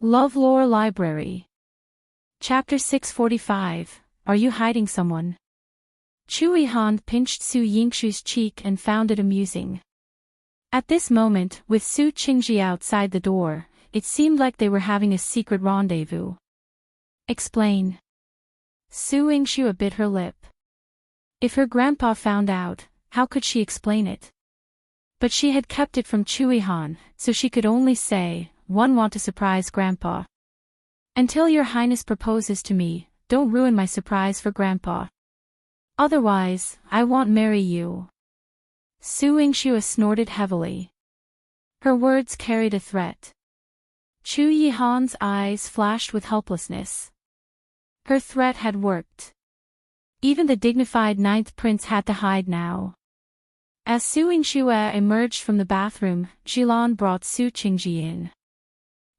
LoveLore Library. Chapter 645, Are You Hiding Someone? Yihan pinched Su Yingxue's cheek and found it amusing. At this moment, with Su Qingzhi outside the door, it seemed like they were having a secret rendezvous. Explain. Su Yingxue bit her lip. If her grandpa found out, how could she explain it? But she had kept it from Yihan, so she could only say, "One want to surprise grandpa. Until your highness proposes to me, don't ruin my surprise for grandpa. Otherwise, I won't marry you." Su Yingxue snorted heavily. Her words carried a threat. Yihan's eyes flashed with helplessness. Her threat had worked. Even the dignified ninth prince had to hide now. As Su Yingxue emerged from the bathroom, Yihan brought Su Qingzhi in.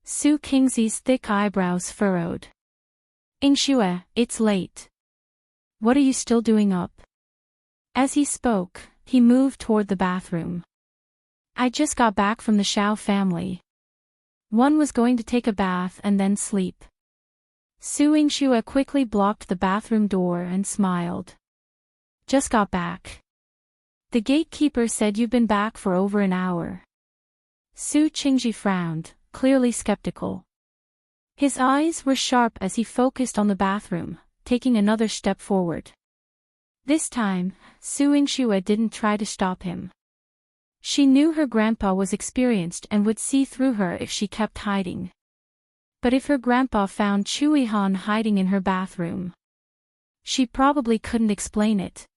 Su Qingzhi's thick eyebrows furrowed. "Yingxue, it's late. What are you still doing up?" As he spoke, he moved toward the bathroom. "I just got back from the Xiao family. One was going to take a bath and then sleep." Su Yingxue quickly blocked the bathroom door and smiled. "Just got back. The gatekeeper said you've been back for over an hour." Su Qingzhi frowned, clearly skeptical. His eyes were sharp as he focused on the bathroom, taking another step forward. This time, Su Yingxue didn't try to stop him. She knew her grandpa was experienced and would see through her if she kept hiding. But if her grandpa found Yihan hiding in her bathroom, she probably couldn't explain it.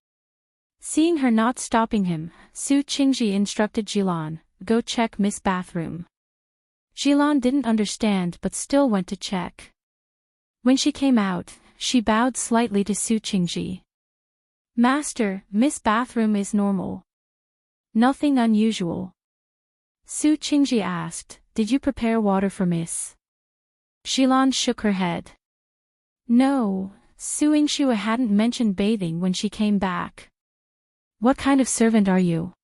Seeing her not stopping him, Su Qingzhi instructed Yihan, "Go check Miss bathroom." Yihan didn't understand but still went to check. When she came out, she bowed slightly to Su Qingzhi. "Master, Miss bathroom is normal. Nothing unusual." Su Qingzhi asked, "Did you prepare water for Miss?" Yihan shook her head. No, Su Yingxue hadn't mentioned bathing when she came back. "What kind of servant are you?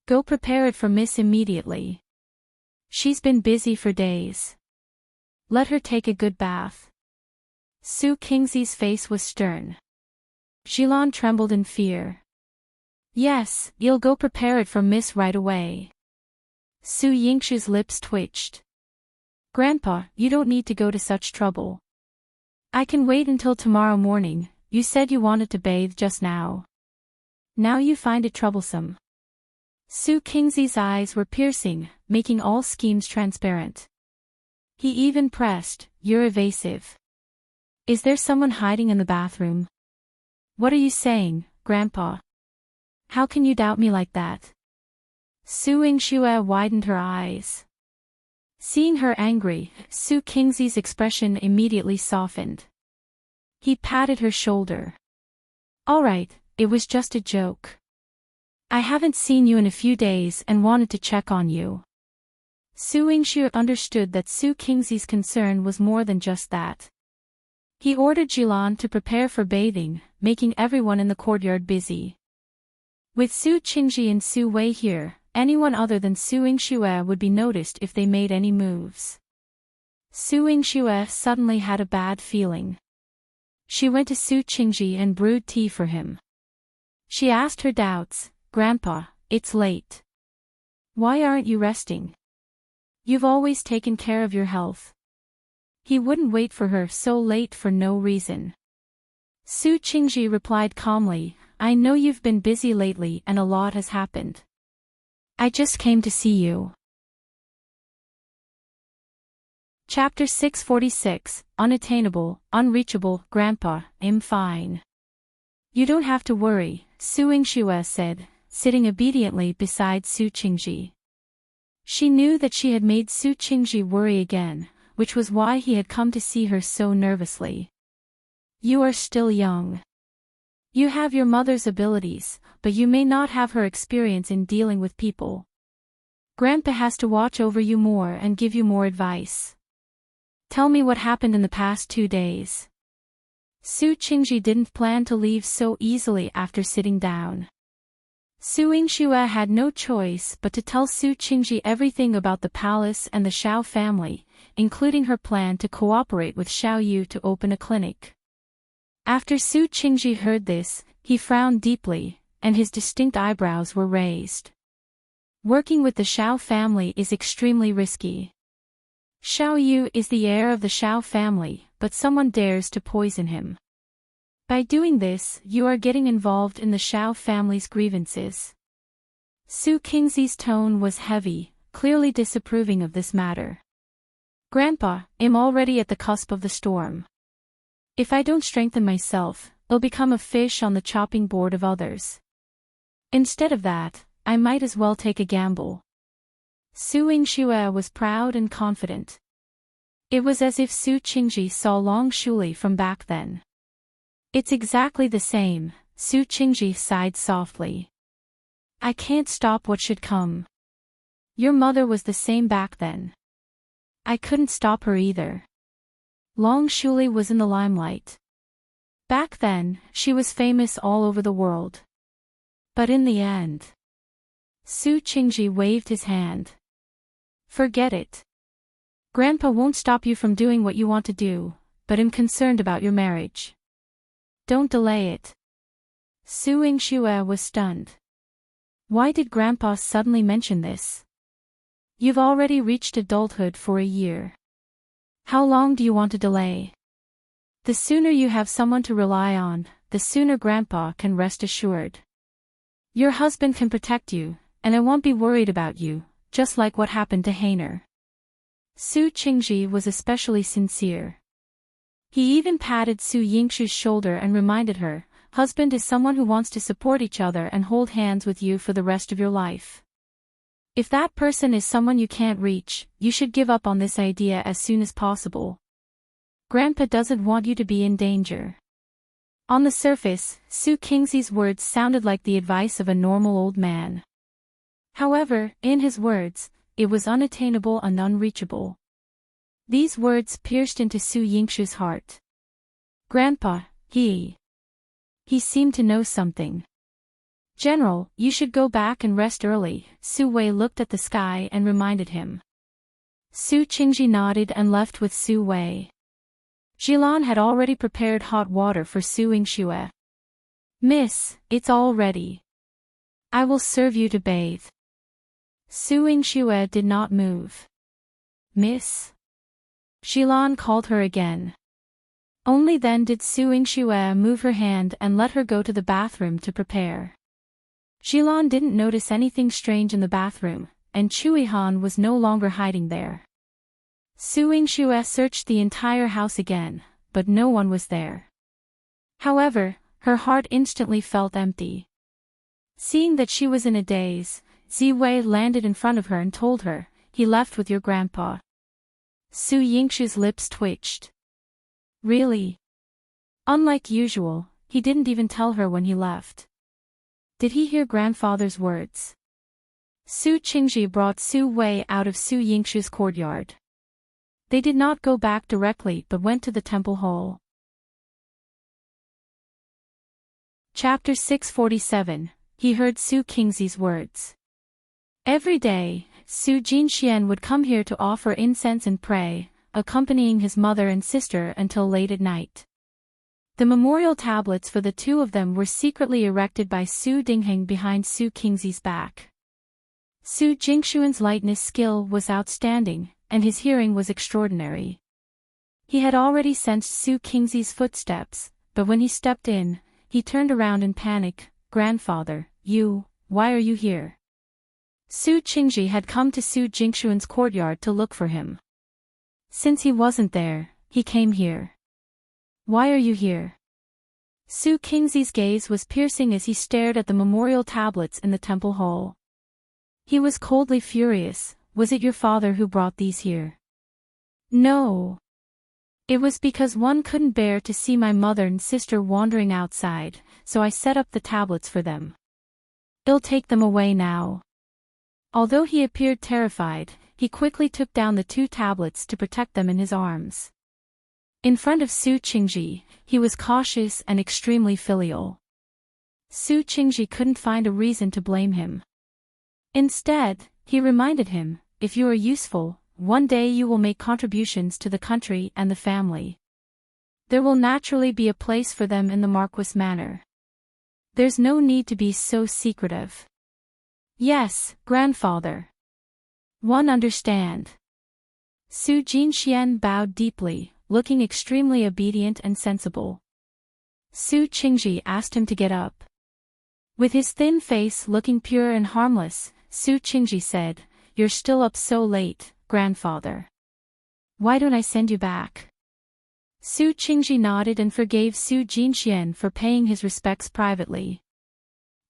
Go prepare it for Miss immediately. She's been busy for days. Let her take a good bath." Su Qingzhi's face was stern. Yihan trembled in fear. "Yes, you'll go prepare it for Miss right away." Su Yingxue's lips twitched. "Grandpa, you don't need to go to such trouble. I can wait until tomorrow morning. You said you wanted to bathe just now. Now you find it troublesome." Su Qingzhi's eyes were piercing, making all schemes transparent. He even pressed, "You're evasive. Is there someone hiding in the bathroom?" "What are you saying, Grandpa? How can you doubt me like that?" Su Yingxue widened her eyes. Seeing her angry, Su Qingzhi's expression immediately softened. He patted her shoulder. "All right, it was just a joke. I haven't seen you in a few days and wanted to check on you." Su Yingxue understood that Su Qingzhi's concern was more than just that. He ordered Yihan to prepare for bathing, making everyone in the courtyard busy. With Su Qingzhi and Su Wei here, anyone other than Su Yingxue would be noticed if they made any moves. Su Yingxue suddenly had a bad feeling. She went to Su Qingzhi and brewed tea for him. She asked her doubts, "Grandpa, it's late. Why aren't you resting? You've always taken care of your health." He wouldn't wait for her so late for no reason. Su Qingzhi replied calmly, "I know you've been busy lately and a lot has happened. I just came to see you." Chapter 646, Unattainable, Unreachable. "Grandpa, I'm fine. You don't have to worry," Su Yingxue said, sitting obediently beside Su Qingzhi. She knew that she had made Su Qingzhi worry again, which was why he had come to see her so nervously. "You are still young. You have your mother's abilities, but you may not have her experience in dealing with people. Grandpa has to watch over you more and give you more advice. Tell me what happened in the past 2 days." Su Qingzhi didn't plan to leave so easily after sitting down. Su Yingxue had no choice but to tell Su Qingzhi everything about the palace and the Xiao family, including her plan to cooperate with Xiao Yu to open a clinic. After Su Qingzhi heard this, he frowned deeply, and his distinct eyebrows were raised. Working with the Xiao family is extremely risky. Xiao Yu is the heir of the Xiao family, but someone dares to poison him. By doing this, you are getting involved in the Xiao family's grievances. Su Qingzi's tone was heavy, clearly disapproving of this matter. Grandpa, I'm already at the cusp of the storm. If I don't strengthen myself, I'll become a fish on the chopping board of others. Instead of that, I might as well take a gamble. Su Yingxue was proud and confident. It was as if Su Qingzhi saw Long Shuli from back then. It's exactly the same, Su Qingzhi sighed softly. I can't stop what should come. Your mother was the same back then. I couldn't stop her either. Long Shuli was in the limelight. Back then, she was famous all over the world. But in the end... Su Qingzhi waved his hand. Forget it. Grandpa won't stop you from doing what you want to do, but I'm concerned about your marriage. Don't delay it. Su Yingxue was stunned. Why did Grandpa suddenly mention this? You've already reached adulthood for a year. How long do you want to delay? The sooner you have someone to rely on, the sooner Grandpa can rest assured. Your husband can protect you, and I won't be worried about you, just like what happened to Hainer. Su Qingzhi was especially sincere. He even patted Su Yingxu's shoulder and reminded her, husband is someone who wants to support each other and hold hands with you for the rest of your life. If that person is someone you can't reach, you should give up on this idea as soon as possible. Grandpa doesn't want you to be in danger. On the surface, Su Qingzi's words sounded like the advice of a normal old man. However, in his words, it was unattainable and unreachable. These words pierced into Su Yingxu's heart. Grandpa, he seemed to know something. General, you should go back and rest early, Su Wei looked at the sky and reminded him. Su Qingzhi nodded and left with Su Wei. Yihan had already prepared hot water for Su Yingxue. Miss, it's all ready. I will serve you to bathe. Su Yingxue did not move. Miss? Yihan called her again. Only then did Su Yingxue move her hand and let her go to the bathroom to prepare. Yihan didn't notice anything strange in the bathroom, and Yihan was no longer hiding there. Su Yingxue searched the entire house again, but no one was there. However, her heart instantly felt empty. Seeing that she was in a daze, Ziwei landed in front of her and told her, he left with your grandpa. Su Yingxu's lips twitched. Really? Unlike usual, he didn't even tell her when he left. Did he hear grandfather's words? Su Qingzhi brought Su Wei out of Su Yingxu's courtyard. They did not go back directly but went to the temple hall. Chapter 647, he heard Su Qingzi's words. Every day, Su Jinxuan would come here to offer incense and pray, accompanying his mother and sister until late at night. The memorial tablets for the two of them were secretly erected by Su Dingheng behind Su Qingzi's back. Su Jinxuan's lightness skill was outstanding, and his hearing was extraordinary. He had already sensed Su Qingzi's footsteps, but when he stepped in, he turned around in panic. Grandfather, why are you here? Su Qingzhi had come to Su Jinxuan's courtyard to look for him. Since he wasn't there, he came here. Why are you here? Su Qingzi's gaze was piercing as he stared at the memorial tablets in the temple hall. He was coldly furious. Was it your father who brought these here? No. It was because one couldn't bear to see my mother and sister wandering outside, so I set up the tablets for them. I'll take them away now. Although he appeared terrified, he quickly took down the two tablets to protect them in his arms. In front of Su Qingzhi, he was cautious and extremely filial. Su Qingzhi couldn't find a reason to blame him. Instead, he reminded him, if you are useful, one day you will make contributions to the country and the family. There will naturally be a place for them in the Marquis manor. There's no need to be so secretive. Yes, grandfather. One understand. Su Jinxuan bowed deeply, looking extremely obedient and sensible. Su Qingzhi asked him to get up. With his thin face looking pure and harmless, Su Qingzhi said, "You're still up so late, grandfather. Why don't I send you back?" Su Qingzhi nodded and forgave Su Jinxuan for paying his respects privately.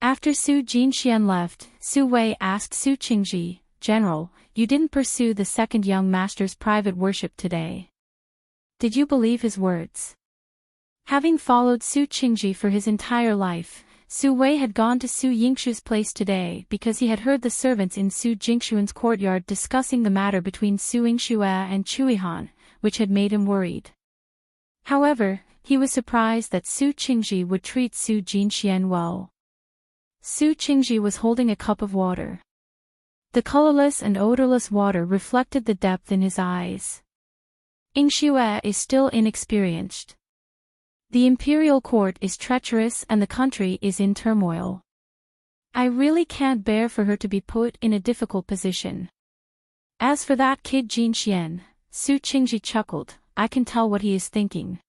After Su Jinxuan left, Su Wei asked Su Qingzhi, "General, you didn't pursue the second young master's private worship today. Did you believe his words?" Having followed Su Qingzhi for his entire life, Su Wei had gone to Su Yingxue's place today because he had heard the servants in Su Jinxuan's courtyard discussing the matter between Su Yingxue and Yihan, which had made him worried. However, he was surprised that Su Qingzhi would treat Su Jinxuan well. Su Qingzhi was holding a cup of water. The colorless and odorless water reflected the depth in his eyes. Yingxue is still inexperienced. The imperial court is treacherous and the country is in turmoil. I really can't bear for her to be put in a difficult position. As for that kid Jinxuan, Su Qingzhi chuckled, I can tell what he is thinking.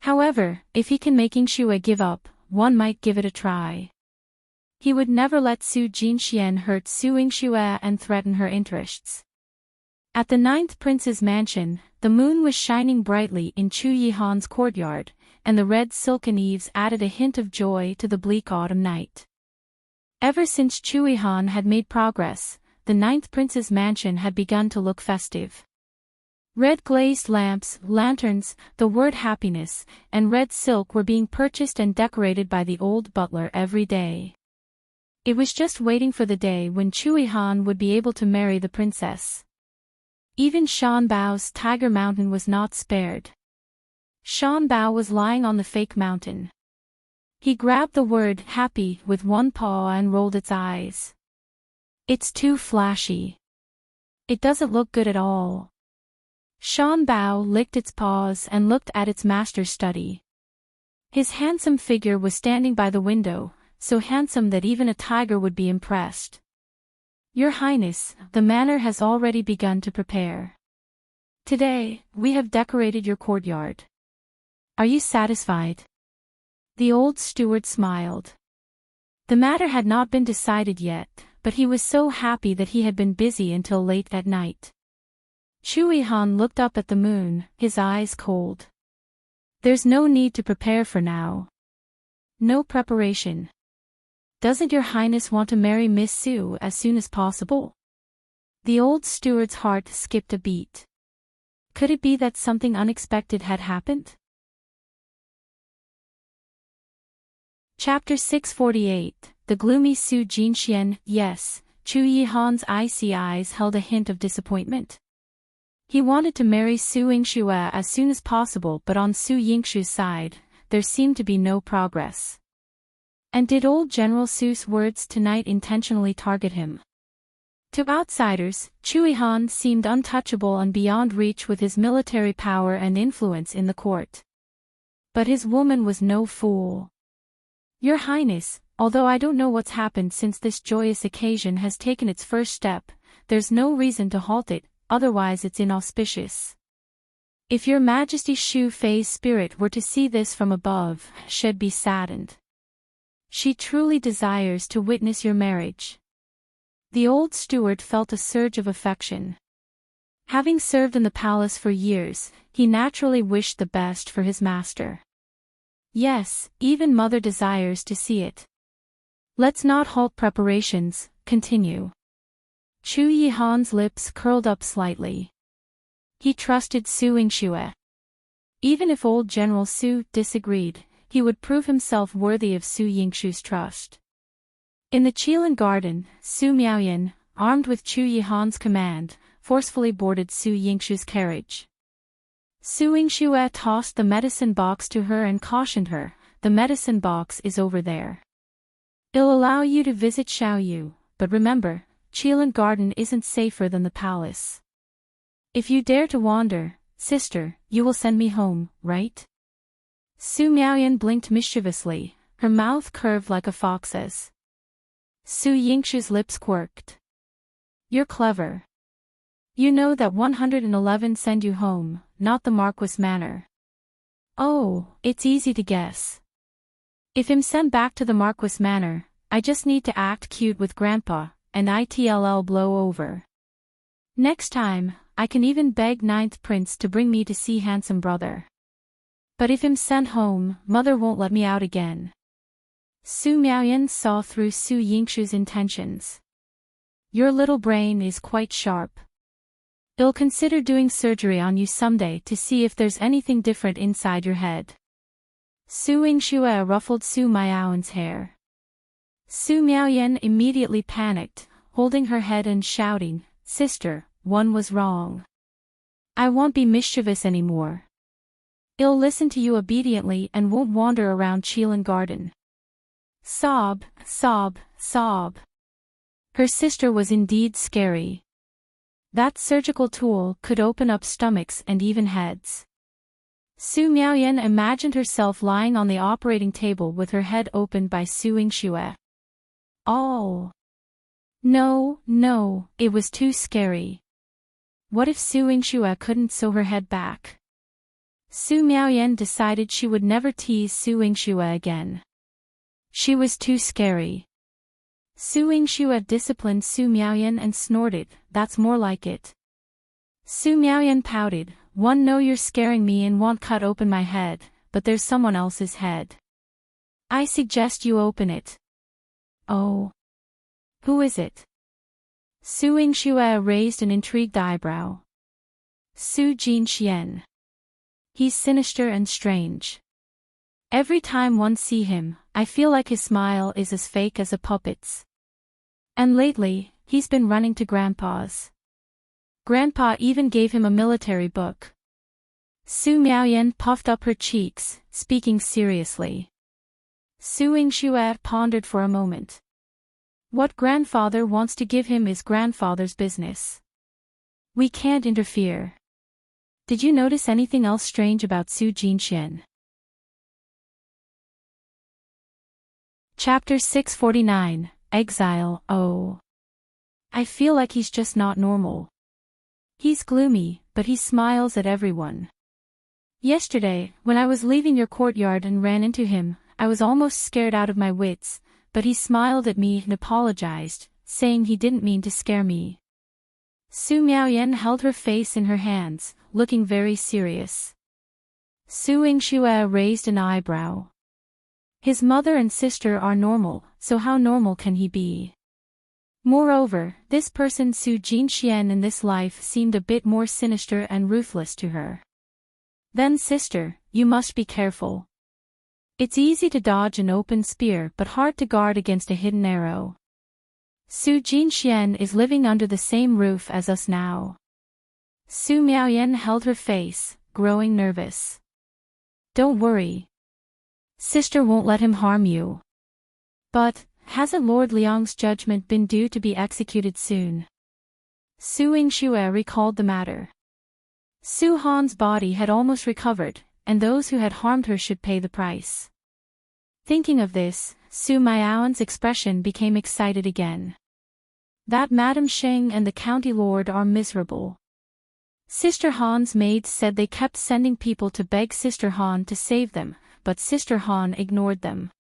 However, if he can make Yingxue give up, one might give it a try. He would never let Su Jinxuan hurt Su Yingxue and threaten her interests. At the 9th prince's mansion, the moon was shining brightly in Chu Yihan's courtyard, and the red silken eaves added a hint of joy to the bleak autumn night. Ever since Chu Yihan had made progress, the 9th prince's mansion had begun to look festive. Red glazed lamps, lanterns, the word happiness, and red silk were being purchased and decorated by the old butler every day. It was just waiting for the day when Chu Yihan would be able to marry the princess. Even Shan Bao's Tiger Mountain was not spared. Shan Bao was lying on the fake mountain. He grabbed the word happy with one paw and rolled its eyes. It's too flashy. It doesn't look good at all. Shan Bao licked its paws and looked at its master's study. His handsome figure was standing by the window, so handsome that even a tiger would be impressed. Your Highness, the manor has already begun to prepare. Today, we have decorated your courtyard. Are you satisfied? The old steward smiled. The matter had not been decided yet, but he was so happy that he had been busy until late at night. Chu Yihan looked up at the moon, his eyes cold. There's no need to prepare for now. No preparation. Doesn't your Highness want to marry Miss Su as soon as possible? The old steward's heart skipped a beat. Could it be that something unexpected had happened? Chapter 648, The Gloomy Su Jinxuan. Yes, Chu Yihan's icy eyes held a hint of disappointment. He wanted to marry Su Yingxue as soon as possible, but on Su Yingxue's side, there seemed to be no progress. And did old General Su's words tonight intentionally target him? To outsiders, Chu Yihan seemed untouchable and beyond reach with his military power and influence in the court. But his woman was no fool. Your Highness, although I don't know what's happened since this joyous occasion has taken its first step, there's no reason to halt it, otherwise it's inauspicious. If your Majesty Shu Fei's spirit were to see this from above, she'd be saddened. She truly desires to witness your marriage. The old steward felt a surge of affection. Having served in the palace for years, he naturally wished the best for his master. Yes, even mother desires to see it. Let's not halt preparations, continue. Chu Yihan's lips curled up slightly. He trusted Su Yingxue. Even if old General Su disagreed, he would prove himself worthy of Su Yingxue's trust. In the Qilin garden, Su Miaoyan, armed with Chu Yihan's command, forcefully boarded Su Yingxue's carriage. Su Yingxue tossed the medicine box to her and cautioned her, the medicine box is over there. It'll allow you to visit Xiao Yu, but remember, Qilin Garden isn't safer than the palace. If you dare to wander, sister, you will send me home, right? Su Miaoyan blinked mischievously, her mouth curved like a fox's. Su Yingxue's lips quirked. You're clever. You know that 111 send you home, not the Marquis Manor. Oh, it's easy to guess. If I'm sent back to the Marquis Manor, I just need to act cute with Grandpa, and it'll blow over. Next time, I can even beg Ninth Prince to bring me to see handsome brother. But if I'm sent home, Mother won't let me out again. Su Miaoyan saw through Su Yingxue's intentions. Your little brain is quite sharp. I'll consider doing surgery on you someday to see if there's anything different inside your head. Su Yingxue ruffled Su Miaoyan's hair. Su Miaoyan immediately panicked, holding her head and shouting, Sister, one was wrong. I won't be mischievous anymore. I'll listen to you obediently and won't wander around Qilin Garden. Sob, sob, sob. Her sister was indeed scary. That surgical tool could open up stomachs and even heads. Su Miaoyan imagined herself lying on the operating table with her head opened by Su Yingxue. Oh. No, it was too scary. What if Su Yingxue couldn't sew her head back? Su Miaoyan decided she would never tease Su Yingxue again. She was too scary. Su Yingxue disciplined Su Miaoyan and snorted, that's more like it. Su Miaoyan pouted, one know you're scaring me and won't cut open my head, but there's someone else's head. I suggest you open it. Oh. Who is it? Su Yingxue raised an intrigued eyebrow. Su Jinxuan. He's sinister and strange. Every time one see him, I feel like his smile is as fake as a puppet's. And lately, he's been running to Grandpa's. Grandpa even gave him a military book. Su Miaoyan puffed up her cheeks, speaking seriously. Su Yingxue pondered for a moment. What grandfather wants to give him is grandfather's business. We can't interfere. Did you notice anything else strange about Su Jinxuan? Chapter 649, Exile. Oh. I feel like he's just not normal. He's gloomy, but he smiles at everyone. Yesterday, when I was leaving your courtyard and ran into him, I was almost scared out of my wits, but he smiled at me and apologized, saying he didn't mean to scare me. Su Miaoyan held her face in her hands, looking very serious. Su Yingxue raised an eyebrow. His mother and sister are normal, so how normal can he be? Moreover, this person Su Jinxuan in this life seemed a bit more sinister and ruthless to her. Then sister, you must be careful. It's easy to dodge an open spear but hard to guard against a hidden arrow. Su Jinxuan is living under the same roof as us now. Su Miaoyan held her face, growing nervous. Don't worry. Sister won't let him harm you. But, hasn't Lord Liang's judgment been due to be executed soon? Su Yingxue recalled the matter. Su Han's body had almost recovered, and those who had harmed her should pay the price. Thinking of this, Su Miaoyan's expression became excited again. That Madame Sheng and the county lord are miserable. Sister Han's maids said they kept sending people to beg Sister Han to save them, but Sister Han ignored them.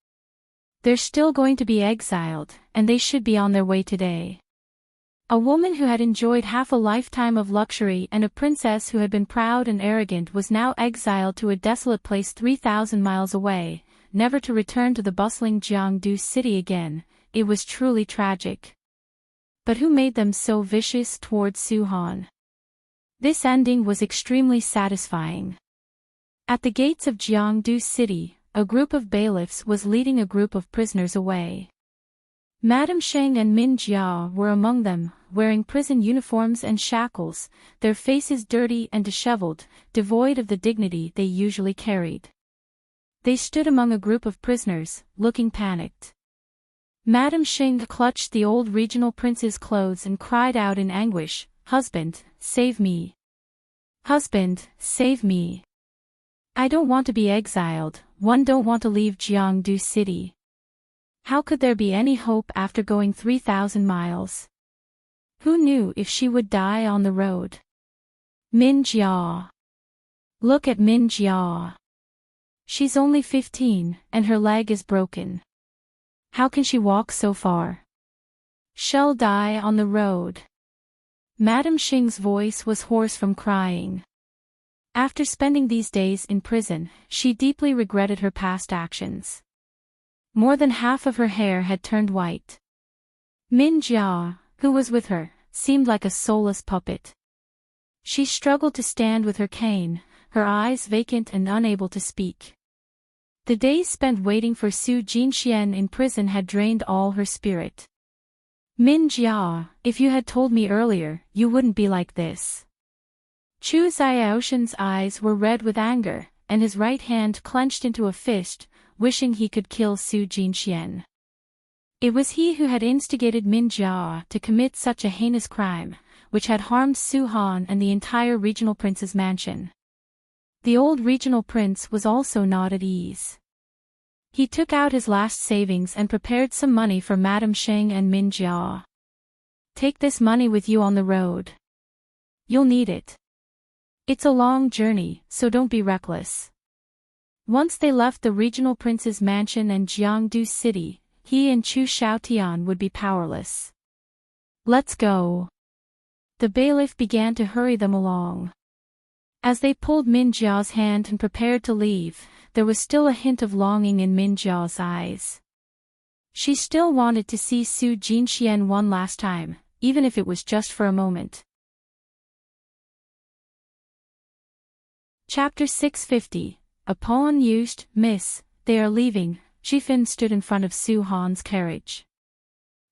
They're still going to be exiled, and they should be on their way today. A woman who had enjoyed half a lifetime of luxury and a princess who had been proud and arrogant was now exiled to a desolate place 3,000 miles away, never to return to the bustling Jiangdu city again. It was truly tragic. But who made them so vicious towards Su Han? This ending was extremely satisfying. At the gates of Jiangdu city, a group of bailiffs was leading a group of prisoners away. Madame Sheng and Min Jia were among them, wearing prison uniforms and shackles, their faces dirty and disheveled, devoid of the dignity they usually carried. They stood among a group of prisoners, looking panicked. Madame Xing clutched the old regional prince's clothes and cried out in anguish, "Husband, save me! Husband, save me! I don't want to be exiled, one don't want to leave Jiangdu City. How could there be any hope after going 3,000 miles? Who knew if she would die on the road? Min Jia. Look at Min Jia. She's only 15, and her leg is broken. How can she walk so far? She'll die on the road." Madame Xing's voice was hoarse from crying. After spending these days in prison, she deeply regretted her past actions. More than half of her hair had turned white. Min Jia, who was with her, seemed like a soulless puppet. She struggled to stand with her cane, her eyes vacant and unable to speak. The days spent waiting for Su Jinxian in prison had drained all her spirit. "Min Jia, if you had told me earlier, you wouldn't be like this." Chu Xiaoshan's eyes were red with anger, and his right hand clenched into a fist, wishing he could kill Su Jinxian. It was he who had instigated Min Jia to commit such a heinous crime, which had harmed Su Han and the entire regional prince's mansion. The old regional prince was also not at ease. He took out his last savings and prepared some money for Madame Xing and Min Jia. "Take this money with you on the road. You'll need it. It's a long journey, so don't be reckless." Once they left the regional prince's mansion and Jiangdu City, he and Chu Xiaotian would be powerless. "Let's go." The bailiff began to hurry them along. As they pulled Min Jia's hand and prepared to leave, there was still a hint of longing in Min Jia's eyes. She still wanted to see Su Jinxian one last time, even if it was just for a moment. Chapter 650. Upon used, "Miss, they are leaving." Jifin stood in front of Su Han's carriage.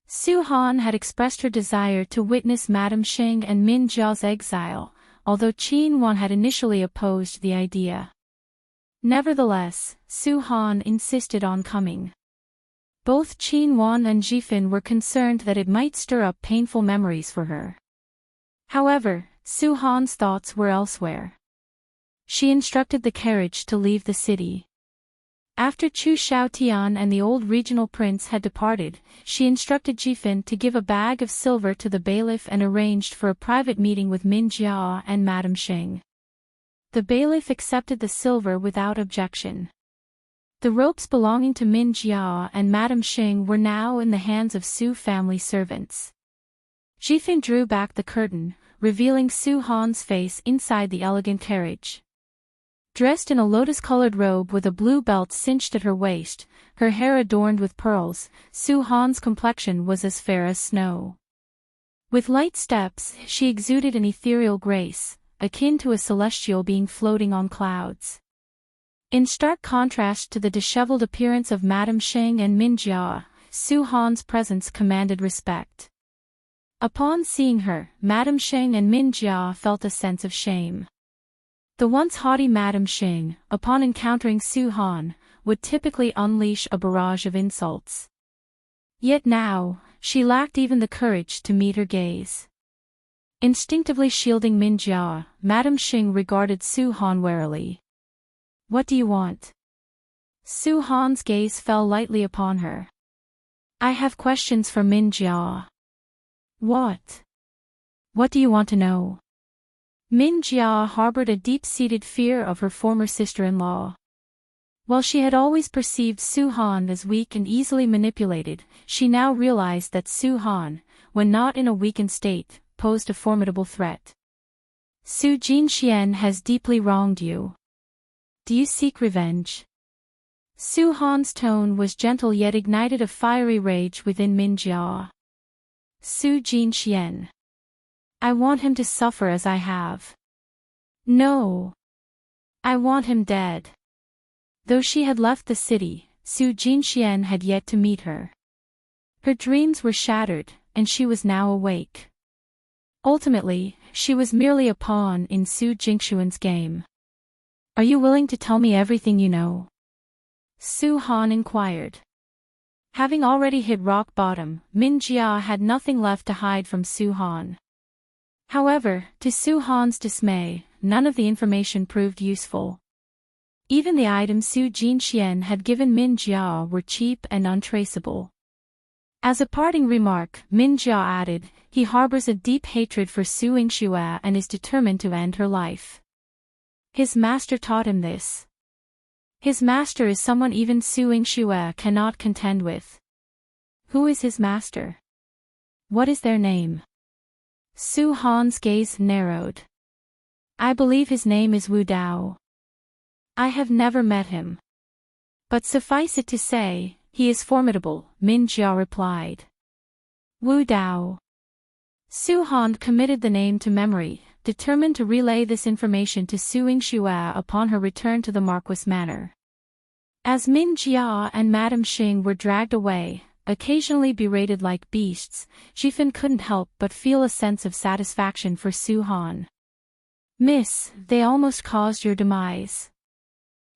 Su Han had expressed her desire to witness Madame Xing and Min Jia's exile, although Qingzhi had initially opposed the idea. Nevertheless, Su Han insisted on coming. Both Qingzhi and Jifin were concerned that it might stir up painful memories for her. However, Su Han's thoughts were elsewhere. She instructed the carriage to leave the city. After Chu Xiaotian and the old regional prince had departed, she instructed Jifin to give a bag of silver to the bailiff and arranged for a private meeting with Min Jia and Madame Xing. The bailiff accepted the silver without objection. The ropes belonging to Min Jia and Madame Xing were now in the hands of Su family servants. Jifin drew back the curtain, revealing Su Han's face inside the elegant carriage. Dressed in a lotus-colored robe with a blue belt cinched at her waist, her hair adorned with pearls, Su Han's complexion was as fair as snow. With light steps, she exuded an ethereal grace, akin to a celestial being floating on clouds. In stark contrast to the disheveled appearance of Madame Xing and Min Jia, Su Han's presence commanded respect. Upon seeing her, Madame Xing and Min Jia felt a sense of shame. The once haughty Madame Xing, upon encountering Su Han, would typically unleash a barrage of insults. Yet now, she lacked even the courage to meet her gaze. Instinctively shielding Min Jia, Madame Xing regarded Su Han warily. "What do you want?" Su Han's gaze fell lightly upon her. "I have questions for Min Jia." "What? What do you want to know?" Min Jia harbored a deep-seated fear of her former sister-in-law. While she had always perceived Su Han as weak and easily manipulated, she now realized that Su Han, when not in a weakened state, posed a formidable threat. "Su Jinxian has deeply wronged you. Do you seek revenge?" Su Han's tone was gentle yet ignited a fiery rage within Min Jia. "Su Jinxian. I want him to suffer as I have. No. I want him dead." Though she had left the city, Su Jinxian had yet to meet her. Her dreams were shattered, and she was now awake. Ultimately, she was merely a pawn in Su Jinxuan's game. "Are you willing to tell me everything you know?" Su Han inquired. Having already hit rock bottom, Min Jia had nothing left to hide from Su Han. However, to Su Han's dismay, none of the information proved useful. Even the items Su Jinxian had given Min Jia were cheap and untraceable. As a parting remark, Min Jia added, he harbors a deep hatred for Su Yingxue and is determined to end her life. His master taught him this. His master is someone even Su Yingxue cannot contend with. Who is his master? What is their name? Su Han's gaze narrowed. I believe his name is Wu Dao. I have never met him. But suffice it to say, he is formidable, Min Jia replied. Wu Dao. Su Han committed the name to memory, determined to relay this information to Su Yingxue upon her return to the Marquis Manor. As Min Jia and Madame Xing were dragged away, occasionally berated like beasts, Jifan couldn't help but feel a sense of satisfaction for Su Han. Miss, they almost caused your demise.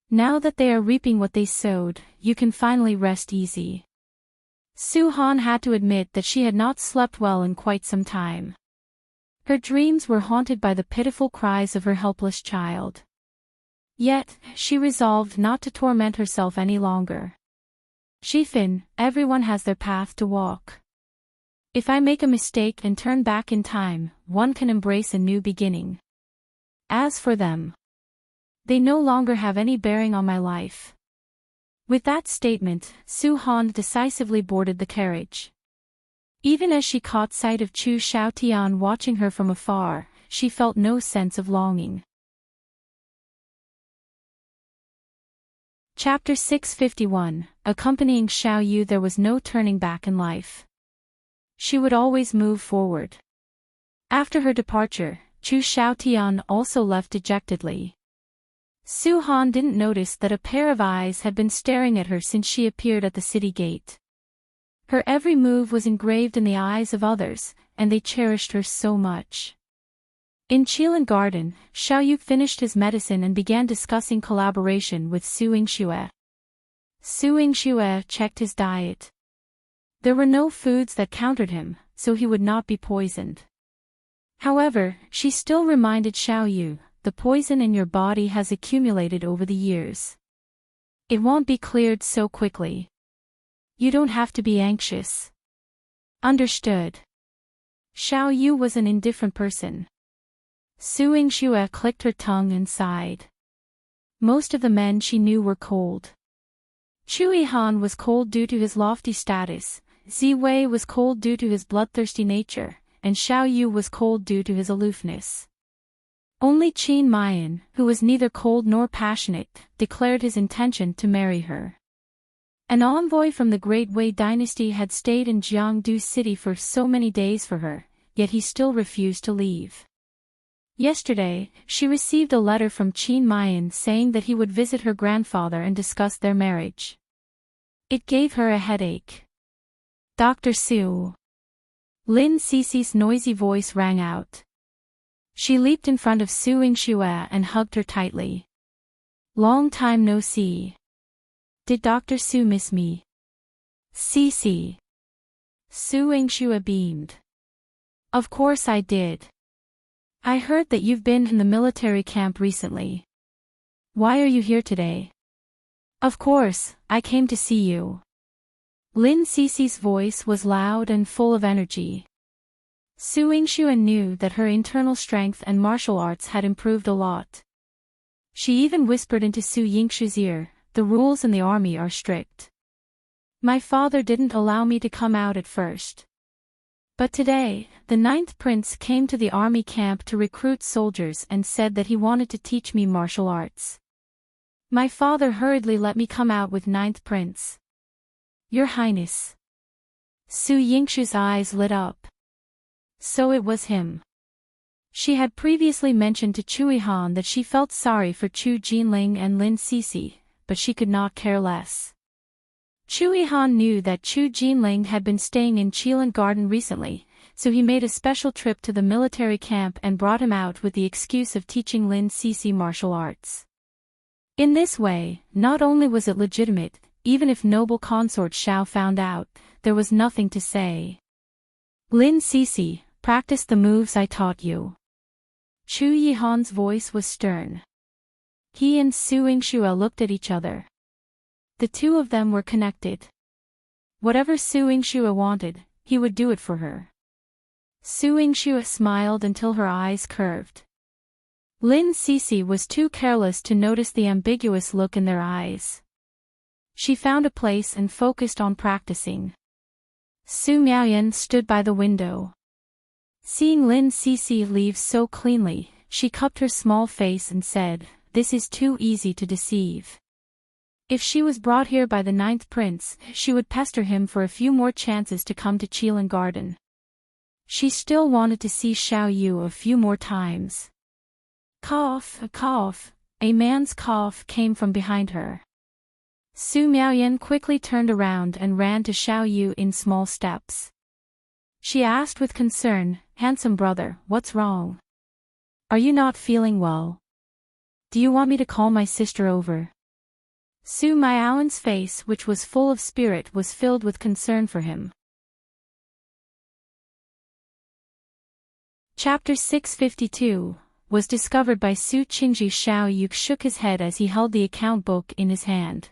Now that they are reaping what they sowed, you can finally rest easy. Su Han had to admit that she had not slept well in quite some time. Her dreams were haunted by the pitiful cries of her helpless child. Yet, she resolved not to torment herself any longer. Jifan, everyone has their path to walk. If I make a mistake and turn back in time, one can embrace a new beginning. As for them, they no longer have any bearing on my life. With that statement, Su Han decisively boarded the carriage. Even as she caught sight of Chu Xiaotian watching her from afar, she felt no sense of longing. Chapter 651, Accompanying Xiao Yu. There was no turning back in life. She would always move forward. After her departure, Chu Xiaotian also left dejectedly. Su Han didn't notice that a pair of eyes had been staring at her since she appeared at the city gate. Her every move was engraved in the eyes of others, and they cherished her so much. In Qilin Garden, Xiao Yu finished his medicine and began discussing collaboration with Su Yingxue. Su Yingxue checked his diet. There were no foods that countered him, so he would not be poisoned. However, she still reminded Xiao Yu, the poison in your body has accumulated over the years. It won't be cleared so quickly. You don't have to be anxious. Understood. Xiao Yu was an indifferent person. Su Yingxue clicked her tongue and sighed. Most of the men she knew were cold. Yihan was cold due to his lofty status, Ziwei was cold due to his bloodthirsty nature, and Xiao Yu was cold due to his aloofness. Only Qin Miaoyan, who was neither cold nor passionate, declared his intention to marry her. An envoy from the Great Wei dynasty had stayed in Jiangdu City for so many days for her, yet he still refused to leave. Yesterday, she received a letter from Qin Miaoyan saying that he would visit her grandfather and discuss their marriage. It gave her a headache. Dr. Su. Lin Cici's noisy voice rang out. She leaped in front of Su Yingxue and hugged her tightly. Long time no see. Did Dr. Su miss me? Cici. Su Yingxue beamed. Of course I did. I heard that you've been in the military camp recently. Why are you here today? Of course, I came to see you. Lin Cici's voice was loud and full of energy. Su Yingxue knew that her internal strength and martial arts had improved a lot. She even whispered into Su Yingxue's ear, the rules in the army are strict. My father didn't allow me to come out at first. But today, the 9th prince came to the army camp to recruit soldiers and said that he wanted to teach me martial arts. My father hurriedly let me come out with 9th prince. Your Highness. Su Yingxue's eyes lit up. So it was him. She had previously mentioned to Chu Yihan that she felt sorry for Chu Jinling and Lin Cici, but she could not care less. Chu Yihan knew that Chu Jinling had been staying in Qilin Garden recently, so he made a special trip to the military camp and brought him out with the excuse of teaching Lin Cici martial arts. In this way, not only was it legitimate, even if noble consort Xiao found out, there was nothing to say. Lin Cece, practice the moves I taught you. Chu Yihan's voice was stern. He and Su Yingxue looked at each other. The two of them were connected. Whatever Su Yingxue wanted, he would do it for her. Su Yingxue smiled until her eyes curved. Lin Cece was too careless to notice the ambiguous look in their eyes. She found a place and focused on practicing. Su Miaoyan stood by the window. Seeing Lin Cece leave so cleanly, she cupped her small face and said, "This is too easy to deceive." If she was brought here by the 9th prince, she would pester him for a few more chances to come to Qilin Garden. She still wanted to see Xiao Yu a few more times. Cough, a cough, a man's cough came from behind her. Su Miaoyan quickly turned around and ran to Xiao Yu in small steps. She asked with concern, "Handsome brother, what's wrong? Are you not feeling well? Do you want me to call my sister over?" Su Miaoyan's face, which was full of spirit, was filled with concern for him. Chapter 652 was discovered by Su Qingzhi. Xiao Yu shook his head as he held the account book in his hand.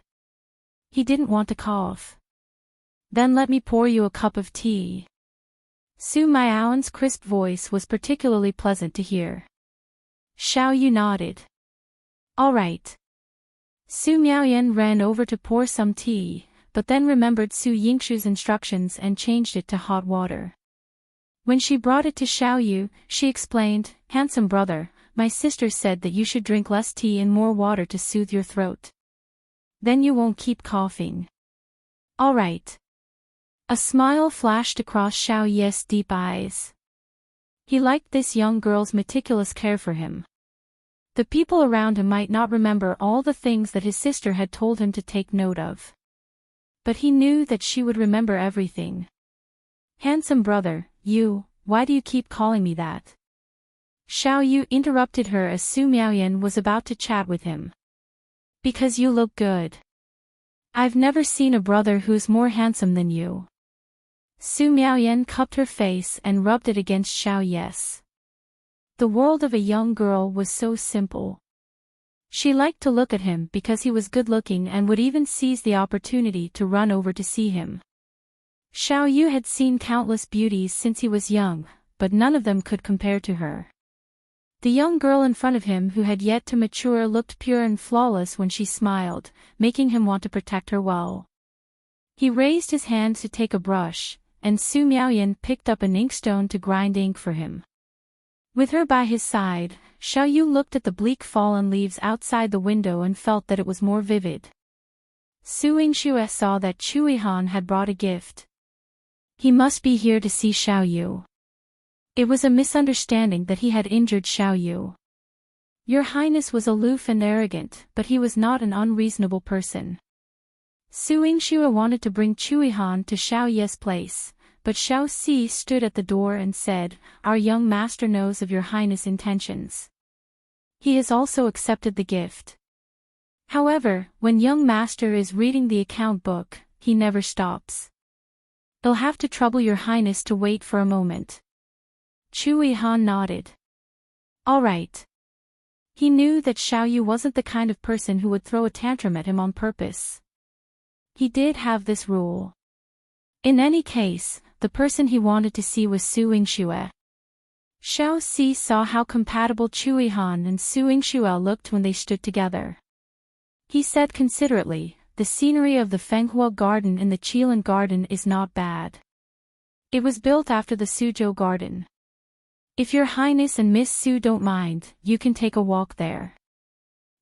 He didn't want to cough. "Then let me pour you a cup of tea." Su Miaoyan's crisp voice was particularly pleasant to hear. Xiao Yu nodded. "All right." Su Miaoyan ran over to pour some tea, but then remembered Su Yingxue's instructions and changed it to hot water. When she brought it to Xiao Yu, she explained, "Handsome brother, my sister said that you should drink less tea and more water to soothe your throat. Then you won't keep coughing." "All right." A smile flashed across Xiao Yu's deep eyes. He liked this young girl's meticulous care for him. The people around him might not remember all the things that his sister had told him to take note of. But he knew that she would remember everything. "Handsome brother, why do you keep calling me that?" Xiao Yu interrupted her as Su Miaoyan was about to chat with him. "Because you look good. I've never seen a brother who's more handsome than you." Su Miaoyan cupped her face and rubbed it against Xiao Yu's. The world of a young girl was so simple. She liked to look at him because he was good-looking and would even seize the opportunity to run over to see him. Xiao Yu had seen countless beauties since he was young, but none of them could compare to her. The young girl in front of him who had yet to mature looked pure and flawless when she smiled, making him want to protect her well. He raised his hand to take a brush, and Su Miaoyan picked up an inkstone to grind ink for him. With her by his side, Xiao Yu looked at the bleak fallen leaves outside the window and felt that it was more vivid. Su Yingxue saw that Yihan had brought a gift. He must be here to see Xiao Yu. It was a misunderstanding that he had injured Xiao Yu. Your Highness was aloof and arrogant, but he was not an unreasonable person. Su Yingxue wanted to bring Yihan to Xiao Yu's place, but Xiao Si stood at the door and said, "Our young master knows of your Highness' intentions. He has also accepted the gift. However, when young master is reading the account book, he never stops. I'll have to trouble your Highness to wait for a moment." Yihan nodded. "All right." He knew that Xiao Yu wasn't the kind of person who would throw a tantrum at him on purpose. He did have this rule. In any case, the person he wanted to see was Su Yingxue. Xiao Si saw how compatible Yihan and Su Yingxue looked when they stood together. He said considerately, "The scenery of the Fenghua Garden in the Qilin Garden is not bad. It was built after the Suzhou Garden. If your Highness and Miss Su don't mind, you can take a walk there.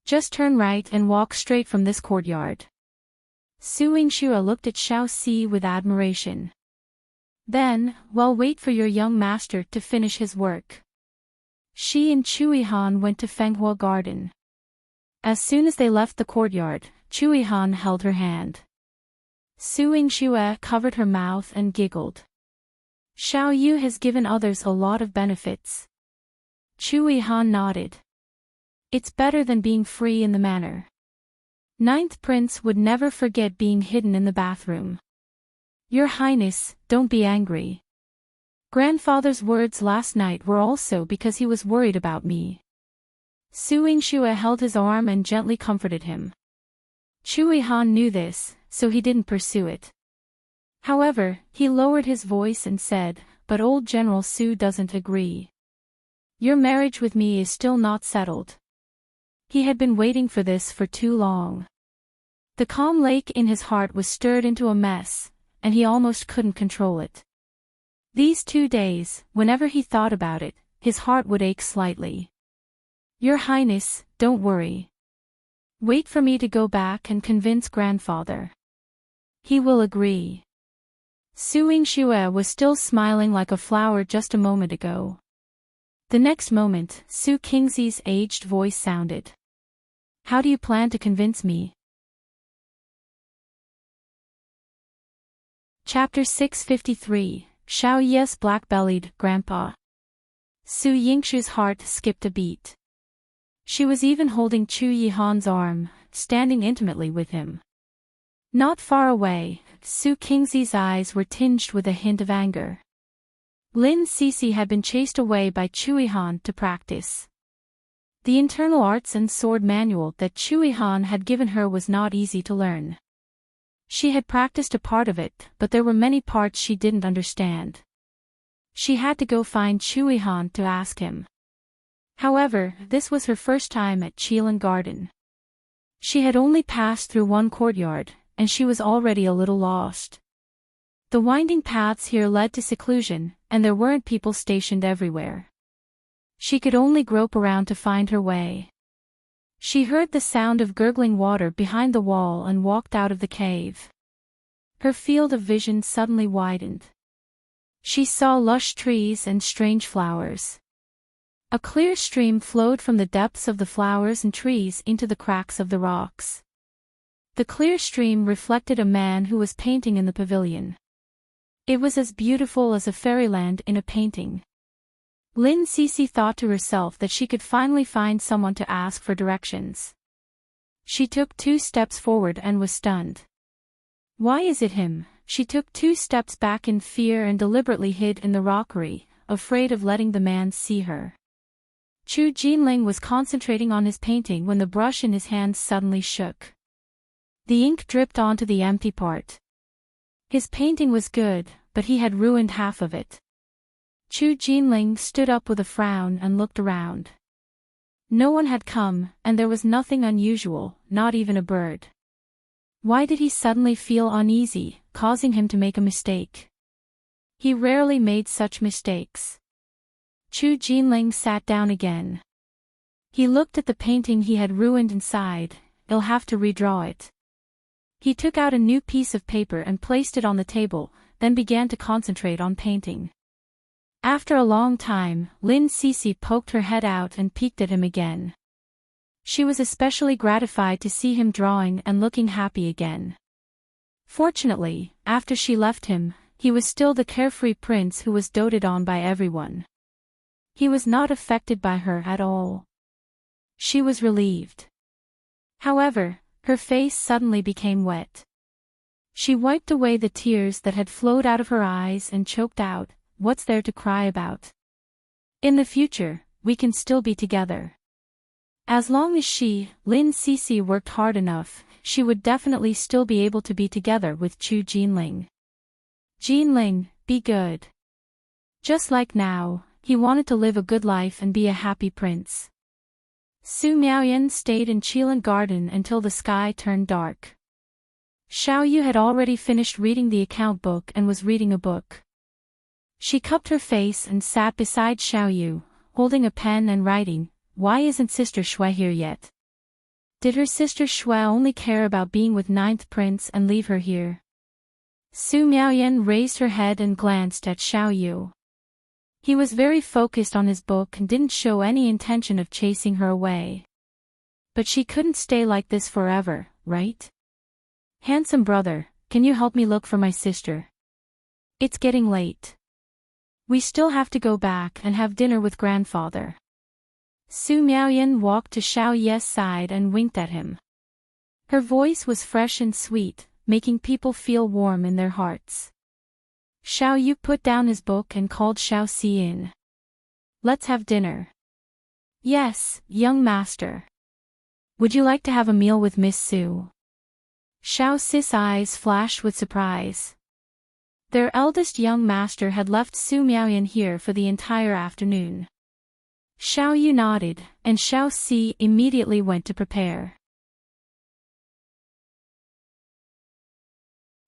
Just turn right and walk straight from this courtyard." Su Yingxue looked at Xiao Si with admiration. "Then, wait for your young master to finish his work." She and Yihan went to Fenghua Garden. As soon as they left the courtyard, Yihan held her hand. Su Yingxue covered her mouth and giggled. "Xiao Yu has given others a lot of benefits." Yihan nodded. "It's better than being free in the manor." Ninth Prince would never forget being hidden in the bathroom. Your Highness, don't be angry. Grandfather's words last night were also because he was worried about me. Yingxue held his arm and gently comforted him. Yihan knew this, so he didn't pursue it. However, he lowered his voice and said, but old General Su doesn't agree. Your marriage with me is still not settled. He had been waiting for this for too long. The calm lake in his heart was stirred into a mess, and he almost couldn't control it. These 2 days, whenever he thought about it, his heart would ache slightly. Your Highness, don't worry. Wait for me to go back and convince grandfather. He will agree. Yingxue was still smiling like a flower just a moment ago. The next moment, Qingzhi's aged voice sounded. How do you plan to convince me? Chapter 653, Xiao Yu's black-bellied grandpa. Yingxue's heart skipped a beat. She was even holding Yihan's arm, standing intimately with him. Not far away, Qingzhi's eyes were tinged with a hint of anger. Lin Sisi had been chased away by Yihan to practice. The internal arts and sword manual that Yihan had given her was not easy to learn. She had practiced a part of it, but there were many parts she didn't understand. She had to go find Yihan to ask him. However, this was her first time at Qilin Garden. She had only passed through one courtyard, and she was already a little lost. The winding paths here led to seclusion, and there weren't people stationed everywhere. She could only grope around to find her way. She heard the sound of gurgling water behind the wall and walked out of the cave. Her field of vision suddenly widened. She saw lush trees and strange flowers. A clear stream flowed from the depths of the flowers and trees into the cracks of the rocks. The clear stream reflected a man who was painting in the pavilion. It was as beautiful as a fairyland in a painting. Lin Sisi thought to herself that she could finally find someone to ask for directions. She took 2 steps forward and was stunned. Why is it him? She took 2 steps back in fear and deliberately hid in the rockery, afraid of letting the man see her. Chu Jinling was concentrating on his painting when the brush in his hand suddenly shook. The ink dripped onto the empty part. His painting was good, but he had ruined half of it. Chu Jinling stood up with a frown and looked around. No one had come, and there was nothing unusual, not even a bird. Why did he suddenly feel uneasy, causing him to make a mistake? He rarely made such mistakes. Chu Jinling sat down again. He looked at the painting he had ruined and sighed, "I'll have to redraw it." He took out a new piece of paper and placed it on the table, then began to concentrate on painting. After a long time, Lin Sisi poked her head out and peeked at him again. She was especially gratified to see him drawing and looking happy again. Fortunately, after she left him, he was still the carefree prince who was doted on by everyone. He was not affected by her at all. She was relieved. However, her face suddenly became wet. She wiped away the tears that had flowed out of her eyes and choked out, "What's there to cry about? In the future, we can still be together." As long as she, Lin Sisi, worked hard enough, she would definitely still be able to be together with Chu Jinling. Jinling, be good. Just like now, he wanted to live a good life and be a happy prince. Miaoyan stayed in Qilin Garden until the sky turned dark. Xiao Yu had already finished reading the account book and was reading a book. She cupped her face and sat beside Xiao Yu, holding a pen and writing. Why isn't Sister Shui here yet? Did her sister Shui only care about being with Ninth Prince and leave her here? Miaoyan raised her head and glanced at Xiao Yu. He was very focused on his book and didn't show any intention of chasing her away. But she couldn't stay like this forever, right? Handsome brother, can you help me look for my sister? It's getting late. We still have to go back and have dinner with grandfather. Miaoyan walked to Xiao Yu's side and winked at him. Her voice was fresh and sweet, making people feel warm in their hearts. Xiao Yu put down his book and called Xiao Si in. Let's have dinner. Yes, young master. Would you like to have a meal with Miss Su? Xiao Si's eyes flashed with surprise. Their eldest young master had left Su Miaoyan here for the entire afternoon. Xiao Yu nodded, and Xiao Si immediately went to prepare.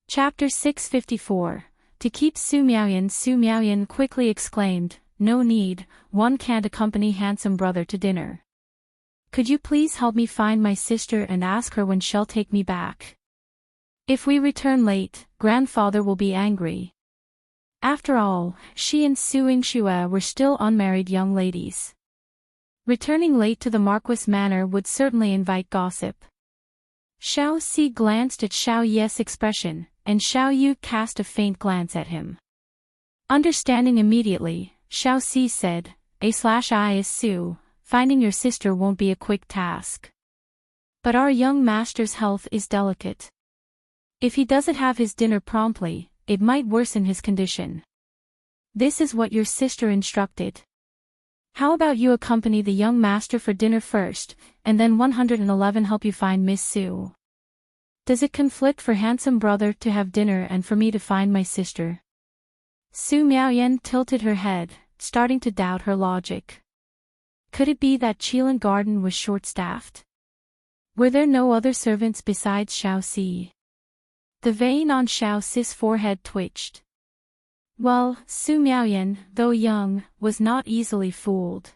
Chapter 654. To keep Su Miaoyan quickly exclaimed, "No need, one can't accompany handsome brother to dinner. Could you please help me find my sister and ask her when she'll take me back? If we return late, grandfather will be angry." After all, she and Su Yingxue were still unmarried young ladies. Returning late to the Marquis Manor would certainly invite gossip. Xiao Si glanced at Xiao Yu's expression, and Xiao Yu cast a faint glance at him. Understanding immediately, Xiao Si said, "I is Su, finding your sister won't be a quick task. But our young master's health is delicate. If he doesn't have his dinner promptly, it might worsen his condition. This is what your sister instructed. How about you accompany the young master for dinner first, and then 111 help you find Miss Su? Does it conflict for handsome brother to have dinner and for me to find my sister?" Su Miaoyan tilted her head, starting to doubt her logic. Could it be that Qilin Garden was short-staffed? Were there no other servants besides Xiao Si? The vein on Xiao Si's forehead twitched. Well, Su Miaoyan, though young, was not easily fooled.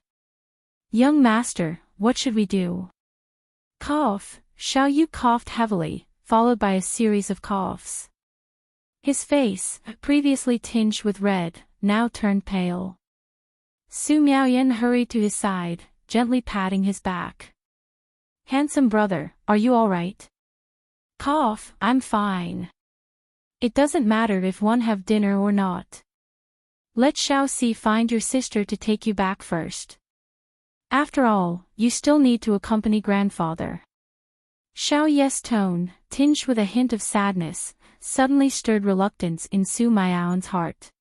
"Young master, what should we do?" Cough. Xiao Yu coughed heavily, followed by a series of coughs. His face, previously tinged with red, now turned pale. Su Miaoyan hurried to his side, gently patting his back. "Handsome brother, are you all right?" Cough. "I'm fine. It doesn't matter if one have dinner or not. Let Xiao Si find your sister to take you back first. After all, you still need to accompany grandfather." Xiao Yu's tone, tinged with a hint of sadness, suddenly stirred reluctance in Su Miaoyan's heart.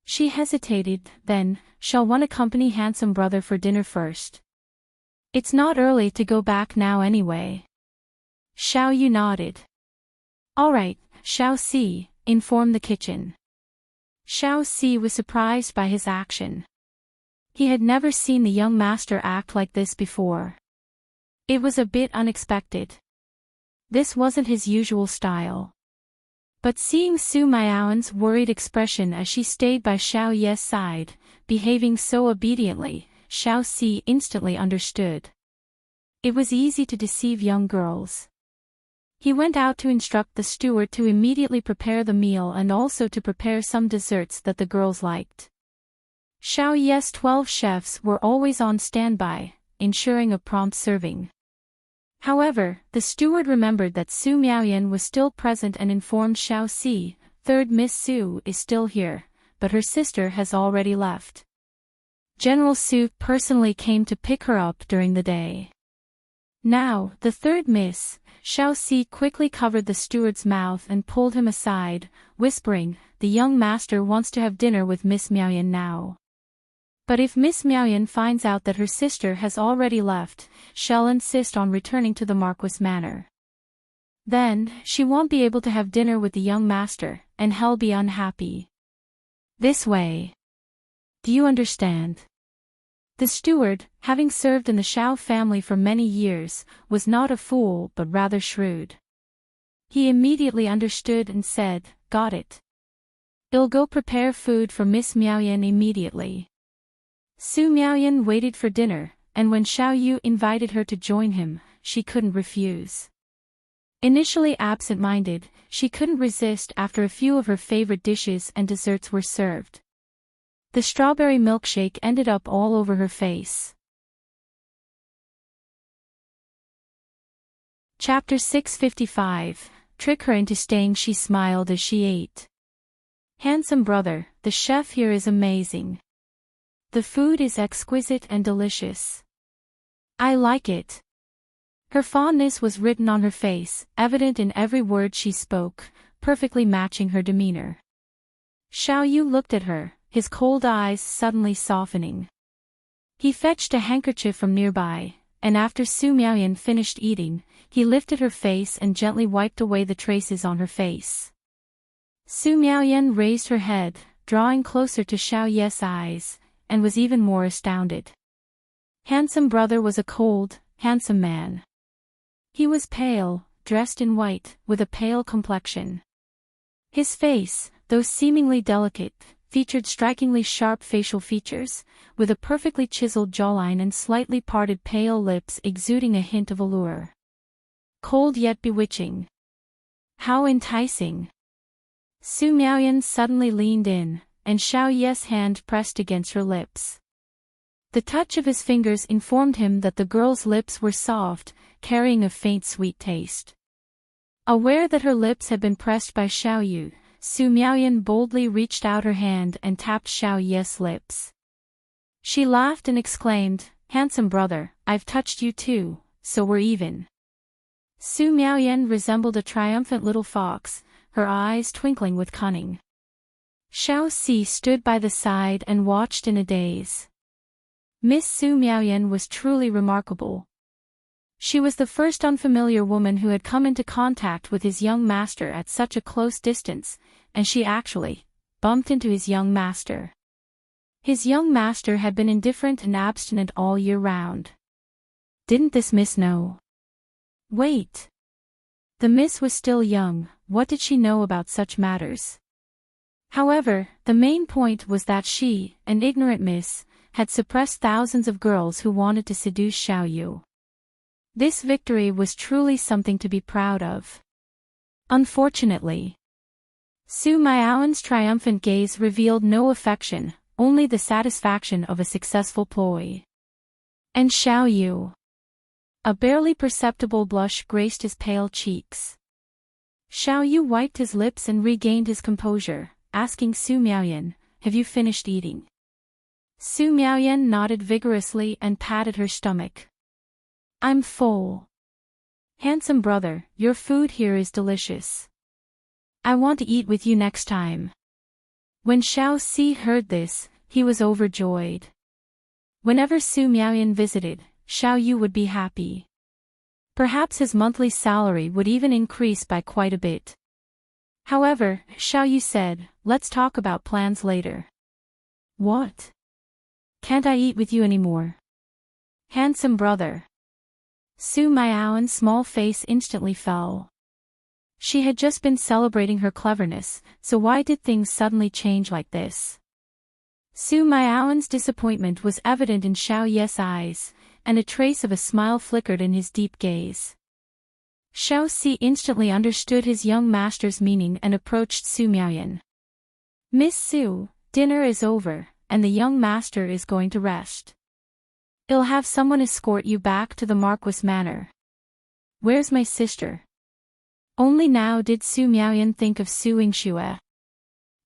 She hesitated, then, "Shall one accompany handsome brother for dinner first? It's not early to go back now anyway." Xiao Yu nodded. "All right, Xiao Si, inform the kitchen." Xiao Si was surprised by his action. He had never seen the young master act like this before. It was a bit unexpected. This wasn't his usual style. But seeing Su Miaoyan's worried expression as she stayed by Xiao Yu's side, behaving so obediently, Xiao Si instantly understood. It was easy to deceive young girls. He went out to instruct the steward to immediately prepare the meal and also to prepare some desserts that the girls liked. Xiao Yu's 12 chefs were always on standby, ensuring a prompt serving. However, the steward remembered that Su Miaoyan was still present and informed Xiao Si, "Third Miss Su is still here, but her sister has already left. General Su personally came to pick her up during the day." Now, the third miss, Xiao Si quickly covered the steward's mouth and pulled him aside, whispering, "The young master wants to have dinner with Miss Miaoyan now. But if Miss Miaoyan finds out that her sister has already left, she'll insist on returning to the Marquis Manor. Then, she won't be able to have dinner with the young master, and he'll be unhappy. This way. Do you understand?" The steward, having served in the Xiao family for many years, was not a fool but rather shrewd. He immediately understood and said, "Got it. I'll go prepare food for Miss Miaoyan immediately." Su Miaoyan waited for dinner, and when Xiao Yu invited her to join him, she couldn't refuse. Initially absent-minded, she couldn't resist after a few of her favorite dishes and desserts were served. The strawberry milkshake ended up all over her face. Chapter 655. Trick her into staying. She smiled as she ate. "Handsome brother, the chef here is amazing. The food is exquisite and delicious. I like it. Her fondness was written on her face, evident in every word she spoke, perfectly matching her demeanor. Xiao Yu looked at her, his cold eyes suddenly softening. He fetched a handkerchief from nearby, and after Su Miaoyan finished eating, he lifted her face and gently wiped away the traces on her face. Su Miaoyan raised her head, drawing closer to Xiao Yu's eyes, and was even more astounded. Handsome brother was a cold, handsome man. He was pale, dressed in white, with a pale complexion. His face, though seemingly delicate, featured strikingly sharp facial features, with a perfectly chiseled jawline and slightly parted pale lips exuding a hint of allure. Cold yet bewitching. How enticing! Su Miaoyan suddenly leaned in, and Xiao Yu's hand pressed against her lips. The touch of his fingers informed him that the girl's lips were soft, carrying a faint sweet taste. Aware that her lips had been pressed by Xiao Yu, Su Miaoyan boldly reached out her hand and tapped Xiao Yu's lips. She laughed and exclaimed, "Handsome brother, I've touched you too, so we're even." Su Miaoyan resembled a triumphant little fox, her eyes twinkling with cunning. Xiao Si stood by the side and watched in a daze. Miss Su Miaoyan was truly remarkable. She was the first unfamiliar woman who had come into contact with his young master at such a close distance, and she actually bumped into his young master. His young master had been indifferent and abstinent all year round. Didn't this miss know? Wait. The miss was still young, what did she know about such matters? However, the main point was that she, an ignorant miss, had suppressed thousands of girls who wanted to seduce Xiao Yu. This victory was truly something to be proud of. Unfortunately, Su Miaoyan's triumphant gaze revealed no affection, only the satisfaction of a successful ploy. And Xiao Yu. A barely perceptible blush graced his pale cheeks. Xiao Yu wiped his lips and regained his composure, asking Su Miaoyan, "Have you finished eating?" Su Miaoyan nodded vigorously and patted her stomach. "I'm full. Handsome brother, your food here is delicious. I want to eat with you next time." When Xiao Si heard this, he was overjoyed. Whenever Su Miaoyan visited, Xiao Yu would be happy. Perhaps his monthly salary would even increase by quite a bit. However, Xiao Yu said, "Let's talk about plans later." "What? Can't I eat with you anymore?" "Handsome brother." Su Miaoyan's small face instantly fell. She had just been celebrating her cleverness, so why did things suddenly change like this? Su Miaoyan's disappointment was evident in Xiao Yu's eyes, and a trace of a smile flickered in his deep gaze. Xiao Si instantly understood his young master's meaning and approached Su Miaoyan. "Miss Su, dinner is over, and the young master is going to rest. I'll have someone escort you back to the Marquis Manor." "Where's my sister?" Only now did Su Miaoyan think of Su Yingxue.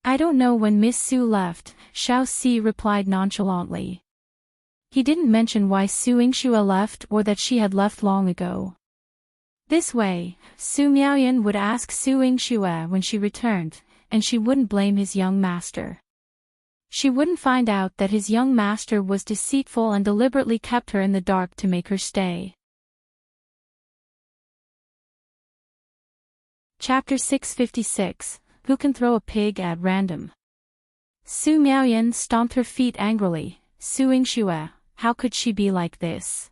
"I don't know when Miss Su left," Xiao Si replied nonchalantly. He didn't mention why Su Yingxue left or that she had left long ago. This way, Su Miaoyan would ask Su Yingxue when she returned, and she wouldn't blame his young master. She wouldn't find out that his young master was deceitful and deliberately kept her in the dark to make her stay. Chapter 656, Who Can Throw a Pig at Random? Su Miaoyan stomped her feet angrily. Su Yingxue, how could she be like this?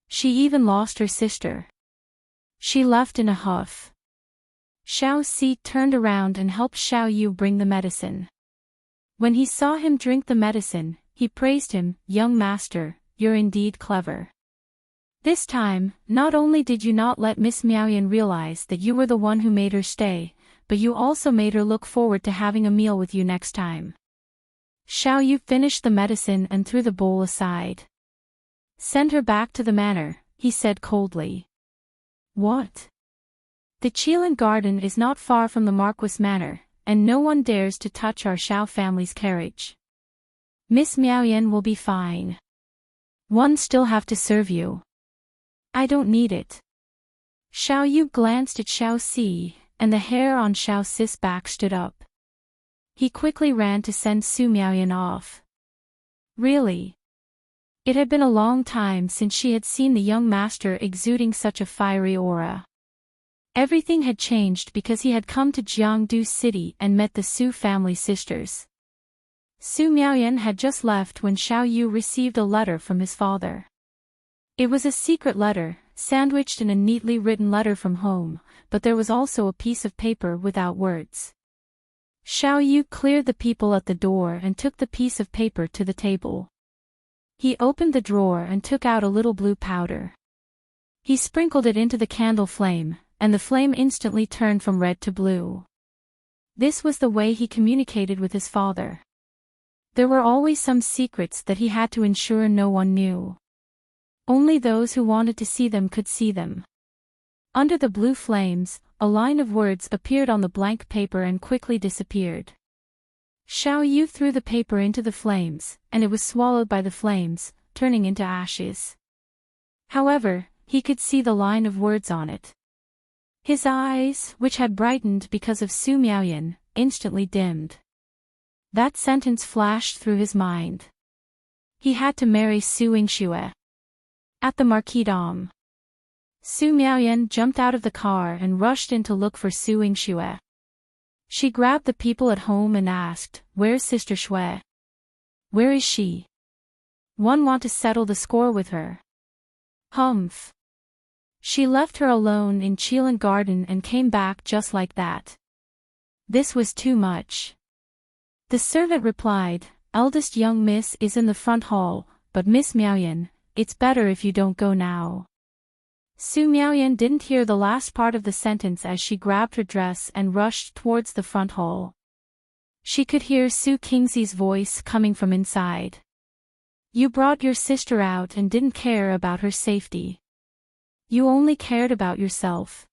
She even lost her sister. She left in a huff. Xiao Si turned around and helped Xiao Yu bring the medicine. When he saw him drink the medicine, he praised him, "Young master, you're indeed clever. This time, not only did you not let Miss Miaoyan realize that you were the one who made her stay, but you also made her look forward to having a meal with you next time." Xiao Yu finished the medicine and threw the bowl aside. "Send her back to the manor," he said coldly. "What?" "The Qilin garden is not far from the Marquis Manor, and no one dares to touch our Xiao family's carriage. Miss Miaoyan will be fine. One still have to serve you." I don't need it. Xiao Yu glanced at Xiao Si, and the hair on Xiao Si's back stood up. He quickly ran to send Su Miaoyan off. Really? It had been a long time since she had seen the young master exuding such a fiery aura. Everything had changed because he had come to Jiangdu City and met the Su family sisters. Su Miaoyan had just left when Xiao Yu received a letter from his father. It was a secret letter, sandwiched in a neatly written letter from home, but there was also a piece of paper without words. Xiao Yu cleared the people at the door and took the piece of paper to the table. He opened the drawer and took out a little blue powder. He sprinkled it into the candle flame, and the flame instantly turned from red to blue. This was the way he communicated with his father. There were always some secrets that he had to ensure no one knew. Only those who wanted to see them could see them. Under the blue flames, a line of words appeared on the blank paper and quickly disappeared. Xiao Yu threw the paper into the flames, and it was swallowed by the flames, turning into ashes. However, he could see the line of words on it. His eyes, which had brightened because of Su Miaoyan, instantly dimmed. That sentence flashed through his mind. He had to marry Su Yingxue. At the marquee-dom, Su Miaoyan jumped out of the car and rushed in to look for Su Yingxue. She grabbed the people at home and asked, "Where's Sister Shui? Where is she? One want to settle the score with her." Humph. She left her alone in Qilin Garden and came back just like that. This was too much. The servant replied, "Eldest young miss is in the front hall, but Miss Miaoyan, it's better if you don't go now." Su Miaoyan didn't hear the last part of the sentence as she grabbed her dress and rushed towards the front hall. She could hear Su Qingzi's voice coming from inside. "You brought your sister out and didn't care about her safety. You only cared about yourself.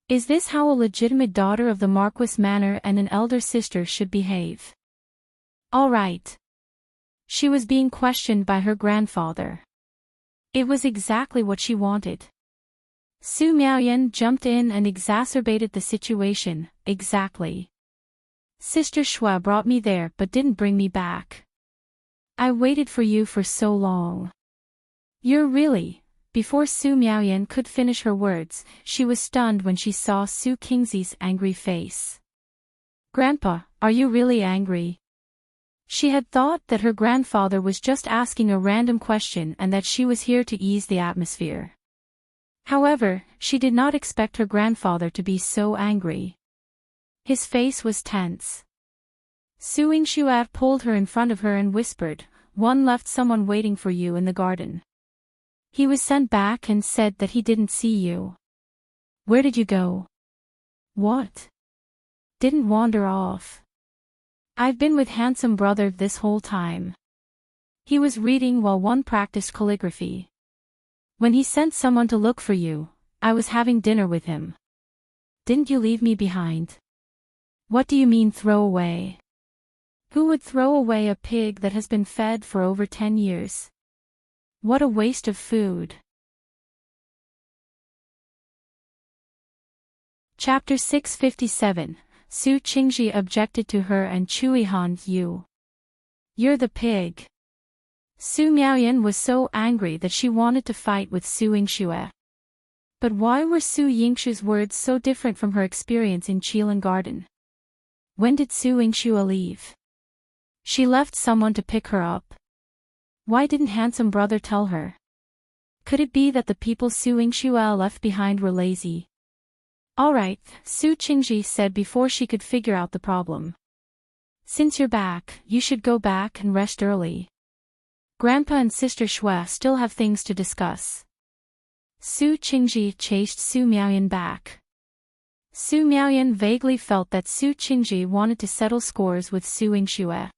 Is this how a legitimate daughter of the Marquis Manor and an elder sister should behave?" All right. She was being questioned by her grandfather. It was exactly what she wanted. Su Miaoyan jumped in and exacerbated the situation. "Exactly. Sister Shui brought me there but didn't bring me back. I waited for you for so long. You're really..." Before Su Miaoyan could finish her words, she was stunned when she saw Su Qingzi's angry face. "Grandpa, are you really angry?" She had thought that her grandfather was just asking a random question and that she was here to ease the atmosphere. However, she did not expect her grandfather to be so angry. His face was tense. Su Yingxue pulled her in front of her and whispered, "One left someone waiting for you in the garden. He was sent back and said that he didn't see you. Where did you go?" "What?" "Didn't wander off. I've been with handsome brother this whole time. He was reading while one practiced calligraphy. When he sent someone to look for you, I was having dinner with him. Didn't you leave me behind?" "What do you mean throw away? Who would throw away a pig that has been fed for over 10 years? What a waste of food." Chapter 657, Su Qingzhi objected to her and Yihan Yu. "You're the pig." Su Miaoyan was so angry that she wanted to fight with Su Yingxue. But why were Su Yingxue's words so different from her experience in Qilin Garden? When did Su Yingxue leave? She left someone to pick her up. Why didn't handsome brother tell her? Could it be that the people Su Yingxue left behind were lazy? "All right," Su Qingzhi said before she could figure out the problem. "Since you're back, you should go back and rest early. Grandpa and Sister Shui still have things to discuss." Su Qingzhi chased Su Miaoyan back. Su Miaoyan vaguely felt that Su Qingzhi wanted to settle scores with Su Yingxue.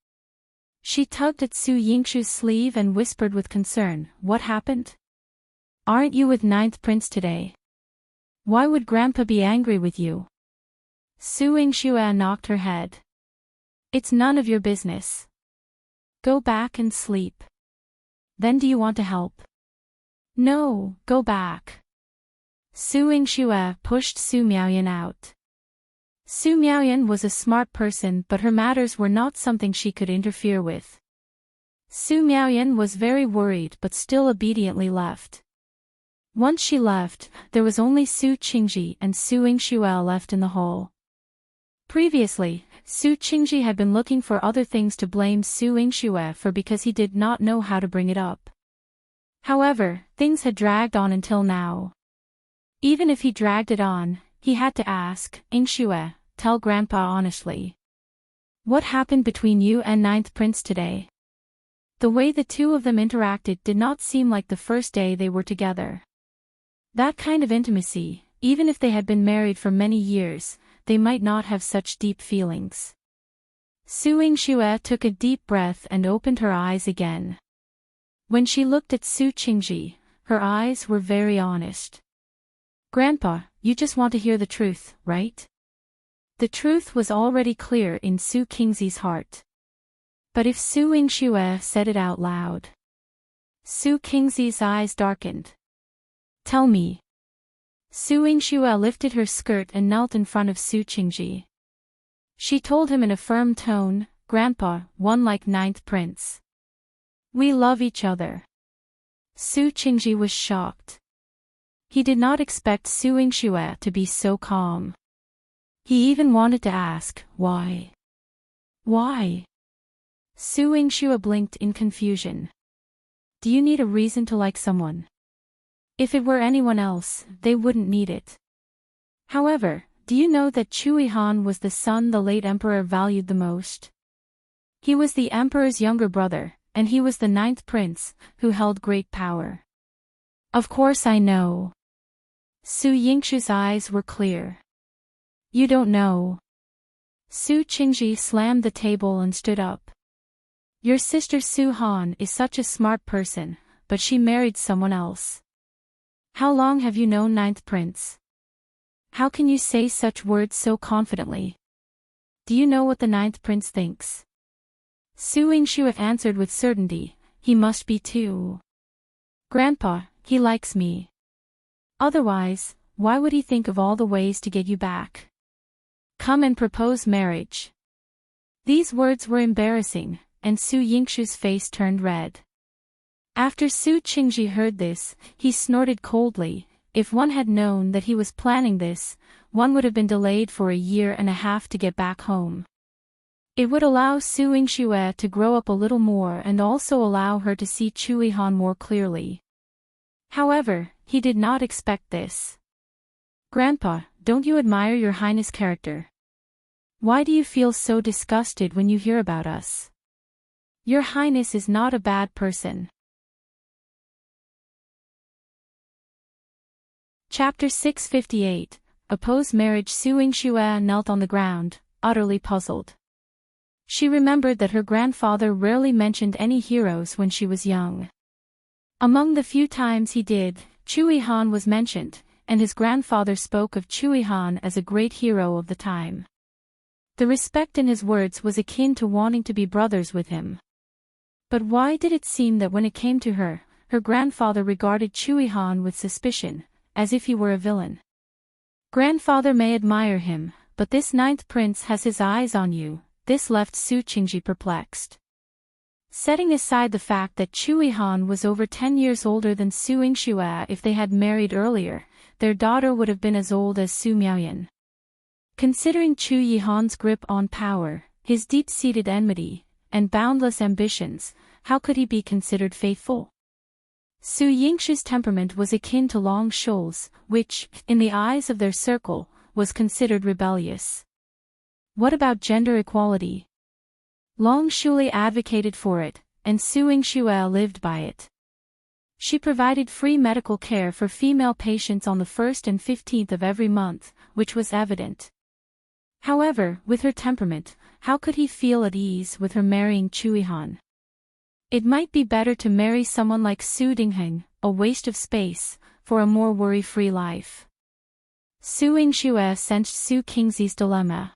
She tugged at Su Yingxue's sleeve and whispered with concern, "What happened? Aren't you with Ninth Prince today? Why would Grandpa be angry with you?" Su Yingxue knocked her head. "It's none of your business. Go back and sleep. Then do you want to help?" No, go back. Su Yingxue pushed Su Miaoyan out. Su Miaoyan was a smart person, but her matters were not something she could interfere with. Su Miaoyan was very worried but still obediently left. Once she left, there was only Su Qingzhi and Su Yingxue left in the hall. Previously, Su Qingzhi had been looking for other things to blame Su Yingxue for because he did not know how to bring it up. However, things had dragged on until now. Even if he dragged it on, he had to ask, Yingxue, tell Grandpa honestly. What happened between you and Ninth Prince today? The way the two of them interacted did not seem like the first day they were together. That kind of intimacy, even if they had been married for many years, they might not have such deep feelings. Su Yingxue took a deep breath and opened her eyes again. When she looked at Su Qingzhi, her eyes were very honest. Grandpa, you just want to hear the truth, right? The truth was already clear in Su Qingzhi's heart. But if Su Yingxue said it out loud, Su Qingzhi's eyes darkened. Tell me. Su Yingxue lifted her skirt and knelt in front of Su Qingzhi. She told him in a firm tone, Grandpa, one like Ninth Prince. We love each other. Su Qingzhi was shocked. He did not expect Su Yingxue to be so calm. He even wanted to ask, why? Why? Su Yingxue blinked in confusion. Do you need a reason to like someone? If it were anyone else, they wouldn't need it. However, do you know that Yihan was the son the late emperor valued the most? He was the emperor's younger brother, and he was the ninth prince, who held great power. Of course I know. Su Yingxue's eyes were clear. You don't know. Su Qingzhi slammed the table and stood up. Your sister Su Han is such a smart person, but she married someone else. How long have you known Ninth Prince? How can you say such words so confidently? Do you know what the Ninth Prince thinks? Su Yingxue answered with certainty, he must be too. Grandpa, he likes me. Otherwise, why would he think of all the ways to get you back? Come and propose marriage. These words were embarrassing, and Su Yingxue's face turned red. After Su Qingzhi heard this, he snorted coldly. If one had known that he was planning this, one would have been delayed for a year and a half to get back home. It would allow Su Yingxue to grow up a little more and also allow her to see Yihan more clearly. However, he did not expect this. Grandpa, don't you admire your highness' character? Why do you feel so disgusted when you hear about us? Your highness is not a bad person. Chapter 658, Oppose Marriage. Su Yingxue knelt on the ground, utterly puzzled. She remembered that her grandfather rarely mentioned any heroes when she was young. Among the few times he did, Yihan was mentioned, and his grandfather spoke of Yihan as a great hero of the time. The respect in his words was akin to wanting to be brothers with him. But why did it seem that when it came to her, her grandfather regarded Yihan with suspicion, as if he were a villain? Grandfather may admire him, but this ninth prince has his eyes on you. This left Su Qingzhi perplexed. Setting aside the fact that Yihan was over 10 years older than Su Yingxue, if they had married earlier, their daughter would have been as old as Su Miaoyan. Considering Yihan's grip on power, his deep-seated enmity, and boundless ambitions, how could he be considered faithful? Su Yingxue's temperament was akin to Long Shui's, which, in the eyes of their circle, was considered rebellious. What about gender equality? Long Shui advocated for it, and Su Yingxue lived by it. She provided free medical care for female patients on the 1st and 15th of every month, which was evident. However, with her temperament, how could he feel at ease with her marrying Yihan? It might be better to marry someone like Su Dingheng, a waste of space, for a more worry-free life. Su Yingxue sensed Su Qingzhi's dilemma.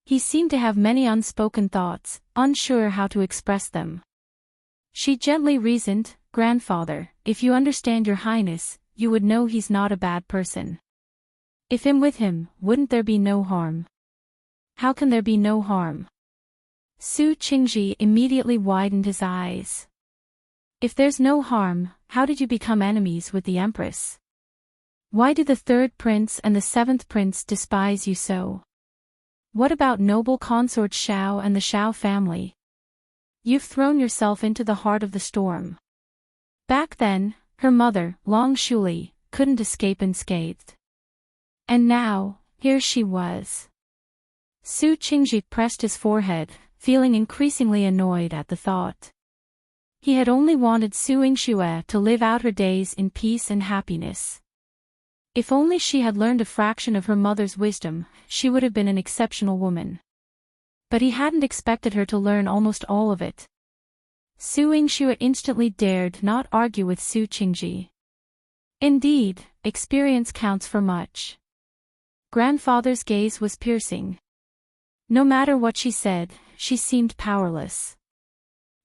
He seemed to have many unspoken thoughts, unsure how to express them. She gently reasoned, "Grandfather, if you understand your highness, you would know he's not a bad person. If I'm with him, wouldn't there be no harm?" "How can there be no harm?" Su Qingzhi immediately widened his eyes. "If there's no harm, how did you become enemies with the Empress? Why do the third prince and the seventh prince despise you so? What about noble consort Xiao and the Xiao family? You've thrown yourself into the heart of the storm." Back then, her mother, Long Shuli, couldn't escape unscathed. And now, here she was. Su Qingzhi pressed his forehead, feeling increasingly annoyed at the thought. He had only wanted Su Yingxue to live out her days in peace and happiness. If only she had learned a fraction of her mother's wisdom, she would have been an exceptional woman. But he hadn't expected her to learn almost all of it. Su Yingxue instantly dared not argue with Su Qingzhi. Indeed, experience counts for much. Grandfather's gaze was piercing. No matter what she said, she seemed powerless.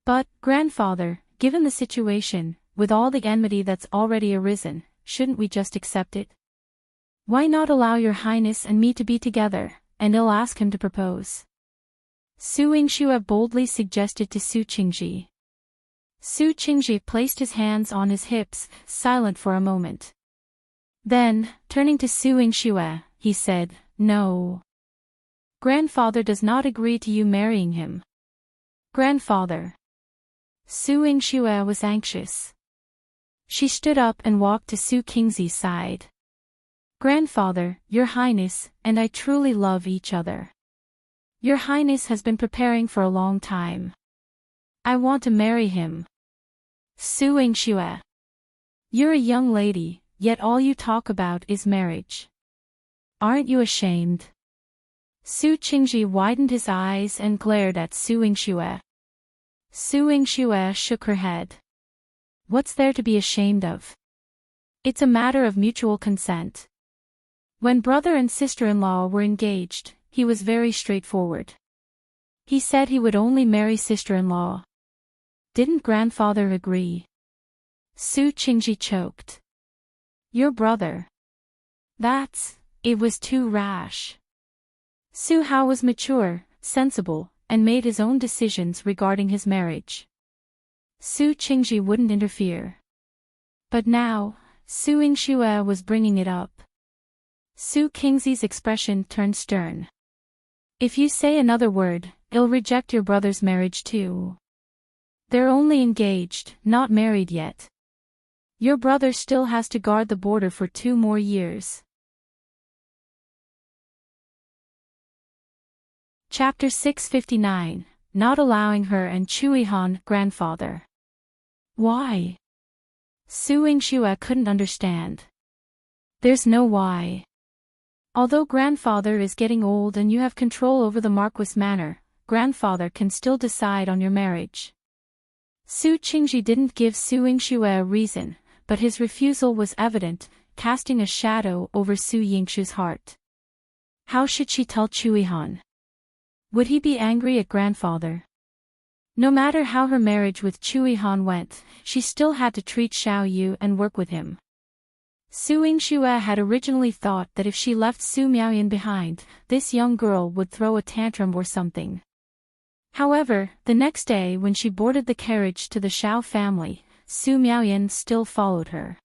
"But, grandfather, given the situation, with all the enmity that's already arisen, shouldn't we just accept it? Why not allow your highness and me to be together, and I'll ask him to propose?" Su Yingxue boldly suggested to Su Qingzhi. Su Qingzhi placed his hands on his hips, silent for a moment. Then, turning to Su Yingxue, he said, "No. Grandfather does not agree to you marrying him." "Grandfather." Su Yingxue was anxious. She stood up and walked to Su Qingzi's side. "Grandfather, your highness, and I truly love each other. Your highness has been preparing for a long time. I want to marry him." Su Yingxue. "You're a young lady, yet all you talk about is marriage. Aren't you ashamed?" Su Qingzhi widened his eyes and glared at Su Yingxue. Su Yingxue shook her head. "What's there to be ashamed of? It's a matter of mutual consent." When brother and sister-in-law were engaged, he was very straightforward. He said he would only marry sister-in-law. Didn't grandfather agree? Su Qingzhi choked. "Your brother. It was too rash." Su Hao was mature, sensible, and made his own decisions regarding his marriage. Su Qingzhi wouldn't interfere. But now, Su Yingxue was bringing it up. Su Qingzi's expression turned stern. "If you say another word, I'll reject your brother's marriage too. They're only engaged, not married yet. Your brother still has to guard the border for 2 more years." Chapter 659, Not Allowing Her and Yihan, Grandfather. "Why?" Su Yingxue couldn't understand. "There's no why. Although grandfather is getting old and you have control over the Marquis manor, grandfather can still decide on your marriage." Su Qingzhi didn't give Su Yingxue a reason, but his refusal was evident, casting a shadow over Su Yingxue's heart. How should she tell Yihan? Would he be angry at grandfather? No matter how her marriage with Yihan went, she still had to treat Xiao Yu and work with him. Su Yingxue had originally thought that if she left Su Miaoyan behind, this young girl would throw a tantrum or something. However, the next day when she boarded the carriage to the Xiao family, Su Miaoyan still followed her.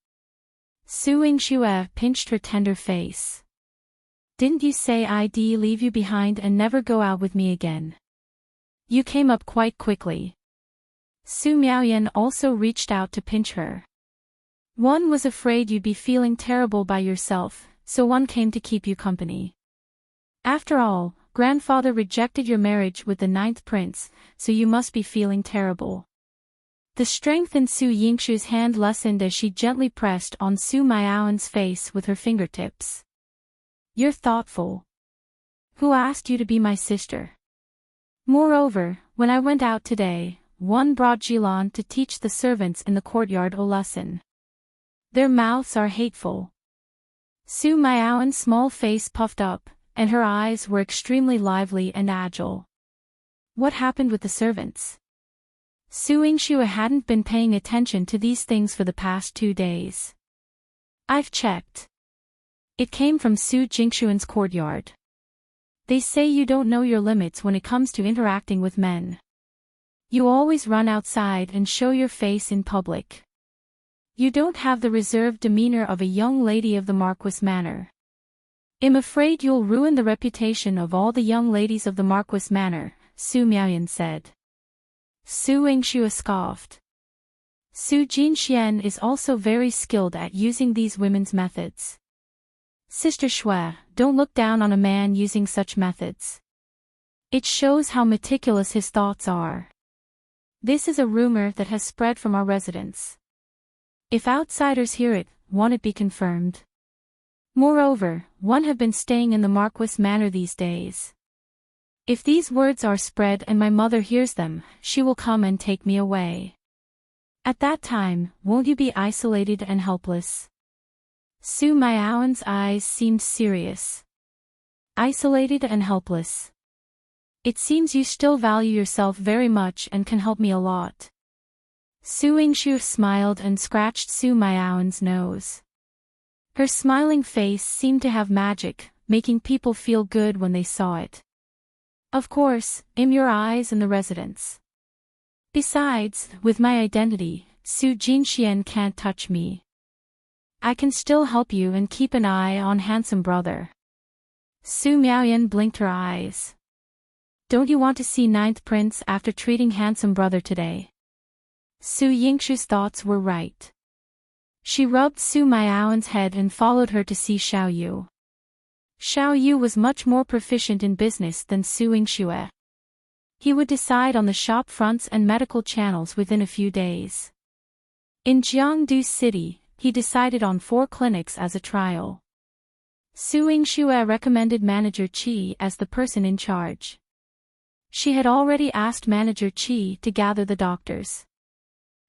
Su Yingxue pinched her tender face. "Didn't you say I'd leave you behind and never go out with me again? You came up quite quickly." Su Miaoyan also reached out to pinch her. "One was afraid you'd be feeling terrible by yourself, so one came to keep you company. After all, grandfather rejected your marriage with the 9th prince, so you must be feeling terrible." The strength in Su Yingxue's hand lessened as she gently pressed on Su Miaoyan's face with her fingertips. "You're thoughtful. Who asked you to be my sister? Moreover, when I went out today, one brought Yihan to teach the servants in the courtyard a lesson. Their mouths are hateful." Su Miaoyan's small face puffed up, and her eyes were extremely lively and agile. "What happened with the servants?" Yingxue hadn't been paying attention to these things for the past 2 days. I've checked. It came from Su Jinxuan's courtyard. They say you don't know your limits when it comes to interacting with men. You always run outside and show your face in public. You don't have the reserved demeanor of a young lady of the Marquis Manor. I'm afraid you'll ruin the reputation of all the young ladies of the Marquis Manor, Su Miaoyan said. Su Yingxue scoffed. Su Jinxuan is also very skilled at using these women's methods. Sister Shui, don't look down on a man using such methods. It shows how meticulous his thoughts are. This is a rumor that has spread from our residence. If outsiders hear it, won't it be confirmed? Moreover, one have been staying in the Marquis Manor these days. If these words are spread and my mother hears them, she will come and take me away. At that time, won't you be isolated and helpless? Su Miaoyan's eyes seemed serious. Isolated and helpless. It seems you still value yourself very much and can help me a lot. Su Yingxue smiled and scratched Su Miaoyan's nose. Her smiling face seemed to have magic, making people feel good when they saw it. Of course, I'm your eyes in the residence. Besides, with my identity, Su Jinxuan can't touch me. I can still help you and keep an eye on handsome brother. Su Miaoyan blinked her eyes. Don't you want to see ninth prince after treating handsome brother today? Su Yingxue's thoughts were right. She rubbed Su Miaoyan's head and followed her to see Xiao Yu. Xiao Yu was much more proficient in business than Su Yingxue. He would decide on the shop fronts and medical channels within a few days. In Jiangdu City, he decided on 4 clinics as a trial. Su Yingxue recommended Manager Qi as the person in charge. She had already asked Manager Qi to gather the doctors.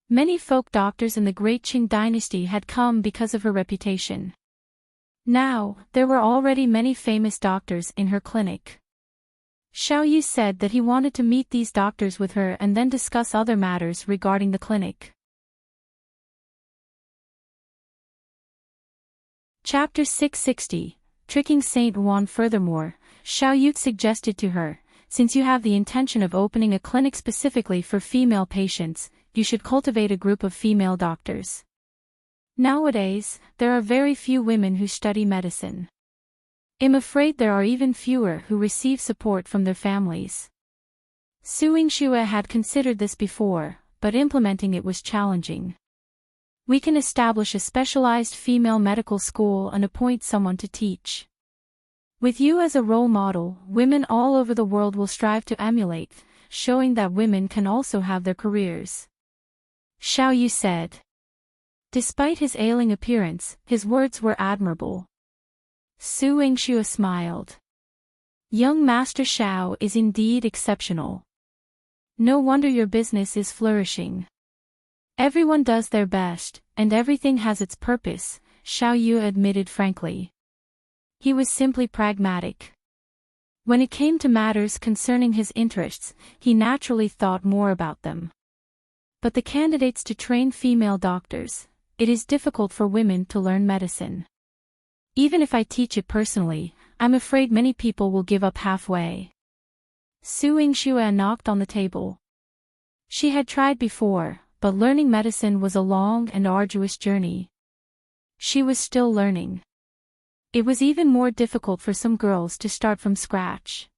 Many folk doctors in the Great Qing dynasty had come because of her reputation. Now, there were already many famous doctors in her clinic. Xiao Yu said that he wanted to meet these doctors with her and then discuss other matters regarding the clinic. Chapter 660, Tricking Saint Ruan. Furthermore, Xiao Yu suggested to her, since you have the intention of opening a clinic specifically for female patients, you should cultivate a group of female doctors. Nowadays, there are very few women who study medicine. I'm afraid there are even fewer who receive support from their families. Su Yingxue had considered this before, but implementing it was challenging. We can establish a specialized female medical school and appoint someone to teach. With you as a role model, women all over the world will strive to emulate, showing that women can also have their careers. Xiao Yu said. Despite his ailing appearance, his words were admirable. Su Yingxue smiled. Young Master Xiao is indeed exceptional. No wonder your business is flourishing. Everyone does their best, and everything has its purpose, Xiao Yu admitted frankly. He was simply pragmatic. When it came to matters concerning his interests, he naturally thought more about them. But the candidates to train female doctors, it is difficult for women to learn medicine. Even if I teach it personally, I'm afraid many people will give up halfway. Su Yingxue knocked on the table. She had tried before, but learning medicine was a long and arduous journey. She was still learning. It was even more difficult for some girls to start from scratch.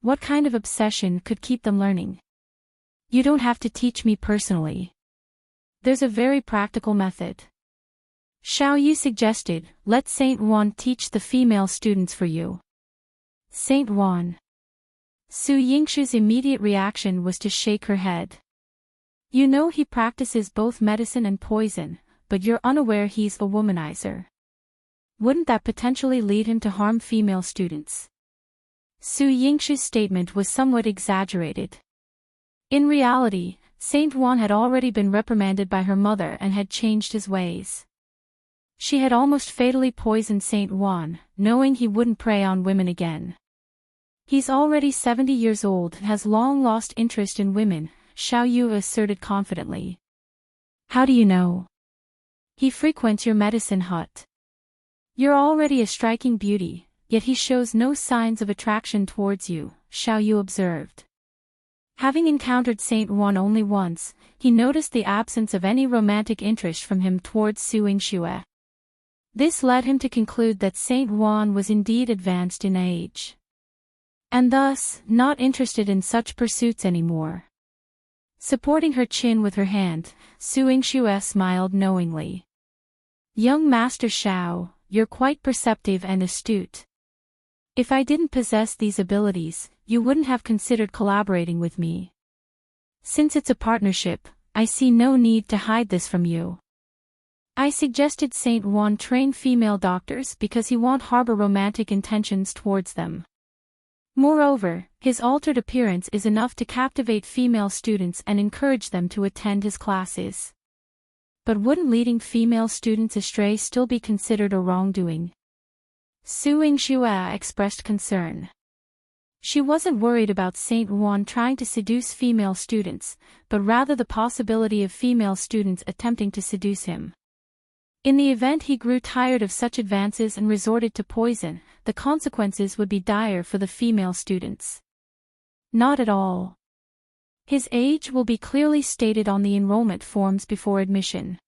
What kind of obsession could keep them learning? You don't have to teach me personally. There's a very practical method. Xiao Yu suggested, let Saint Ruan teach the female students for you. Saint Ruan. Su Yingxue's immediate reaction was to shake her head. You know he practices both medicine and poison, but you're unaware he's a womanizer. Wouldn't that potentially lead him to harm female students? Su Yingxue's statement was somewhat exaggerated. In reality, Saint Ruan had already been reprimanded by her mother and had changed his ways. She had almost fatally poisoned Saint Ruan, knowing he wouldn't prey on women again. He's already 70 years old and has long lost interest in women, Xiao Yu asserted confidently. How do you know? He frequents your medicine hut. You're already a striking beauty, yet he shows no signs of attraction towards you, Xiao Yu observed. Having encountered Saint Ruan only once, he noticed the absence of any romantic interest from him towards Yingxue. This led him to conclude that Saint Ruan was indeed advanced in age, and thus, not interested in such pursuits anymore. Supporting her chin with her hand, Yingxue smiled knowingly. Young Master Xiao, you're quite perceptive and astute. If I didn't possess these abilities, you wouldn't have considered collaborating with me. Since it's a partnership, I see no need to hide this from you. I suggested Saint Ruan train female doctors because he won't harbor romantic intentions towards them. Moreover, his altered appearance is enough to captivate female students and encourage them to attend his classes. But wouldn't leading female students astray still be considered a wrongdoing? Yingxue expressed concern. She wasn't worried about Saint Ruan trying to seduce female students, but rather the possibility of female students attempting to seduce him. In the event he grew tired of such advances and resorted to poison, the consequences would be dire for the female students. Not at all. His age will be clearly stated on the enrollment forms before admission.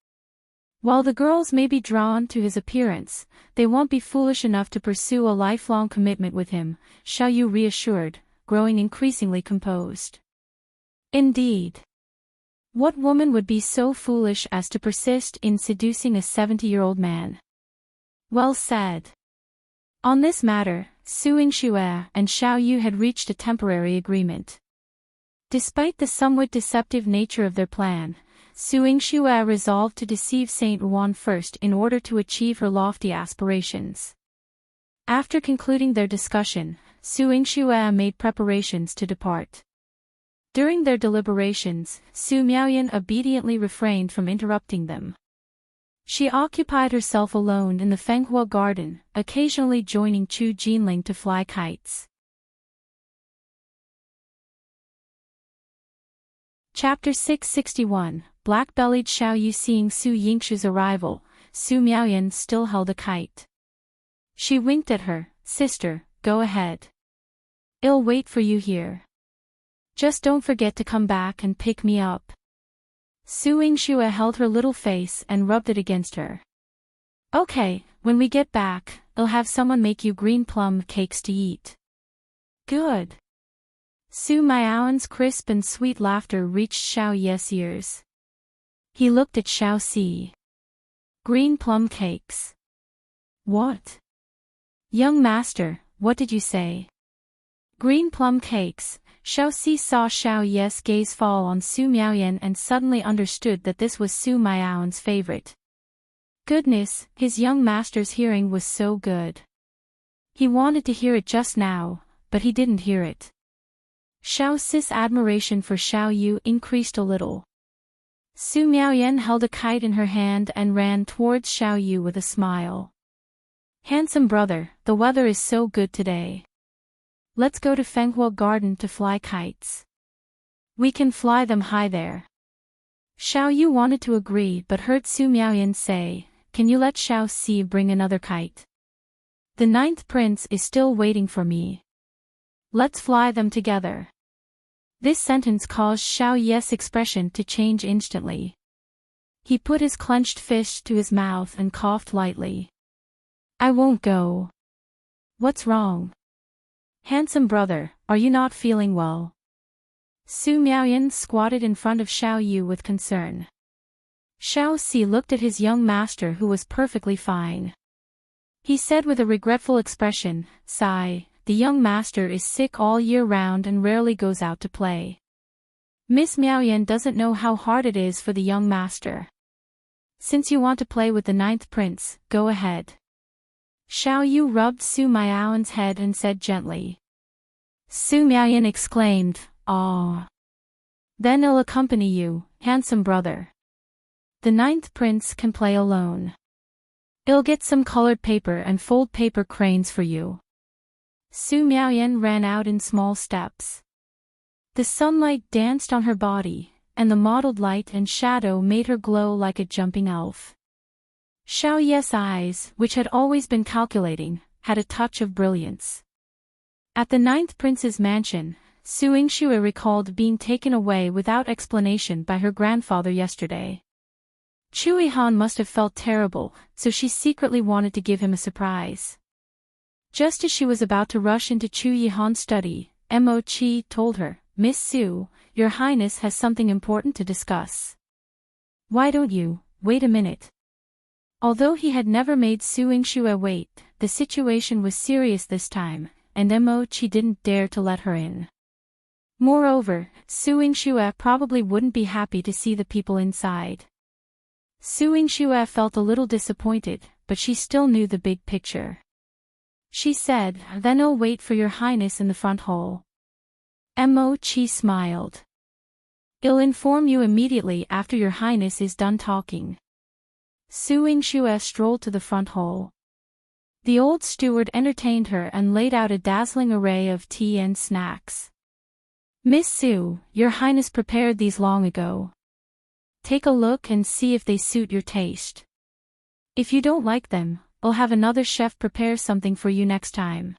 While the girls may be drawn to his appearance, they won't be foolish enough to pursue a lifelong commitment with him, Xiao Yu reassured, growing increasingly composed. Indeed. What woman would be so foolish as to persist in seducing a 70-year-old man? Well said. On this matter, Yingxue and Xiao Yu had reached a temporary agreement. Despite the somewhat deceptive nature of their plan, Yingxue resolved to deceive Saint Ruan first in order to achieve her lofty aspirations. After concluding their discussion, Yingxue made preparations to depart. During their deliberations, Miaoyan obediently refrained from interrupting them. She occupied herself alone in the Fenghua garden, occasionally joining Chu Jinling to fly kites. Chapter 661, Black-bellied Xiao Yu. Seeing Yingxue's arrival, Miaoyan still held a kite. She winked at her. Sister, go ahead. I'll wait for you here. Just don't forget to come back and pick me up. Yingxue held her little face and rubbed it against her. Okay, when we get back, I'll have someone make you green plum cakes to eat. Good. Miaoyan's crisp and sweet laughter reached Xiao Yu's ears. He looked at Xiao Si. Green plum cakes. What? Young master, what did you say? Green plum cakes. Xiao Si saw Xiao Yu's gaze fall on Miaoyan and suddenly understood that this was Miaoyan's favorite. Goodness, his young master's hearing was so good. He wanted to hear it just now, but he didn't hear it. Xiao Si's admiration for Xiao Yu increased a little. Miaoyan held a kite in her hand and ran towards Xiao Yu with a smile. Handsome brother, the weather is so good today. Let's go to Fenghua Garden to fly kites. We can fly them high there. Xiao Yu wanted to agree but heard Miaoyan say, can you let Xiao Si bring another kite? The 9th prince is still waiting for me. Let's fly them together. This sentence caused Xiao Yu's expression to change instantly. He put his clenched fist to his mouth and coughed lightly. I won't go. What's wrong? Handsome brother, are you not feeling well? Miaoyan squatted in front of Xiao Yu with concern. Xiao Si looked at his young master who was perfectly fine. He said with a regretful expression, sigh, the young master is sick all year round and rarely goes out to play. Miss Miaoyan doesn't know how hard it is for the young master. Since you want to play with the 9th prince, go ahead. Xiao Yu rubbed Miaoyan's head and said gently. Miaoyan exclaimed, "Ah! Then I'll accompany you, handsome brother. The 9th prince can play alone. I'll get some colored paper and fold paper cranes for you." Miaoyan ran out in small steps. The sunlight danced on her body, and the mottled light and shadow made her glow like a jumping elf. Xiao Yu's eyes, which had always been calculating, had a touch of brilliance. At the ninth prince's mansion, Yingxue recalled being taken away without explanation by her grandfather yesterday. Yihan must have felt terrible, so she secretly wanted to give him a surprise. Just as she was about to rush into Yihan's study, Mo-chi told her, "Miss Su, your highness has something important to discuss." "Why don't you, wait a minute?" Although he had never made Yingxue wait, the situation was serious this time, and Mo-chi didn't dare to let her in. Moreover, Yingxue probably wouldn't be happy to see the people inside. Yingxue felt a little disappointed, but she still knew the big picture. She said, "Then I'll wait for your highness in the front hall." Mo-chi smiled. "I'll inform you immediately after your highness is done talking." Yingxue strolled to the front hall. The old steward entertained her and laid out a dazzling array of tea and snacks. "Miss Su, your highness prepared these long ago. Take a look and see if they suit your taste. If you don't like them, I'll have another chef prepare something for you next time."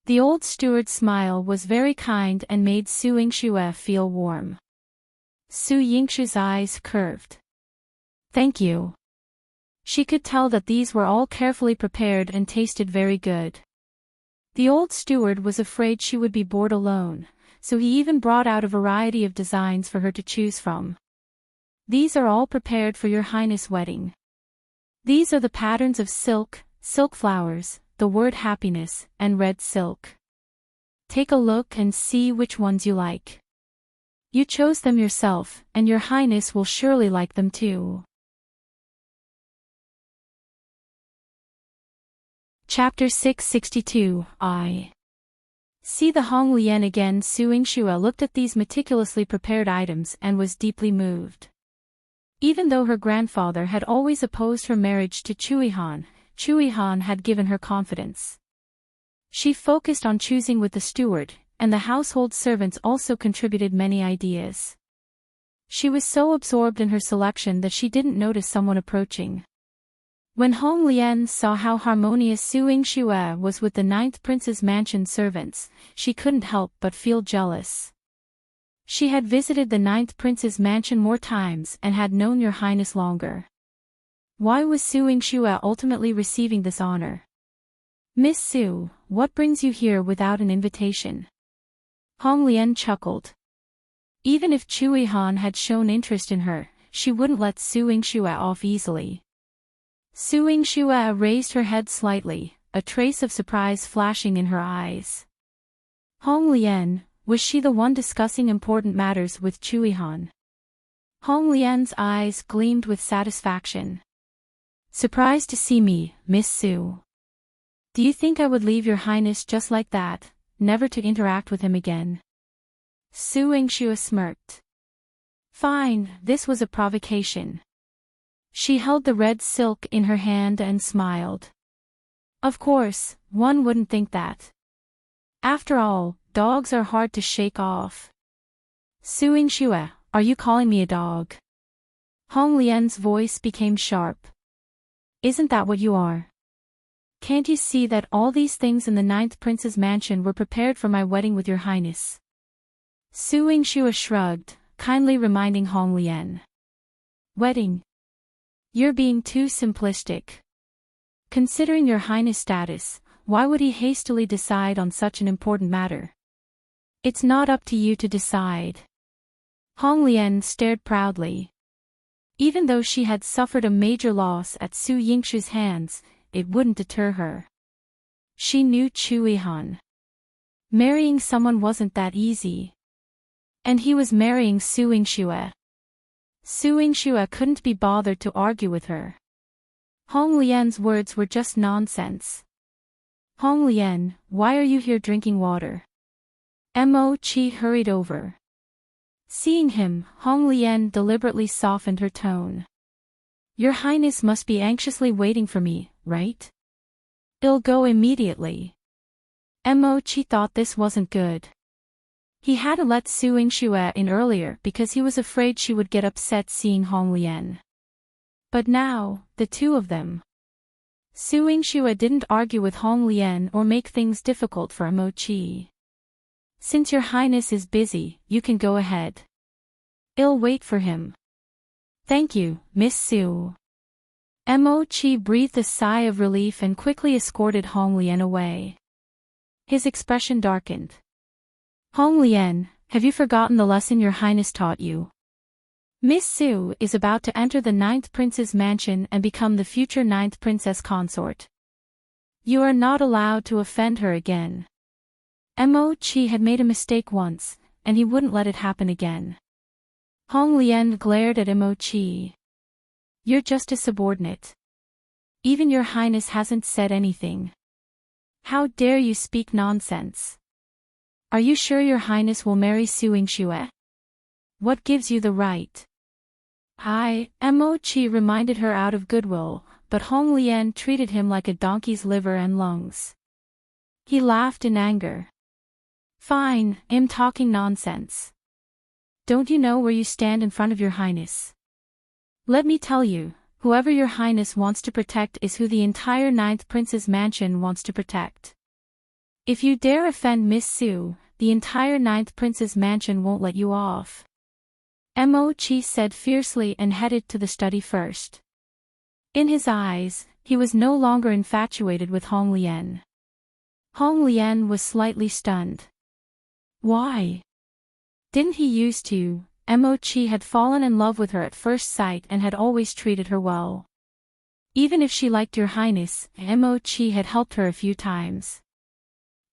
The old steward's smile was very kind and made Yingxue feel warm. Yingxue's eyes curved. "Thank you." She could tell that these were all carefully prepared and tasted very good. The old steward was afraid she would be bored alone, so he even brought out a variety of designs for her to choose from. "These are all prepared for your highness' wedding. These are the patterns of silk flowers, the word happiness, and red silk. Take a look and see which ones you like. You chose them yourself, and your highness will surely like them too." Chapter 662, I. See the Hong Lian again. Yingxue looked at these meticulously prepared items and was deeply moved. Even though her grandfather had always opposed her marriage to Yihan had given her confidence. She focused on choosing with the steward, and the household servants also contributed many ideas. She was so absorbed in her selection that she didn't notice someone approaching. When Hong Lian saw how harmonious Yingxue was with the ninth prince's mansion servants, she couldn't help but feel jealous. She had visited the ninth prince's mansion more times and had known your highness longer. Why was Yingxue ultimately receiving this honor? "Miss Su, what brings you here without an invitation?" Hong Lian chuckled. Even if Yihan had shown interest in her, she wouldn't let Yingxue off easily. Yingxue raised her head slightly, a trace of surprise flashing in her eyes. Hong Lian, was she the one discussing important matters with Yihan? Hong Lian's eyes gleamed with satisfaction. "Surprised to see me, Miss Su. Do you think I would leave your highness just like that, never to interact with him again?" Yingxue smirked. Fine, this was a provocation. She held the red silk in her hand and smiled. Of course, one wouldn't think that. After all, dogs are hard to shake off. Yingxue, are you calling me a dog? Hong Lian's voice became sharp. Isn't that what you are? Can't you see that all these things in the ninth prince's mansion were prepared for my wedding with your highness? Yingxue shrugged, kindly reminding Hong Lian. Wedding? You're being too simplistic. Considering your highness' status, why would he hastily decide on such an important matter? It's not up to you to decide. Hong Lian stared proudly. Even though she had suffered a major loss at Yingxue's hands, it wouldn't deter her. She knew Yihan. Marrying someone wasn't that easy. And he was marrying Yingxue. Yingxue couldn't be bothered to argue with her. Hong Lian's words were just nonsense. Hong Lian, why are you here drinking water? Mo-chi hurried over. Seeing him, Hong Lian deliberately softened her tone. Your highness must be anxiously waiting for me, right? I'll go immediately. Mo-chi thought this wasn't good. He hadn't let Su Yingxue in earlier because he was afraid she would get upset seeing Hong Lian. But now, the two of them. Su Yingxue didn't argue with Hong Lian or make things difficult for Mochi. Since your highness is busy, you can go ahead. I'll wait for him. Thank you, Miss Su. Mochi breathed a sigh of relief and quickly escorted Hong Lian away. His expression darkened. Hong Lian, have you forgotten the lesson your highness taught you? Miss Su is about to enter the 9th prince's mansion and become the future 9th princess consort. You are not allowed to offend her again. Mochi had made a mistake once, and he wouldn't let it happen again. Hong Lian glared at Mochi. You're just a subordinate. Even your highness hasn't said anything. How dare you speak nonsense? Are you sure your highness will marry Su Yingxue? What gives you the right? Mochi reminded her out of goodwill, but Hong Lian treated him like a donkey's liver and lungs. He laughed in anger. Fine, I'm talking nonsense. Don't you know where you stand in front of your highness? Let me tell you, whoever your highness wants to protect is who the entire 9th prince's mansion wants to protect. If you dare offend Miss Su, the entire 9th prince's mansion won't let you off. Mochi said fiercely and headed to the study first. In his eyes, he was no longer infatuated with Hong Lian. Hong Lian was slightly stunned. Why? Didn't he used to? Mochi had fallen in love with her at first sight and had always treated her well. Even if she liked your highness, Mochi had helped her a few times.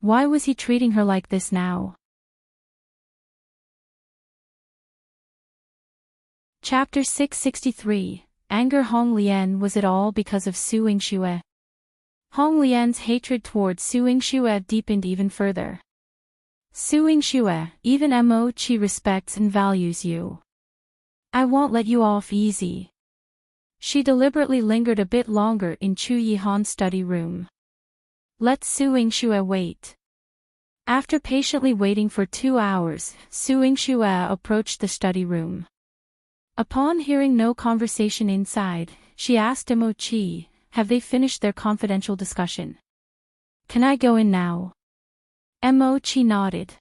Why was he treating her like this now? Chapter 663, Anger. Hong Lian. Was it all because of Su Yingxue? Hong Lian's hatred towards Su Yingxue deepened even further. Su Yingxue, even Mochi respects and values you. I won't let you off easy. She deliberately lingered a bit longer in Chu Yihan's study room. Let Su Yingxue wait. After patiently waiting for 2 hours, Su Yingxue approached the study room. Upon hearing no conversation inside, she asked Mochi, have they finished their confidential discussion? Can I go in now? Mochi nodded.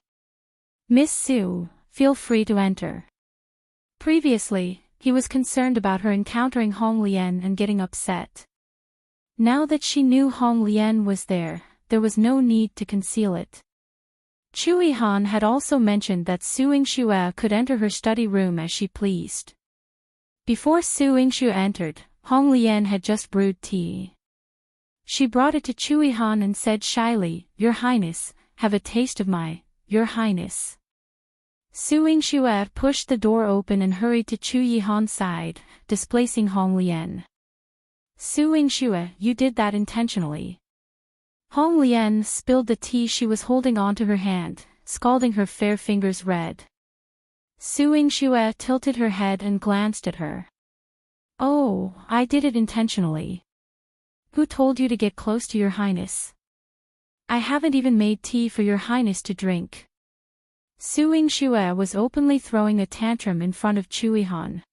Miss Su, feel free to enter. Previously, he was concerned about her encountering Hong Lian and getting upset. Now that she knew Hong Lian was there was no need to conceal it. Chu Yihan had also mentioned that Su Yingxue could enter her study room as she pleased. Before Su Yingxue entered, Hong Lian had just brewed tea. She brought it to Chu Yihan and said shyly, Your Highness, have a taste of your highness. Su Yingxue pushed the door open and hurried to Chu Yihan's side, displacing Hong Lian. Su Yingxue, you did that intentionally. Hong Lian spilled the tea she was holding onto her hand, scalding her fair fingers red. Su Yingxue tilted her head and glanced at her. Oh, I did it intentionally. Who told you to get close to your highness? I haven't even made tea for your highness to drink. Su Yingxue was openly throwing a tantrum in front of Chu Yihan.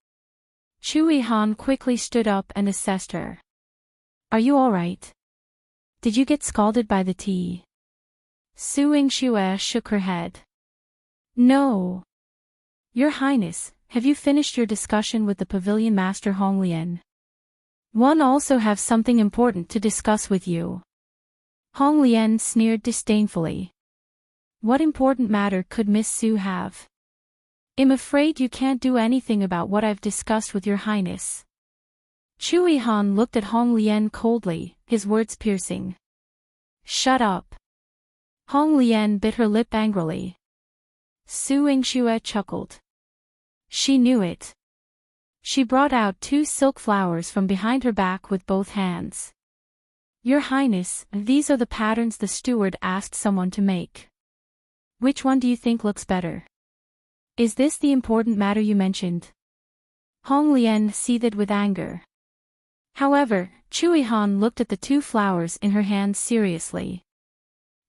Chu Yihan quickly stood up and assessed her. Are you alright? Did you get scalded by the tea? Su Yingxue shook her head. No. Your highness, have you finished your discussion with the pavilion master Hong Lian? One also have something important to discuss with you. Hong Lian sneered disdainfully. What important matter could Miss Su have? I'm afraid you can't do anything about what I've discussed with your highness. Chu Yihan looked at Hong Lian coldly, his words piercing. Shut up. Hong Lian bit her lip angrily. Su Yingxue chuckled. She knew it. She brought out 2 silk flowers from behind her back with both hands. Your Highness, these are the patterns the steward asked someone to make. Which one do you think looks better? Is this the important matter you mentioned? Hong Lian seethed with anger. However, Chu Yihan looked at the 2 flowers in her hand seriously.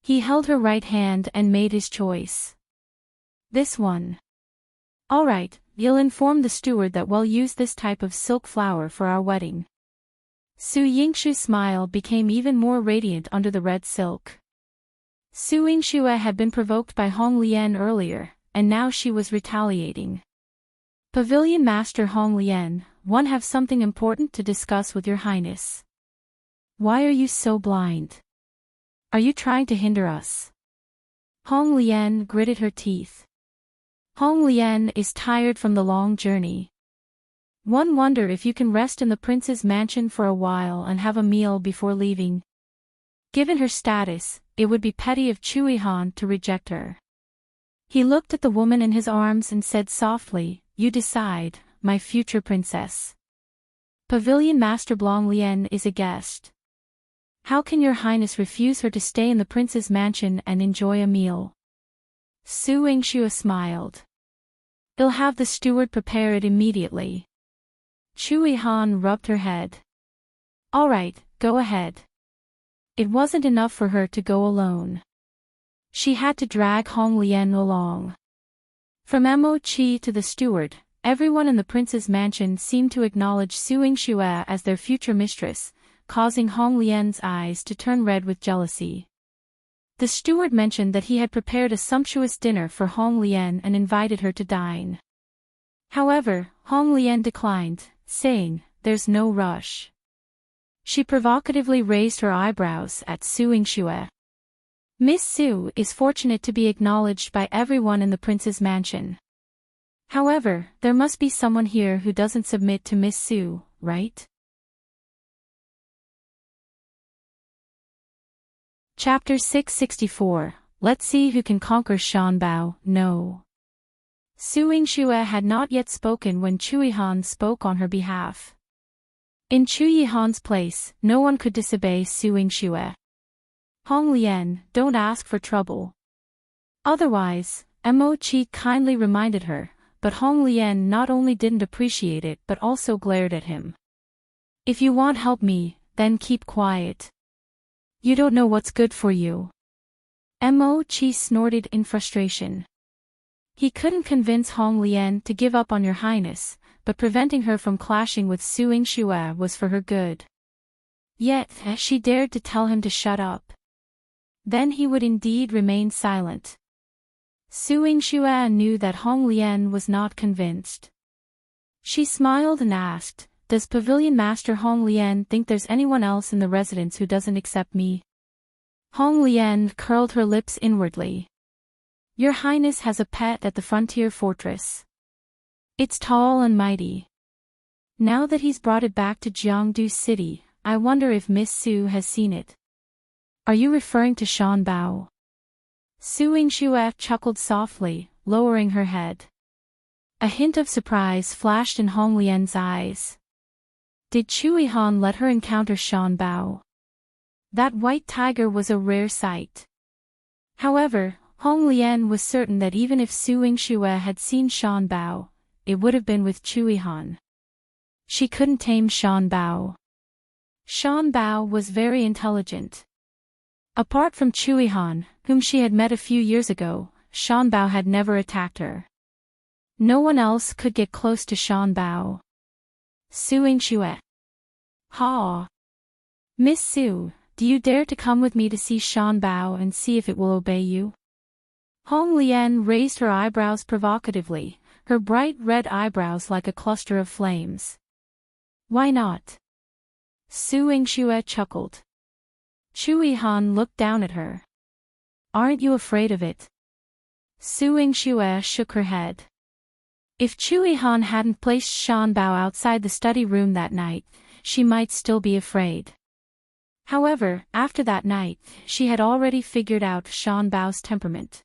He held her right hand and made his choice. This one. Alright, you'll inform the steward that we'll use this type of silk flower for our wedding. Su Yingxue's smile became even more radiant under the red silk. Su Yingxue had been provoked by Hong Lian earlier, and now she was retaliating. Pavilion Master Hong Lian, one have something important to discuss with your highness. Why are you so blind? Are you trying to hinder us? Hong Lian gritted her teeth. Hong Lian is tired from the long journey. One wonder if you can rest in the prince's mansion for a while and have a meal before leaving. Given her status, it would be petty of Yihan to reject her. He looked at the woman in his arms and said softly, "You decide, my future princess. Pavilion Master Blanc Lian is a guest. How can your highness refuse her to stay in the prince's mansion and enjoy a meal?" Su Yingxue smiled. "I'll have the steward prepare it immediately." Yihan rubbed her head. "Alright, go ahead." It wasn't enough for her to go alone. She had to drag Hong Lian along. From Mo Qi to the steward, everyone in the prince's mansion seemed to acknowledge Su Yingxue as their future mistress, causing Hong Lian's eyes to turn red with jealousy. The steward mentioned that he had prepared a sumptuous dinner for Hong Lian and invited her to dine. However, Hong Lian declined, saying, "There's no rush." She provocatively raised her eyebrows at Su Yingxue. Miss Su is fortunate to be acknowledged by everyone in the prince's mansion. However, there must be someone here who doesn't submit to Miss Su, right? Chapter 664, Let's see who can conquer Shan Bao. No. Su Yingxue had not yet spoken when Yihan spoke on her behalf. In Yihan's place, no one could disobey Su Yingxue. "Hong Lian, don't ask for trouble. Otherwise," Mo Qi kindly reminded her, but Hong Lian not only didn't appreciate it but also glared at him. "If you want help me, then keep quiet. You don't know what's good for you." Mo Qi snorted in frustration. He couldn't convince Hong Lian to give up on your highness, but preventing her from clashing with Su Yingxue was for her good. Yet, she dared to tell him to shut up. Then he would indeed remain silent. Su Yingxue knew that Hong Lian was not convinced. She smiled and asked, "Does Pavilion Master Hong Lian think there's anyone else in the residence who doesn't accept me?" Hong Lian curled her lips inwardly. "Your highness has a pet at the frontier fortress. It's tall and mighty. Now that he's brought it back to Jiangdu City, I wonder if Miss Su has seen it." "Are you referring to Shan Bao?" Su Yingxue chuckled softly, lowering her head. A hint of surprise flashed in Hong Lian's eyes. Did Yihan let her encounter Shan Bao? That white tiger was a rare sight. However, Hong Lian was certain that even if Su Yingxue had seen Shan Bao, it would have been with Yihan. She couldn't tame Shan Bao. Shan Bao was very intelligent. Apart from Yihan, whom she had met a few years ago, Shan Bao had never attacked her. No one else could get close to Shan Bao. Su Yingxue. "Ha! Miss Su, do you dare to come with me to see Shan Bao and see if it will obey you?" Hong Lian raised her eyebrows provocatively, her bright red eyebrows like a cluster of flames. "Why not?" Su Yingxue chuckled. Yihan looked down at her. "Aren't you afraid of it?" Su Yingxue shook her head. If Yihan hadn't placed Shan Bao outside the study room that night, she might still be afraid. However, after that night, she had already figured out Shan Bao's temperament.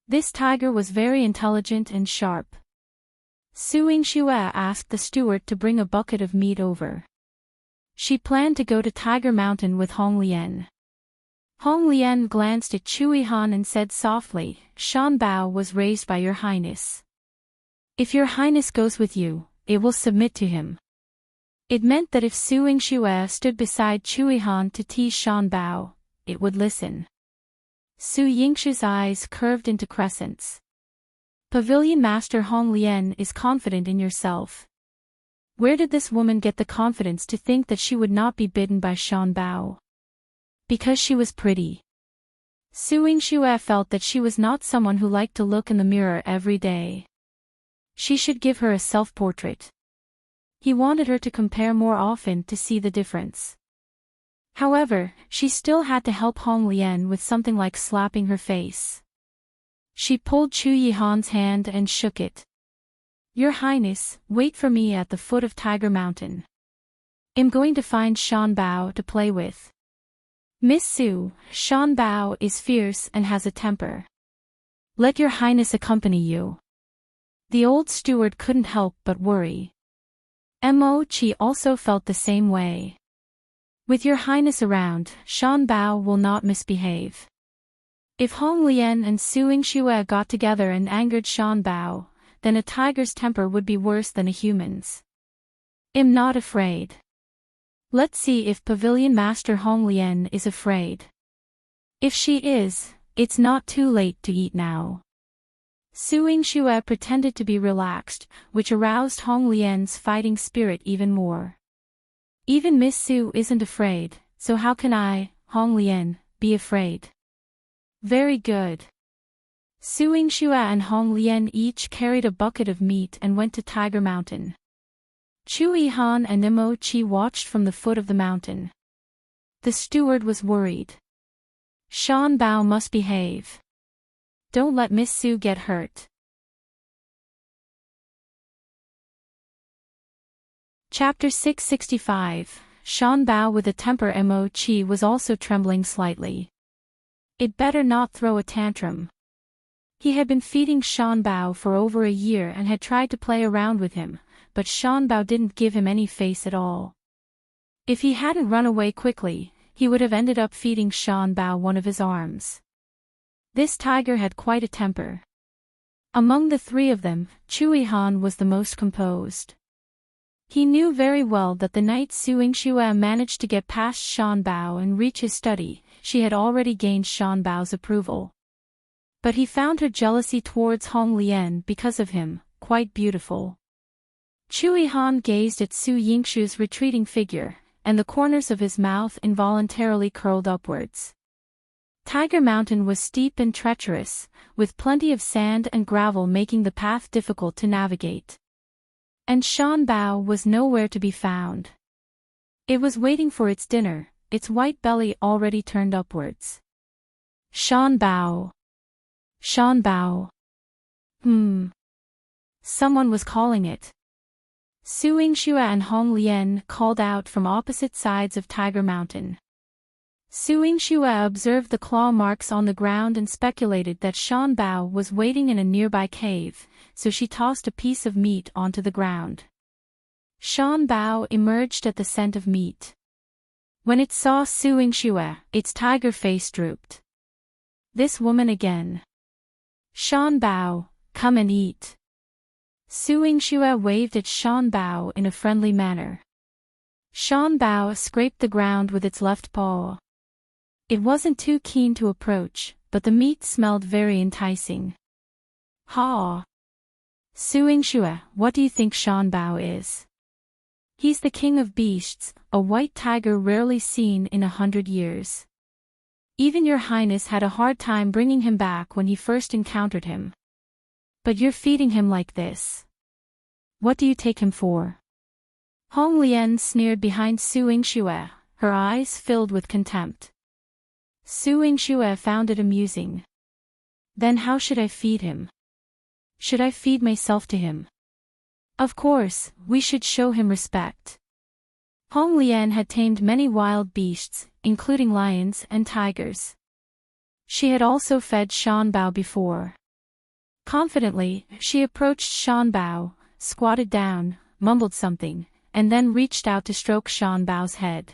This tiger was very intelligent and sharp. Su Yingxue asked the steward to bring a bucket of meat over. She planned to go to Tiger Mountain with Hong Lian. Hong Lian glanced at Yihan and said softly, "Shan Bao was raised by your highness. If your highness goes with you, it will submit to him." It meant that if Su Yingxue stood beside Yihan to tease Shan Bao, it would listen. Su Yingxue's eyes curved into crescents. Pavilion Master Hong Lian is confident in yourself. Where did this woman get the confidence to think that she would not be bidden by Shan Bao? Because she was pretty. Su Yingxue felt that she was not someone who liked to look in the mirror every day. She should give her a self-portrait. He wanted her to compare more often to see the difference. However, she still had to help Hong Lian with something like slapping her face. She pulled Chu Yihan's hand and shook it. Your Highness, wait for me at the foot of Tiger Mountain. I'm going to find Shan Bao to play with. Miss Su, Shan Bao is fierce and has a temper. Let your Highness accompany you. The old steward couldn't help but worry. Mo Chi also felt the same way. With your Highness around, Shan Bao will not misbehave. If Hong Lian and Su Yingxue got together and angered Shan Bao, then a tiger's temper would be worse than a human's. I'm not afraid. Let's see if Pavilion Master Hong Lian is afraid. If she is, it's not too late to eat now. Su Yingxue pretended to be relaxed, which aroused Hong Lian's fighting spirit even more. Even Miss Su isn't afraid, so how can I, Hong Lian, be afraid? Very good. Su Yingxue and Hong Lian each carried a bucket of meat and went to Tiger Mountain. Chu Yihan and Mo Chi watched from the foot of the mountain. The steward was worried. Shan Bao must behave. Don't let Miss Su get hurt. Chapter 665, Shan Bao with a temper. Mo Chi was also trembling slightly. It better not throw a tantrum. He had been feeding Shan Bao for over a year and had tried to play around with him, but Shan Bao didn't give him any face at all. If he hadn't run away quickly, he would have ended up feeding Shan Bao one of his arms. This tiger had quite a temper. Among the three of them, Chu Yihan was the most composed. He knew very well that the night Su Yingxue managed to get past Shan Bao and reach his study, she had already gained Shan Bao's approval. But he found her jealousy towards Hong Lian because of him quite beautiful. Chu Yihan gazed at Su Yingxue's retreating figure, and the corners of his mouth involuntarily curled upwards. Tiger Mountain was steep and treacherous, with plenty of sand and gravel making the path difficult to navigate. And Shan Bao was nowhere to be found. It was waiting for its dinner, its white belly already turned upwards. Shan Bao. Shan Bao. Someone was calling it. Su Yingxue and Hong Lian called out from opposite sides of Tiger Mountain. Su Yingxue observed the claw marks on the ground and speculated that Shan Bao was waiting in a nearby cave, so she tossed a piece of meat onto the ground. Shan Bao emerged at the scent of meat. When it saw Su Yingxue, its tiger face drooped. This woman again. Shan Bao, come and eat. Su Yingxue waved at Shan Bao in a friendly manner. Shan Bao scraped the ground with its left paw. It wasn't too keen to approach, but the meat smelled very enticing. Ha! Su Yingxue, what do you think Shan Bao is? He's the king of beasts, a white tiger rarely seen in 100 years. Even your highness had a hard time bringing him back when he first encountered him. But you're feeding him like this. What do you take him for? Hong Lian sneered behind Su Yingxue, her eyes filled with contempt. Su Yingxue found it amusing. Then how should I feed him? Should I feed myself to him? Of course, we should show him respect. Hong Lian had tamed many wild beasts, including lions and tigers. She had also fed Shan Bao before. Confidently, she approached Shan Bao, squatted down, mumbled something, and then reached out to stroke Shan Bao's head.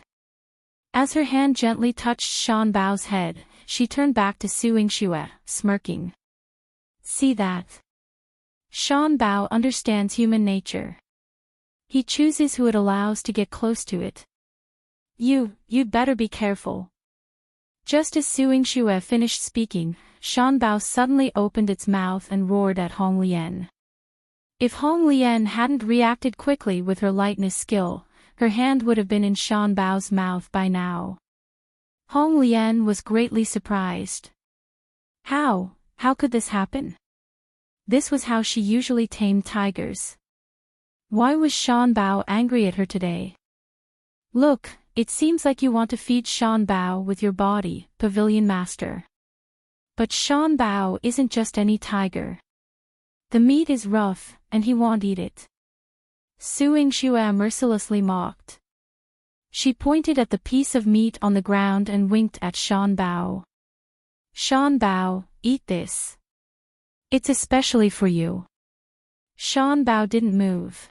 As her hand gently touched Shan Bao's head, she turned back to Su Yingxue, smirking. See that? Shan Bao understands human nature. He chooses who it allows to get close to it. You'd better be careful. Just as Su Yingxue finished speaking, Shan Bao suddenly opened its mouth and roared at Hong Lian. If Hong Lian hadn't reacted quickly with her lightness skill, her hand would have been in Shan Bao's mouth by now. Hong Lian was greatly surprised. How could this happen? This was how she usually tamed tigers. Why was Shan Bao angry at her today? Look, it seems like you want to feed Shan Bao with your body, Pavilion Master. But Shan Bao isn't just any tiger. The meat is rough, and he won't eat it. Yingxue mercilessly mocked. She pointed at the piece of meat on the ground and winked at Shan Bao. Shan Bao, eat this. It's especially for you. Shan Bao didn't move.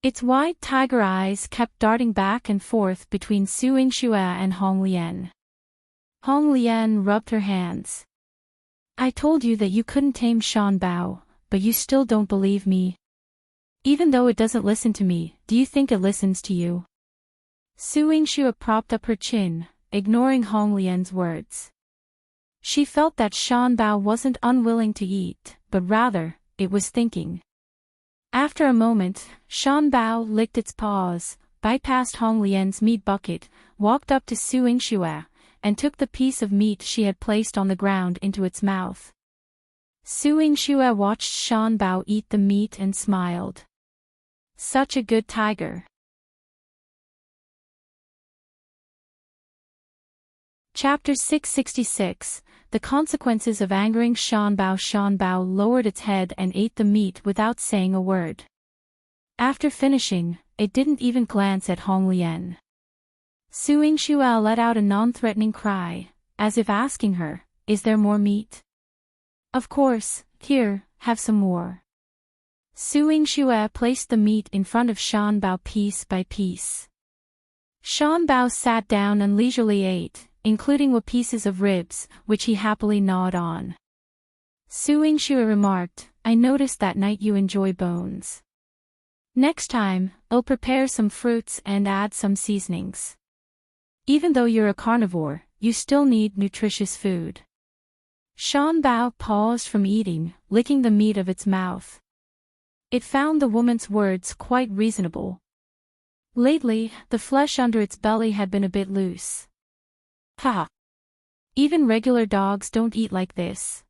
Its wide tiger eyes kept darting back and forth between Yingxue and Hong Lian. Hong Lian rubbed her hands. I told you that you couldn't tame Shan Bao, but you still don't believe me. Even though it doesn't listen to me, do you think it listens to you? Yingxue propped up her chin, ignoring Hong Lian's words. She felt that Shan Bao wasn't unwilling to eat, but rather, it was thinking. After a moment, Shan Bao licked its paws, bypassed Hong Lian's meat bucket, walked up to Yingxue, and took the piece of meat she had placed on the ground into its mouth. Yingxue watched Shan Bao eat the meat and smiled. Such a good tiger. Chapter 666, The Consequences of Angering Shan Bao. Shan Bao lowered its head and ate the meat without saying a word. After finishing, it didn't even glance at Hong Lian. Yingxue let out a non-threatening cry, as if asking her, is there more meat? Of course, here, have some more. Yingxue placed the meat in front of Shan Bao piece by piece. Shan Bao sat down and leisurely ate, including pieces of ribs, which he happily gnawed on. Yingxue remarked, I noticed that night you enjoy bones. Next time, I'll prepare some fruits and add some seasonings. Even though you're a carnivore, you still need nutritious food. Shan Bao paused from eating, licking the meat of its mouth. It found the woman's words quite reasonable. Lately, the flesh under its belly had been a bit loose. Ha! Even regular dogs don't eat like this.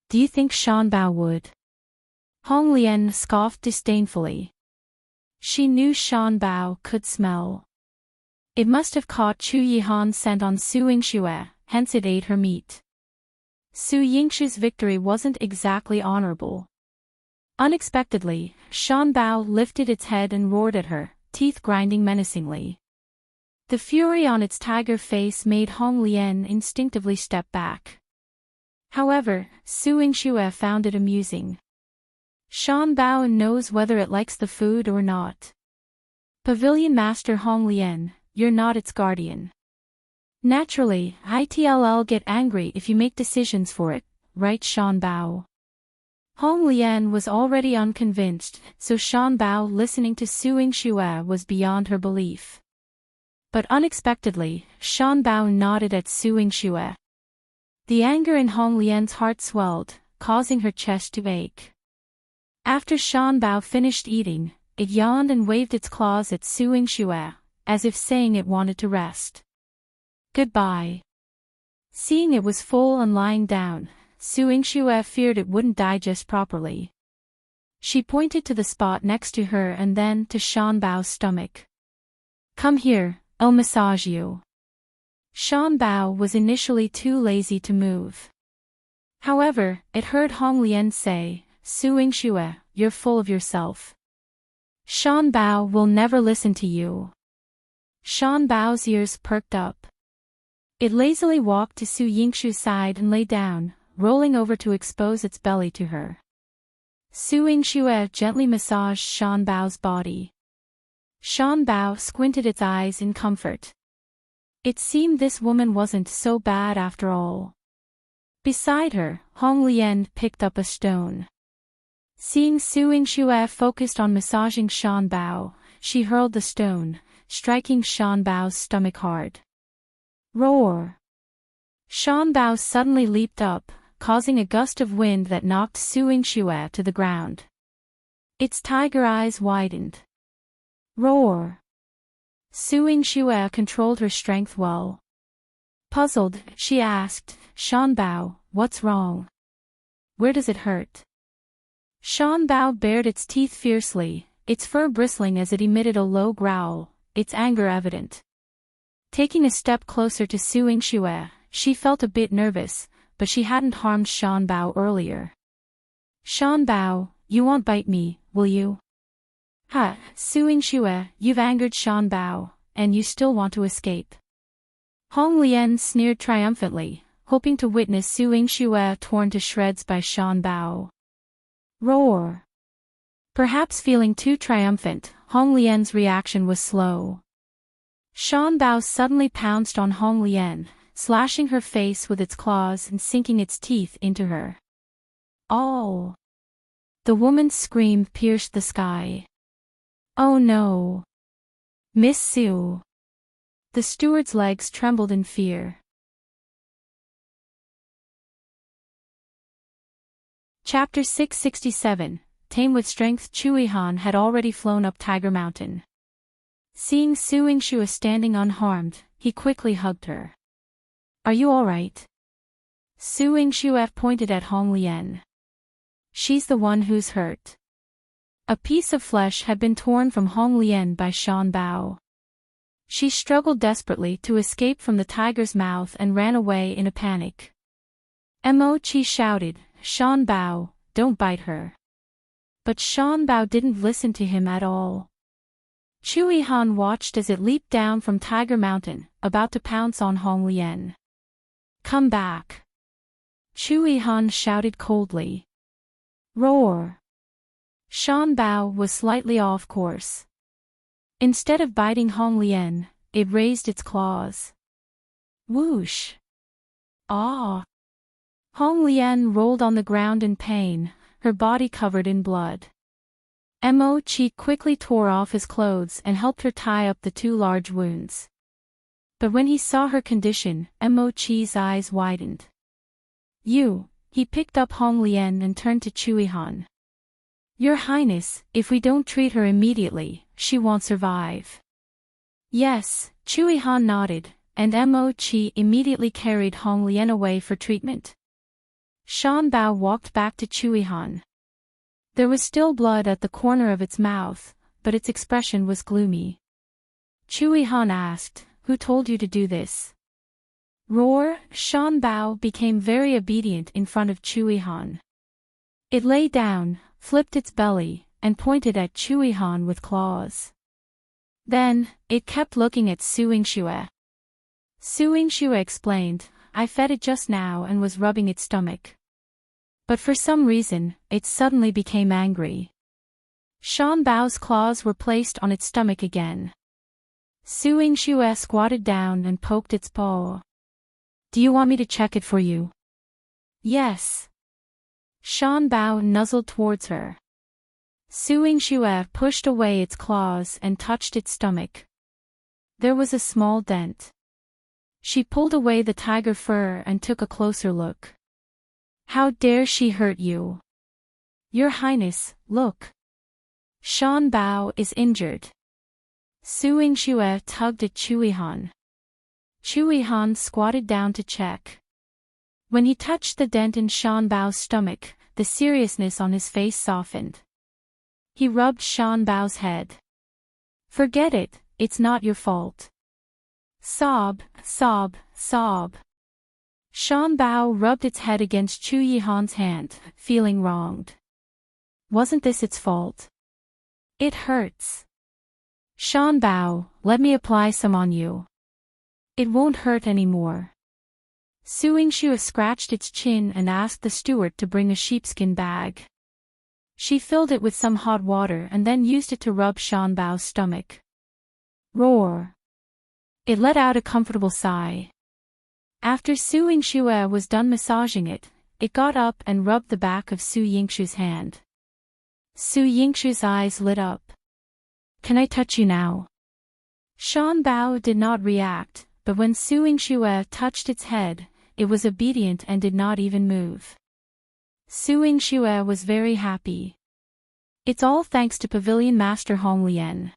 Do you think Shan Bao would? Hong Lian scoffed disdainfully. She knew Shan Bao could smell. It must have caught Yihan's scent on Yingxue, hence it ate her meat. Yingxue's victory wasn't exactly honorable. Unexpectedly, Shan Bao lifted its head and roared at her, teeth grinding menacingly. The fury on its tiger face made Hong Lian instinctively step back. However, Yingxue found it amusing. Shan Bao knows whether it likes the food or not. Pavilion Master Hong Lian, you're not its guardian. Naturally, I'll get angry if you make decisions for it, right Shan Bao? Hong Lian was already unconvinced, so Shan Bao listening to Yingxue was beyond her belief. But unexpectedly, Shan Bao nodded at Yingxue. The anger in Hong Lian's heart swelled, causing her chest to ache. After Shan Bao finished eating, it yawned and waved its claws at Yingxue, as if saying it wanted to rest. Goodbye. Seeing it was full and lying down, Yingxue feared it wouldn't digest properly. She pointed to the spot next to her and then to Shan Bao's stomach. Come here, I'll massage you. Shan Bao was initially too lazy to move. However, it heard Hong Lian say, Yingxue, you're full of yourself. Shan Bao will never listen to you. Shan Bao's ears perked up. It lazily walked to Yingxue's side and lay down, rolling over to expose its belly to her. Yingxue gently massaged Shan Bao's body. Shan Bao squinted its eyes in comfort. It seemed this woman wasn't so bad after all. Beside her, Hong Lian picked up a stone. Seeing Yingxue focused on massaging Shan Bao, she hurled the stone, striking Shan Bao's stomach hard. Roar! Shan Bao suddenly leaped up, causing a gust of wind that knocked Yingxue to the ground. Its tiger eyes widened. Roar! Yingxue controlled her strength well. Puzzled, she asked, Shan Bao, what's wrong? Where does it hurt? Shan Bao bared its teeth fiercely, its fur bristling as it emitted a low growl, its anger evident. Taking a step closer to Yingxue, she felt a bit nervous, but she hadn't harmed Shan Bao earlier. Shan Bao, you won't bite me, will you? Ha, Yingxue, you've angered Shan Bao, and you still want to escape. Lian sneered triumphantly, hoping to witness Yingxue torn to shreds by Shan Bao. Roar! Perhaps feeling too triumphant, Lian's reaction was slow. Shan Bao suddenly pounced on Lian, slashing her face with its claws and sinking its teeth into her. Oh! The woman's scream pierced the sky. Oh no! Miss Su! The steward's legs trembled in fear. Chapter 667, Tame with Strength. Yihan had already flown up Tiger Mountain. Seeing Yingxue standing unharmed, he quickly hugged her. Are you alright? Yingxue pointed at Lian. She's the one who's hurt. A piece of flesh had been torn from Lian by Shan Bao. She struggled desperately to escape from the tiger's mouth and ran away in a panic. Mo-chi shouted, Shan Bao, don't bite her. But Shan Bao didn't listen to him at all. Yihan watched as it leaped down from Tiger Mountain, about to pounce on Lian. Come back! Yihan shouted coldly. Roar! Shan Bao was slightly off course. Instead of biting Lian, it raised its claws. Whoosh! Ah! Lian rolled on the ground in pain, her body covered in blood. Mo-chi quickly tore off his clothes and helped her tie up the two large wounds. But when he saw her condition, Mo-chi's eyes widened. He picked up Lian and turned to Yihan. Your Highness, if we don't treat her immediately, she won't survive. Yes, Yihan nodded, and Mo-chi immediately carried Lian away for treatment. Shan Bao walked back to Yihan. There was still blood at the corner of its mouth, but its expression was gloomy. Yihan asked, Who told you to do this? Roar! Shan Bao became very obedient in front of Yihan. It lay down, flipped its belly, and pointed at Yihan with claws. Then, it kept looking at Yingxue. Yingxue explained, I fed it just now and was rubbing its stomach. But for some reason, it suddenly became angry. Shan Bao's claws were placed on its stomach again. Yingxue squatted down and poked its paw. Do you want me to check it for you? Yes. Shan Bao nuzzled towards her. Yingxue pushed away its claws and touched its stomach. There was a small dent. She pulled away the tiger fur and took a closer look. How dare she hurt you? Your Highness, look. Shan Bao is injured. Yingxue tugged at Yihan. Yihan squatted down to check. When he touched the dent in Shan Bao's stomach, the seriousness on his face softened. He rubbed Shan Bao's head. Forget it, it's not your fault. Sob, sob, sob. Shan Bao rubbed its head against Yihan's hand, feeling wronged. Wasn't this its fault? It hurts. Shan Bao, let me apply some on you. It won't hurt anymore. Yingxue scratched its chin and asked the steward to bring a sheepskin bag. She filled it with some hot water and then used it to rub Shan Bao's stomach. Roar! It let out a comfortable sigh. After Yingxue was done massaging it, it got up and rubbed the back of Yingxue's hand. Yingxue's eyes lit up. Can I touch you now? Shan Bao did not react, but when Yingxue touched its head, it was obedient and did not even move. Su Yingxue was very happy. It's all thanks to Pavilion Master Hong Lian.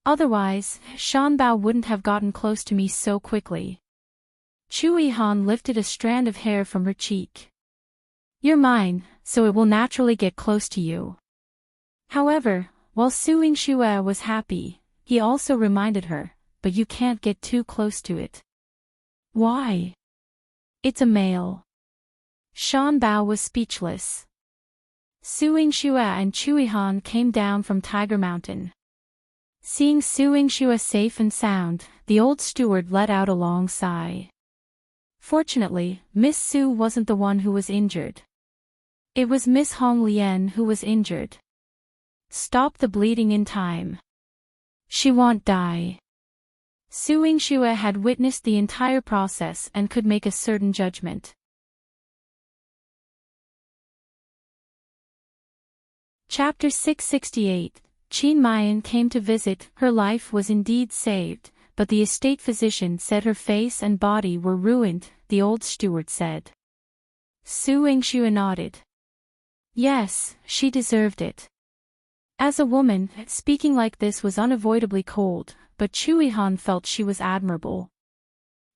Otherwise, Shan Bao wouldn't have gotten close to me so quickly. Yihan lifted a strand of hair from her cheek. You're mine, so it will naturally get close to you. However, while Su Yingxue was happy, he also reminded her, but you can't get too close to it. Why? It's a male. Shan Bao was speechless. Su Yingxue and Yihan came down from Tiger Mountain. Seeing Su Yingxue safe and sound, the old steward let out a long sigh. Fortunately, Miss Su wasn't the one who was injured. It was Miss Hong Lian who was injured. Stop the bleeding in time. She won't die. Su Yingxue had witnessed the entire process and could make a certain judgment. Chapter 668. Muyan came to visit. Her life was indeed saved, but the estate physician said her face and body were ruined, the old steward said. Su Yingxue nodded. Yes, she deserved it. As a woman, speaking like this was unavoidably cold, but Yihan felt she was admirable.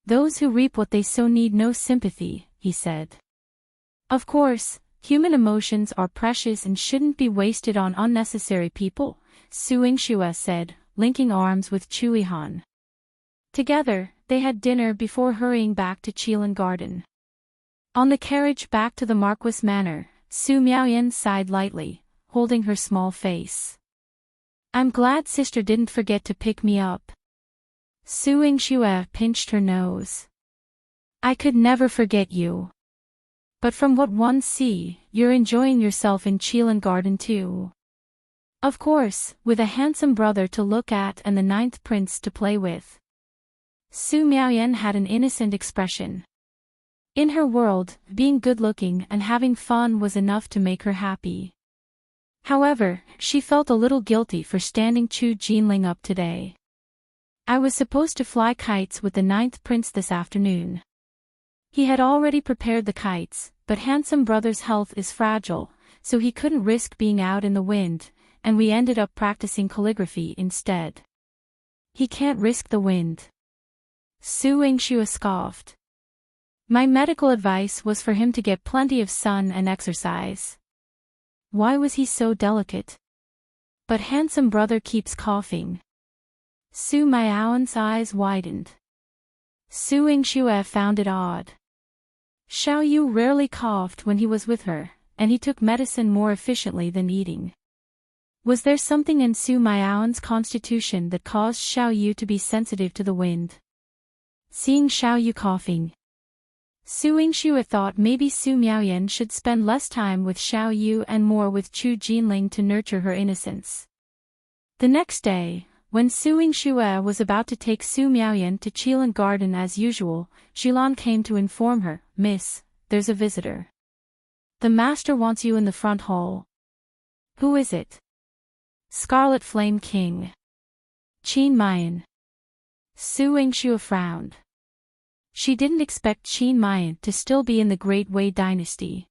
Those who reap what they sow need no sympathy, he said. Of course, human emotions are precious and shouldn't be wasted on unnecessary people, Su Yingxue said, linking arms with Yihan. Together, they had dinner before hurrying back to Qilin Garden. On the carriage back to the Marquis Manor, Su Miaoyan sighed lightly, holding her small face. I'm glad sister didn't forget to pick me up. Su Yingxue pinched her nose. I could never forget you. But from what one see, you're enjoying yourself in Qilin Garden too. Of course, with a handsome brother to look at and the 9th prince to play with. Su Miaoyan had an innocent expression. In her world, being good-looking and having fun was enough to make her happy. However, she felt a little guilty for standing Chu Jinling up today. I was supposed to fly kites with the 9th prince this afternoon. He had already prepared the kites, but handsome brother's health is fragile, so he couldn't risk being out in the wind, and we ended up practicing calligraphy instead. He can't risk the wind. Su Yingxue scoffed. My medical advice was for him to get plenty of sun and exercise. Why was he so delicate? But handsome brother keeps coughing. Su Miaoyan's eyes widened. Su Yingxue found it odd. Xiao Yu rarely coughed when he was with her, and he took medicine more efficiently than eating. Was there something in Su Miaoyan's constitution that caused Xiao Yu to be sensitive to the wind? Seeing Xiao Yu coughing, Su Yingxue thought maybe Su Miaoyan should spend less time with Xiao Yu and more with Chu Jinling to nurture her innocence. The next day, when Su Yingxue was about to take Su Miaoyan to Qilin Garden as usual, Yihan came to inform her, Miss, there's a visitor. The master wants you in the front hall. Who is it? Scarlet Flame King. Muyan. Su Yingxue frowned. She didn't expect Muyan to still be in the Great Wei dynasty.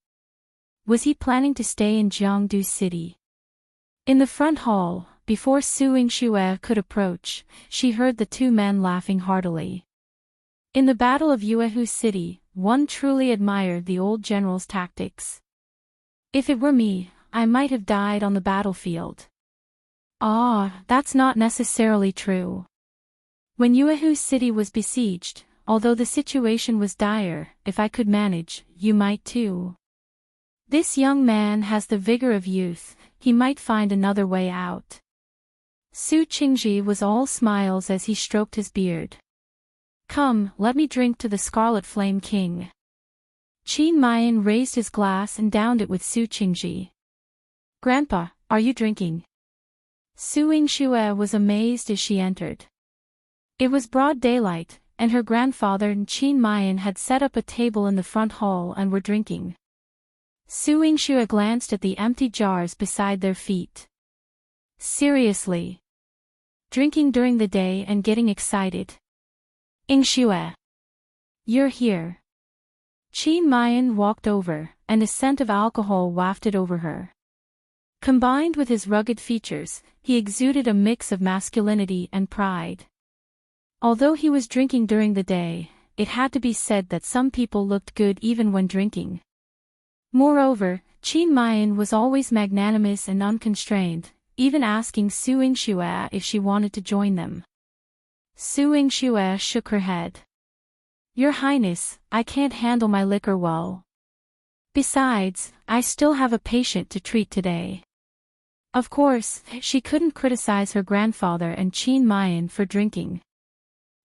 Was he planning to stay in Jiangdu City? In the front hall, before Su Yingxue could approach, she heard the two men laughing heartily. In the Battle of Yuehu City, one truly admired the old general's tactics. If it were me, I might have died on the battlefield. Ah, that's not necessarily true. When Yuehu City was besieged, although the situation was dire, if I could manage, you might too. This young man has the vigor of youth, he might find another way out. Su Qingzhi was all smiles as he stroked his beard. Come, let me drink to the Scarlet Flame King. Muyan raised his glass and downed it with Su Qingzhi. Grandpa, are you drinking? Su Yingxue was amazed as she entered. It was broad daylight, and her grandfather and Muyan had set up a table in the front hall and were drinking. Su Yingxue glanced at the empty jars beside their feet. Seriously? Drinking during the day and getting excited? Yingxue. You're here. Miaoyan walked over, and a scent of alcohol wafted over her. Combined with his rugged features, he exuded a mix of masculinity and pride. Although he was drinking during the day, it had to be said that some people looked good even when drinking. Moreover, Miaoyan was always magnanimous and unconstrained, even asking Yingxue if she wanted to join them. Yingxue shook her head. "Your Highness, I can't handle my liquor well. Besides, I still have a patient to treat today." Of course, she couldn't criticize her grandfather and Miaoyan for drinking.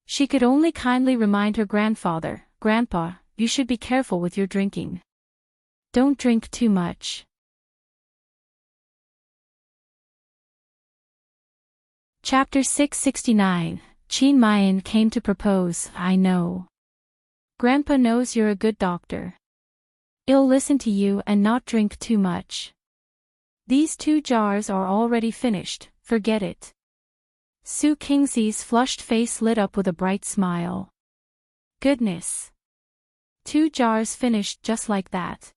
She could only kindly remind her grandfather, "Grandpa, you should be careful with your drinking. Don't drink too much." Chapter 669, Miaoyan came to propose. "I know. Grandpa knows you're a good doctor. He'll listen to you and not drink too much. These 2 jars are already finished, forget it." Qingzhi's flushed face lit up with a bright smile. Goodness. 2 jars finished just like that.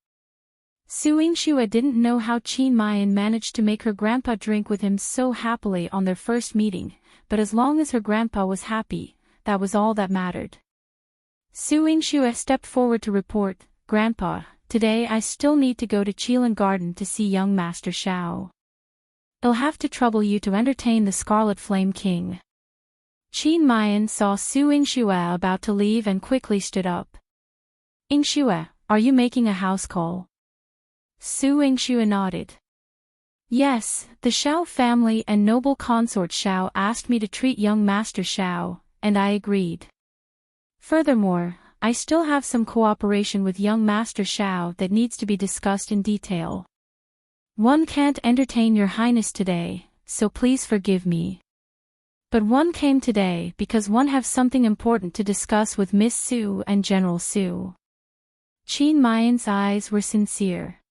Yingxue didn't know how Miaoyan managed to make her grandpa drink with him so happily on their first meeting, but as long as her grandpa was happy, that was all that mattered. Yingxue stepped forward to report, "Grandpa, today I still need to go to Qilin Garden to see young Master Xiao. I'll have to trouble you to entertain the Scarlet Flame King." Miaoyan saw Yingxue about to leave and quickly stood up. "Yingxue, are you making a house call?" Yingxue nodded. "Yes, the Xiao family and noble consort Xiao asked me to treat young Master Xiao, and I agreed. Furthermore, I still have some cooperation with young Master Xiao that needs to be discussed in detail. One can't entertain your Highness today, so please forgive me. But one came today because one have something important to discuss with Miss Su and General Su." Miaoyan's eyes were sincere.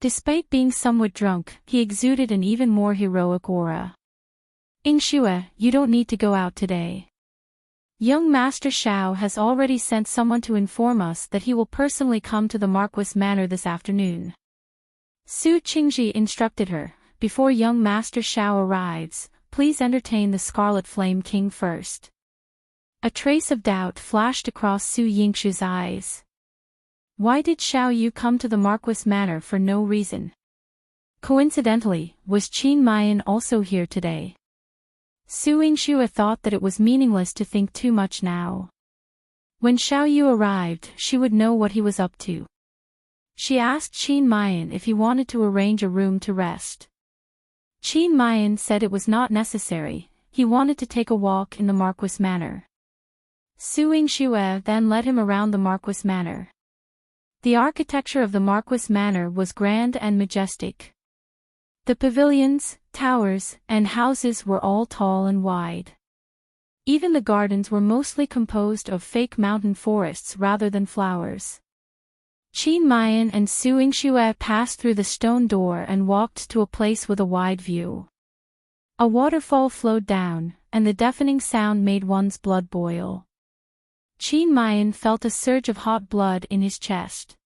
Despite being somewhat drunk, he exuded an even more heroic aura. "Yingxue, you don't need to go out today. Young Master Xiao has already sent someone to inform us that he will personally come to the Marquis Manor this afternoon. Qingzhi instructed her, before young Master Xiao arrives, please entertain the Scarlet Flame King first." A trace of doubt flashed across Yingxue's eyes. Why did Xiao Yu come to the Marquis Manor for no reason? Coincidentally, was Miaoyan also here today? Yingxue thought that it was meaningless to think too much now. When Xiao Yu arrived, she would know what he was up to. She asked Miaoyan if he wanted to arrange a room to rest. Miaoyan said it was not necessary, he wanted to take a walk in the Marquis Manor. Yingxue then led him around the Marquis Manor. The architecture of the Marquis Manor was grand and majestic. The pavilions, towers, and houses were all tall and wide. Even the gardens were mostly composed of fake mountain forests rather than flowers. Miaoyan and Yingxue passed through the stone door and walked to a place with a wide view. A waterfall flowed down, and the deafening sound made one's blood boil. Miaoyan felt a surge of hot blood in his chest.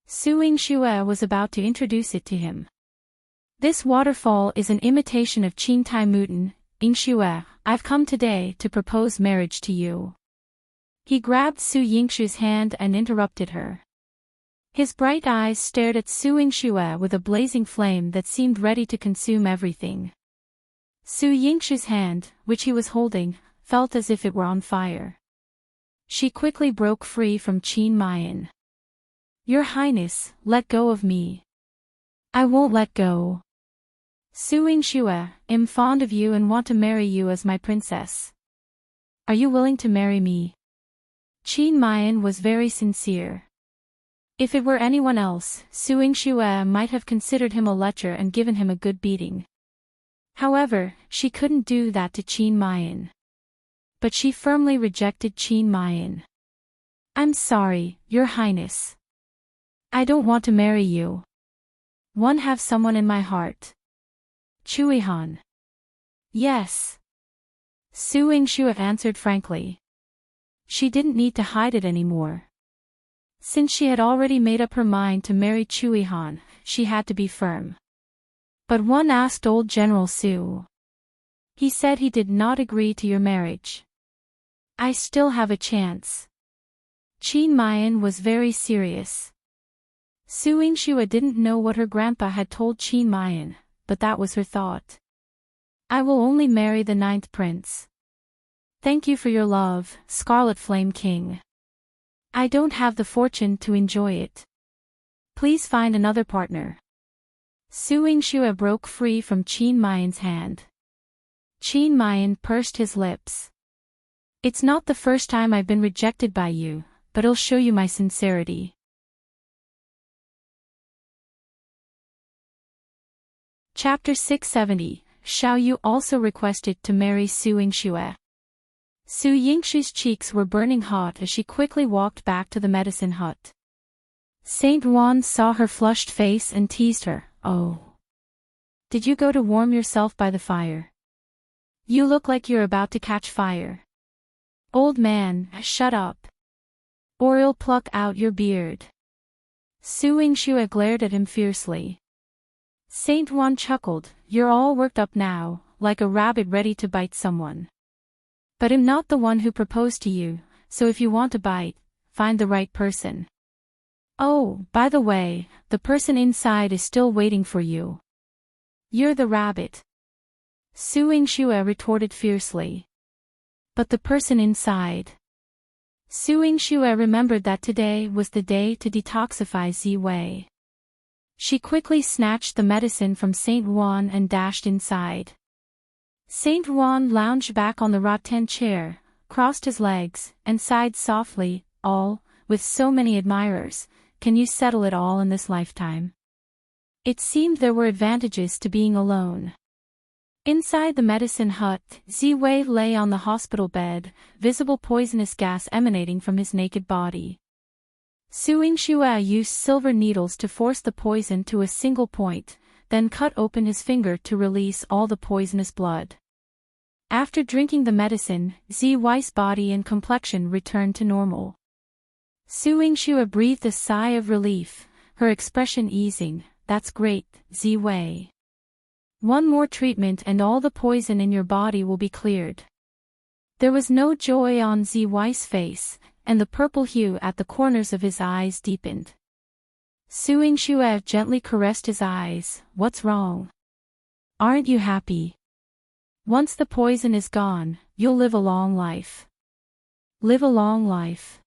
Yingxue was about to introduce it to him. "This waterfall is an imitation of Qingtai Mutan. Yingxue, I've come today to propose marriage to you." He grabbed Yingxue's hand and interrupted her. His bright eyes stared at Yingxue with a blazing flame that seemed ready to consume everything. Yingxue's hand, which he was holding, felt as if it were on fire. She quickly broke free from Miaoyan. "Your Highness, let go of me." "I won't let go. Yingxue, I'm fond of you and want to marry you as my princess. Are you willing to marry me?" Miaoyan was very sincere. If it were anyone else, Yingxue might have considered him a lecher and given him a good beating. However, she couldn't do that to Miaoyan. But she firmly rejected Miaoyan. "I'm sorry, Your Highness. I don't want to marry you. One have someone in my heart. Yihan." "Yes." Yingxue answered frankly. She didn't need to hide it anymore. Since she had already made up her mind to marry Yihan, she had to be firm. But one asked old General Su. He said he did not agree to your marriage. I still have a chance. Muyan was very serious. Yingxue didn't know what her grandpa had told Muyan, but that was her thought. I will only marry the 9th prince. Thank you for your love, Scarlet Flame King. I don't have the fortune to enjoy it. Please find another partner. Yingxue broke free from Muyan's hand. Muyan pursed his lips. It's not the first time I've been rejected by you, but I'll show you my sincerity. Chapter 670, Xiao Yu also requested to marry Yingxue. Yingxue's cheeks were burning hot as she quickly walked back to the medicine hut. Saint Ruan saw her flushed face and teased her. Oh. Did you go to warm yourself by the fire? You look like you're about to catch fire. Old man, shut up. Or I'll pluck out your beard. Yingxue glared at him fiercely. Saint Ruan chuckled, you're all worked up now, like a rabbit ready to bite someone. But I'm not the one who proposed to you, so if you want to bite, find the right person. Oh, by the way, the person inside is still waiting for you. You're the rabbit. Yingxue retorted fiercely. But the person inside. Yingxue remembered that today was the day to detoxify Ziwei. She quickly snatched the medicine from Saint Ruan and dashed inside. Saint Ruan lounged back on the rattan chair, crossed his legs, and sighed softly, all, with so many admirers, can you settle it all in this lifetime? It seemed there were advantages to being alone. Inside the medicine hut, Ziwei lay on the hospital bed, visible poisonous gas emanating from his naked body. Yingxue used silver needles to force the poison to a single point, then cut open his finger to release all the poisonous blood. After drinking the medicine, Ziwei's body and complexion returned to normal. Yingxue breathed a sigh of relief, her expression easing. That's great, Ziwei. One more treatment and all the poison in your body will be cleared. There was no joy on Ziwei's face, and the purple hue at the corners of his eyes deepened. Yingxue gently caressed his eyes. What's wrong? Aren't you happy? Once the poison is gone, you'll live a long life. Live a long life.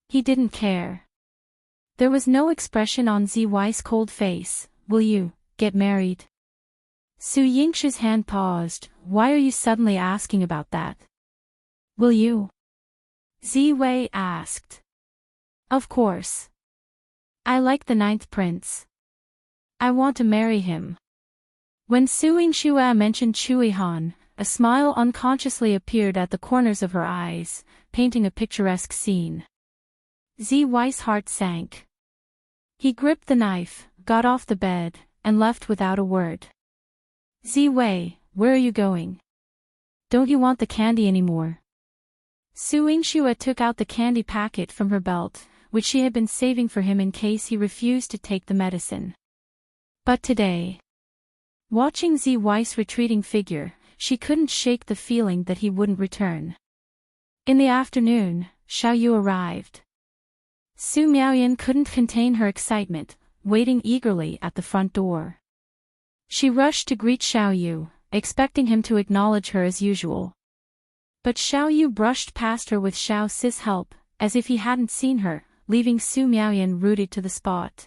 He didn't care. There was no expression on Ziwei's cold face. Will you get married? Yingxue's hand paused. Why are you suddenly asking about that? Will you? Ziwei asked. Of course. I like the 9th prince. I want to marry him. When Yingxue mentioned Yihan, a smile unconsciously appeared at the corners of her eyes, painting a picturesque scene. Ziwei's heart sank. He gripped the knife, got off the bed, and left without a word. Ziwei, where are you going? Don't you want the candy anymore? Yingxue took out the candy packet from her belt, which she had been saving for him in case he refused to take the medicine. But today, watching Ziwei's retreating figure, she couldn't shake the feeling that he wouldn't return. In the afternoon, Xiao Yu arrived. Miaoyan couldn't contain her excitement, waiting eagerly at the front door. She rushed to greet Xiao Yu, expecting him to acknowledge her as usual. But Xiao Yu brushed past her with Xiao Si's help, as if he hadn't seen her, leaving Miaoyan rooted to the spot.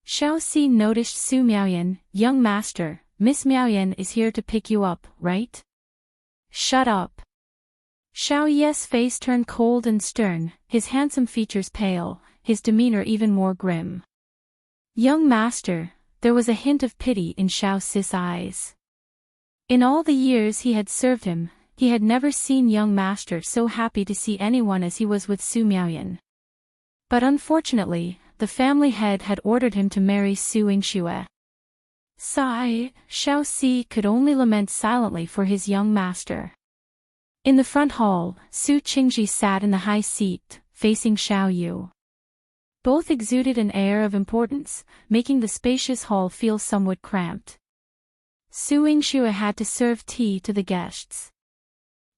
Xiao Si noticed Miaoyan. Young master, Miss Miaoyan is here to pick you up, right? Shut up. Xiao Yi's face turned cold and stern, his handsome features pale, his demeanor even more grim. Young master, there was a hint of pity in Xiao Si's eyes. In all the years he had served him, he had never seen young master so happy to see anyone as he was with Miaoyan. But unfortunately, the family head had ordered him to marry Yingxue. Sigh, Xiao Si could only lament silently for his young master. In the front hall, Qingzhi sat in the high seat, facing Xiao Yu. Both exuded an air of importance, making the spacious hall feel somewhat cramped. Su Yingxue had to serve tea to the guests.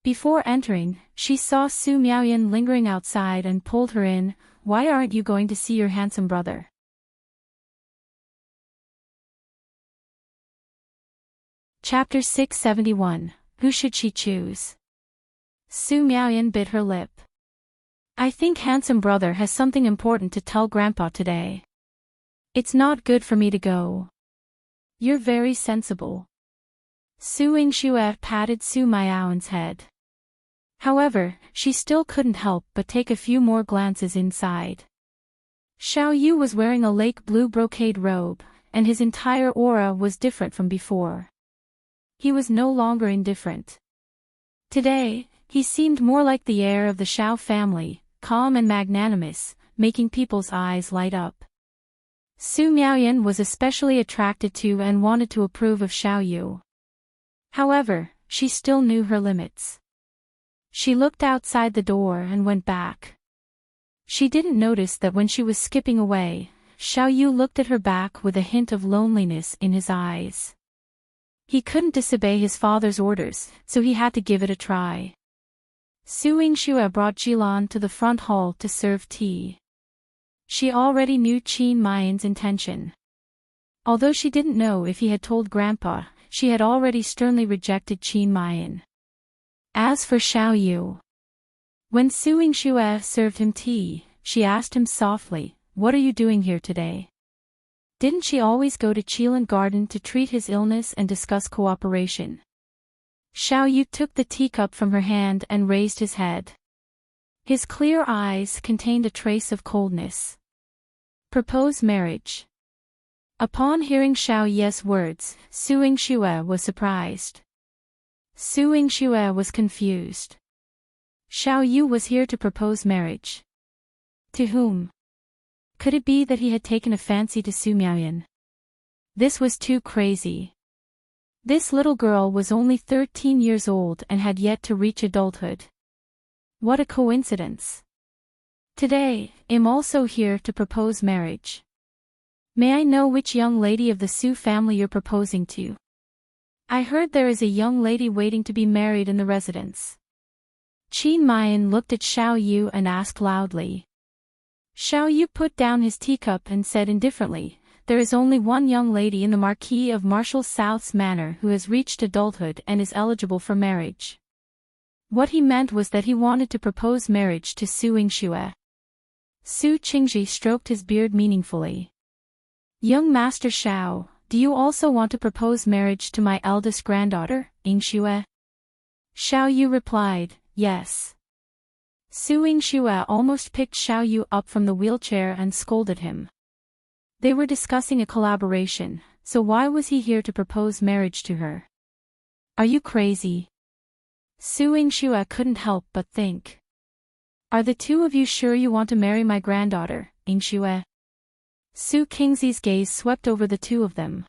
Before entering, she saw Su Miaoyan lingering outside and pulled her in. "Why aren't you going to see your handsome brother?" Chapter 671. Who should she choose? Su Miaoyan bit her lip. "I think handsome brother has something important to tell Grandpa today. It's not good for me to go." "You're very sensible." Su Yingxue patted Su Miaoyan's head. However, she still couldn't help but take a few more glances inside. Xiao Yu was wearing a lake blue brocade robe, and his entire aura was different from before. He was no longer indifferent. Today, he seemed more like the heir of the Xiao family, calm and magnanimous, making people's eyes light up. Su Miaoyan was especially attracted to and wanted to approve of Xiao Yu. However, she still knew her limits. She looked outside the door and went back. She didn't notice that when she was skipping away, Xiao Yu looked at her back with a hint of loneliness in his eyes. He couldn't disobey his father's orders, so he had to give it a try. Su Yingxue brought Yihan to the front hall to serve tea. She already knew Qin Mayan's intention. Although she didn't know if he had told Grandpa, she had already sternly rejected Qin Mayan. As for Xiao Yu, when Su Yingxue served him tea, she asked him softly, "What are you doing here today?" Didn't she always go to Qilin Garden to treat his illness and discuss cooperation? Xiao Yu took the teacup from her hand and raised his head. His clear eyes contained a trace of coldness. "Propose marriage." Upon hearing Xiao Yu's words, Su Yingxue was surprised. Su Yingxue was confused. Xiao Yu was here to propose marriage. To whom? Could it be that he had taken a fancy to Su Miaoyan? This was too crazy. This little girl was only 13 years old and had yet to reach adulthood. What a coincidence. Today, I'm also here to propose marriage. May I know which young lady of the Su family you're proposing to? I heard there is a young lady waiting to be married in the residence. Qin Mayan looked at Xiao Yu and asked loudly. Xiao Yu put down his teacup and said indifferently, "There is only one young lady in the Marquis of Marshall South's manor who has reached adulthood and is eligible for marriage." What he meant was that he wanted to propose marriage to Su Yingxue. Su Qingzhi stroked his beard meaningfully. "Young Master Xiao, do you also want to propose marriage to my eldest granddaughter, Yingxue?" Xiao Yu replied, "Yes." Su Yingxue almost picked Xiao Yu up from the wheelchair and scolded him. They were discussing a collaboration, so why was he here to propose marriage to her? Are you crazy? Su Yingxue couldn't help but think. Are the two of you sure you want to marry my granddaughter, Yingxue? Su Qingzi's gaze swept over the two of them.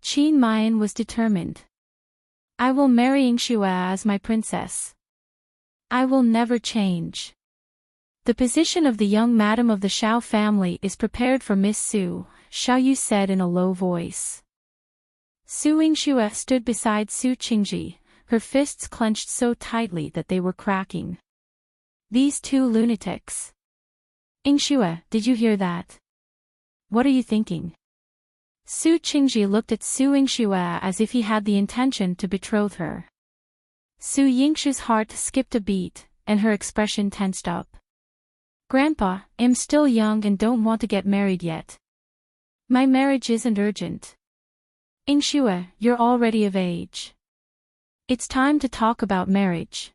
Qin Mayan was determined. I will marry Yingxue as my princess. I will never change. The position of the young madam of the Xiao family is prepared for Miss Su, Xiao Yu said in a low voice. Su Yingxue stood beside Su Qingzhi, her fists clenched so tightly that they were cracking. These two lunatics. Yingxue, did you hear that? What are you thinking? Su Qingzhi looked at Su Yingxue as if he had the intention to betroth her. Su Yingxue's heart skipped a beat, and her expression tensed up. Grandpa, I'm still young and don't want to get married yet. My marriage isn't urgent. Yingxue, you're already of age. It's time to talk about marriage.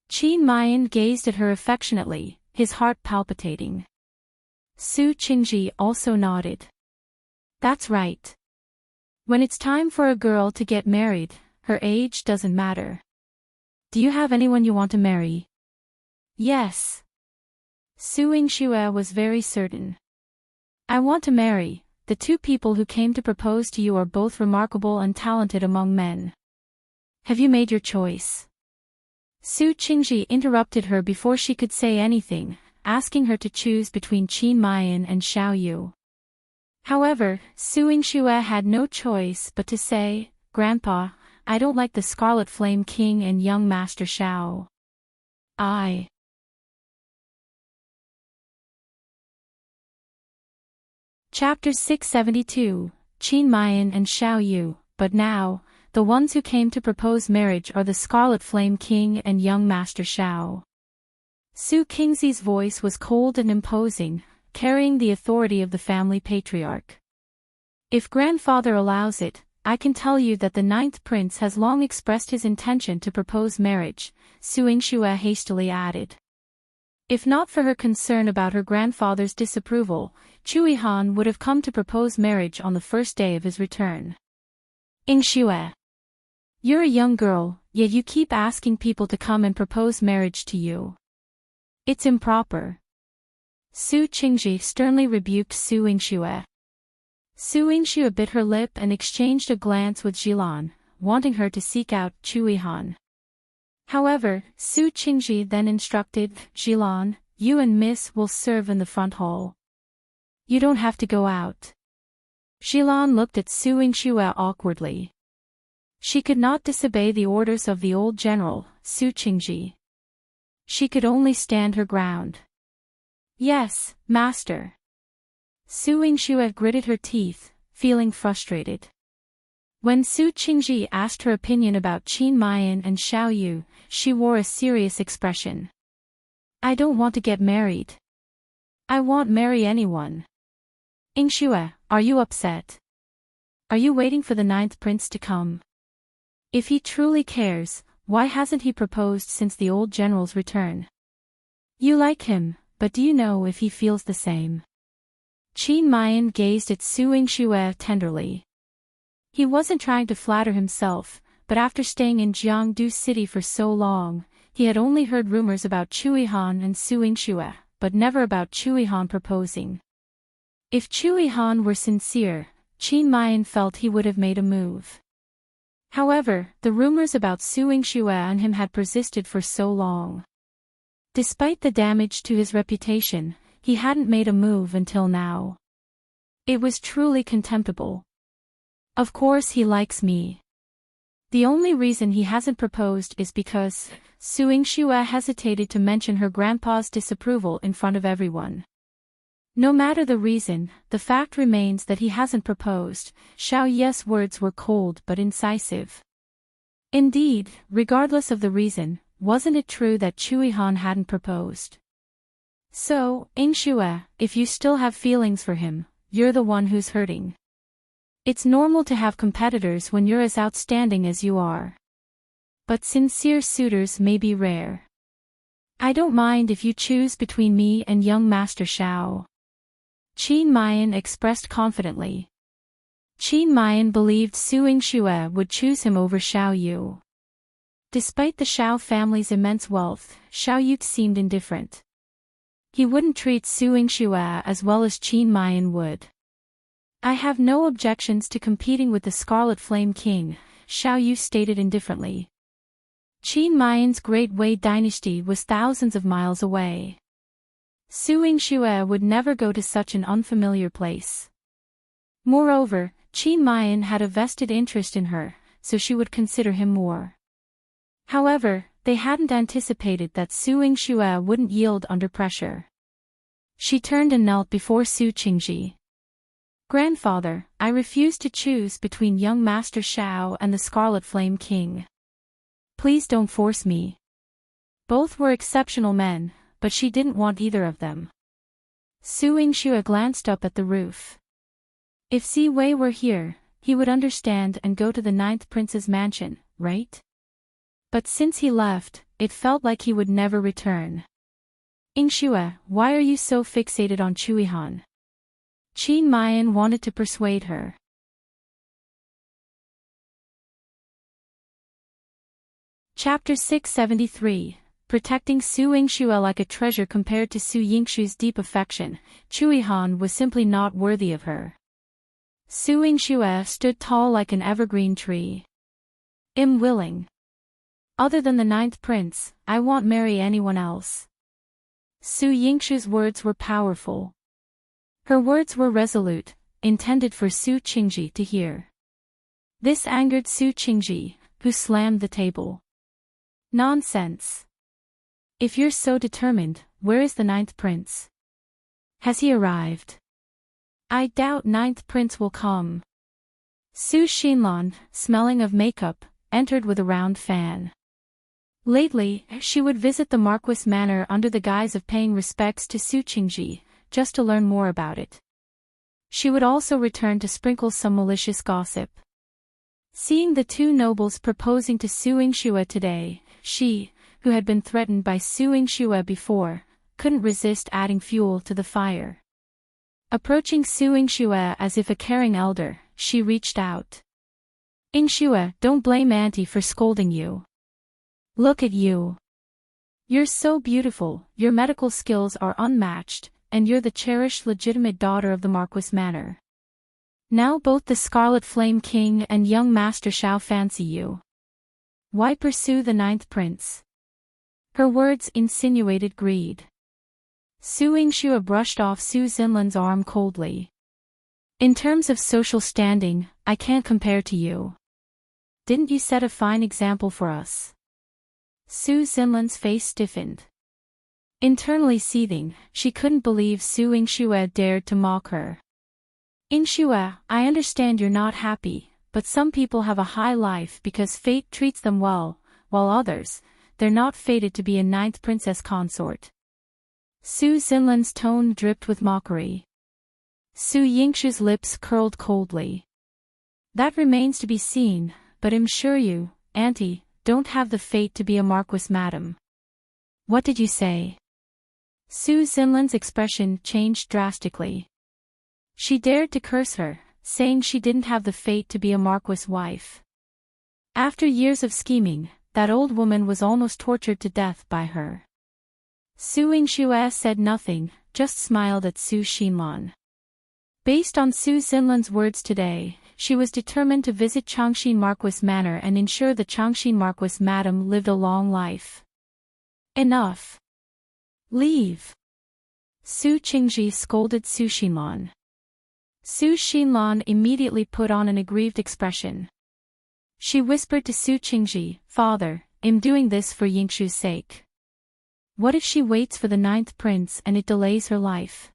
Qin Mayan gazed at her affectionately, his heart palpitating. Su Qingzhi also nodded. That's right. When it's time for a girl to get married, her age doesn't matter. Do you have anyone you want to marry? Yes. Su Yingxue was very certain. I want to marry. The two people who came to propose to you are both remarkable and talented among men. Have you made your choice? Su Qingzhi interrupted her before she could say anything. asking her to choose between Miaoyan and Xiao Yu. However, Yingxue had no choice but to say, "Grandpa, I don't like the Scarlet Flame King and young Master Xiao. Chapter 672, Miaoyan and Xiao Yu, but now, the ones who came to propose marriage are the Scarlet Flame King and young Master Xiao." Qingzi's voice was cold and imposing, carrying the authority of the family patriarch. "If grandfather allows it, I can tell you that the ninth prince has long expressed his intention to propose marriage," Yingxue hastily added. If not for her concern about her grandfather's disapproval, Yihan would have come to propose marriage on the first day of his return. "Yingxue, you're a young girl, yet you keep asking people to come and propose marriage to you. It's improper." Qingzhi sternly rebuked Yingxue. Yingxue bit her lip and exchanged a glance with Yihan, wanting her to seek out Yihan. However, Qingzhi then instructed, "Yihan, you and Miss will serve in the front hall. You don't have to go out." Yihan looked at Yingxue awkwardly. She could not disobey the orders of the old general, Qingzhi. She could only stand her ground. "Yes, master." Yingxue gritted her teeth, feeling frustrated. When Qingzhi asked her opinion about Miaoyan and Xiao Yu, she wore a serious expression. "I don't want to get married. I won't marry anyone." "Yingxue, are you upset? Are you waiting for the ninth prince to come? If he truly cares, why hasn't he proposed since the old general's return? You like him, but do you know if he feels the same?" Miaoyan gazed at Yingxue tenderly. He wasn't trying to flatter himself, but after staying in Jiangdu City for so long, he had only heard rumors about Yihan and Yingxue, but never about Yihan proposing. If Yihan were sincere, Miaoyan felt he would have made a move. However, the rumors about Yingxue and him had persisted for so long. Despite the damage to his reputation, he hadn't made a move until now. It was truly contemptible. "Of course he likes me. The only reason he hasn't proposed is because..." Yingxue hesitated to mention her grandpa's disapproval in front of everyone. No matter the reason, the fact remains that he hasn't proposed. Xiao Yu's words were cold but incisive. Indeed, regardless of the reason, wasn't it true that Yihan hadn't proposed? "So, Yingxue, if you still have feelings for him, you're the one who's hurting. It's normal to have competitors when you're as outstanding as you are. But sincere suitors may be rare. I don't mind if you choose between me and young Master Xiao." Miaoyan expressed confidently. Miaoyan believed Yingxue would choose him over Xiao Yu. Despite the Xiao family's immense wealth, Xiao Yu seemed indifferent. He wouldn't treat Yingxue as well as Miaoyan would. "I have no objections to competing with the Scarlet Flame King," Xiao Yu stated indifferently. Miaoyan's great Wei dynasty was thousands of miles away. Yingxue would never go to such an unfamiliar place. Moreover, Miaoyan had a vested interest in her, so she would consider him more. However, they hadn't anticipated that Yingxue wouldn't yield under pressure. She turned and knelt before Qingzhi. "Grandfather, I refuse to choose between young Master Xiao and the Scarlet Flame King. Please don't force me." Both were exceptional men, but she didn't want either of them. Yingxue glanced up at the roof. If Wei were here, he would understand and go to the ninth prince's mansion, right? But since he left, it felt like he would never return. "Yingxue, why are you so fixated on Yihan?" Miaoyan wanted to persuade her. Chapter 673, Protecting Yingxue like a treasure. Compared to Yingxue's deep affection, Yihan was simply not worthy of her. Yingxue stood tall like an evergreen tree. "I'm willing. Other than the ninth prince, I won't marry anyone else." Su Yingxue's words were powerful. Her words were resolute, intended for Su Qingzhi to hear. This angered Su Qingzhi, who slammed the table. Nonsense. If you're so determined, where is the ninth prince? Has he arrived? I doubt ninth prince will come. Su Xinlan, smelling of makeup, entered with a round fan. Lately, she would visit the Marquis Manor under the guise of paying respects to Su Qingzhi, just to learn more about it. She would also return to sprinkle some malicious gossip. Seeing the two nobles proposing to Su Yingxue today, she, who had been threatened by Su Yingxue before, couldn't resist adding fuel to the fire. Approaching Su Yingxue as if a caring elder, she reached out. Yingxue, don't blame Auntie for scolding you. Look at you. You're so beautiful, your medical skills are unmatched, and you're the cherished legitimate daughter of the Marquis Manor. Now both the Scarlet Flame King and young Master Xiao fancy you. Why pursue the ninth prince? Her words insinuated greed. Su Yingxue brushed off Su Xinlan's arm coldly. In terms of social standing, I can't compare to you. Didn't you set a fine example for us? Su Xinlan's face stiffened. Internally seething, she couldn't believe Su Yingxue dared to mock her. Yingxue, I understand you're not happy, but some people have a high life because fate treats them well, while others, they're not fated to be a ninth princess consort. Su Xinlan's tone dripped with mockery. Su Yingxue's lips curled coldly. That remains to be seen, but I'm sure you, Auntie, don't have the fate to be a Marquis madam. What did you say? Su Xinlan's expression changed drastically. She dared to curse her, saying she didn't have the fate to be a Marquis wife. After years of scheming, that old woman was almost tortured to death by her. Su Yingxue said nothing, just smiled at Su Xinlan. Based on Su Xinlan's words today, she was determined to visit Changxin Marquis Manor and ensure the Changxin Marquis madam lived a long life. Enough. Leave. Su Qingzhi scolded Su Xinlan. Su Xinlan immediately put on an aggrieved expression. She whispered to Su Qingzhi, Father, I'm doing this for Yingxue's sake. What if she waits for the ninth prince and it delays her life?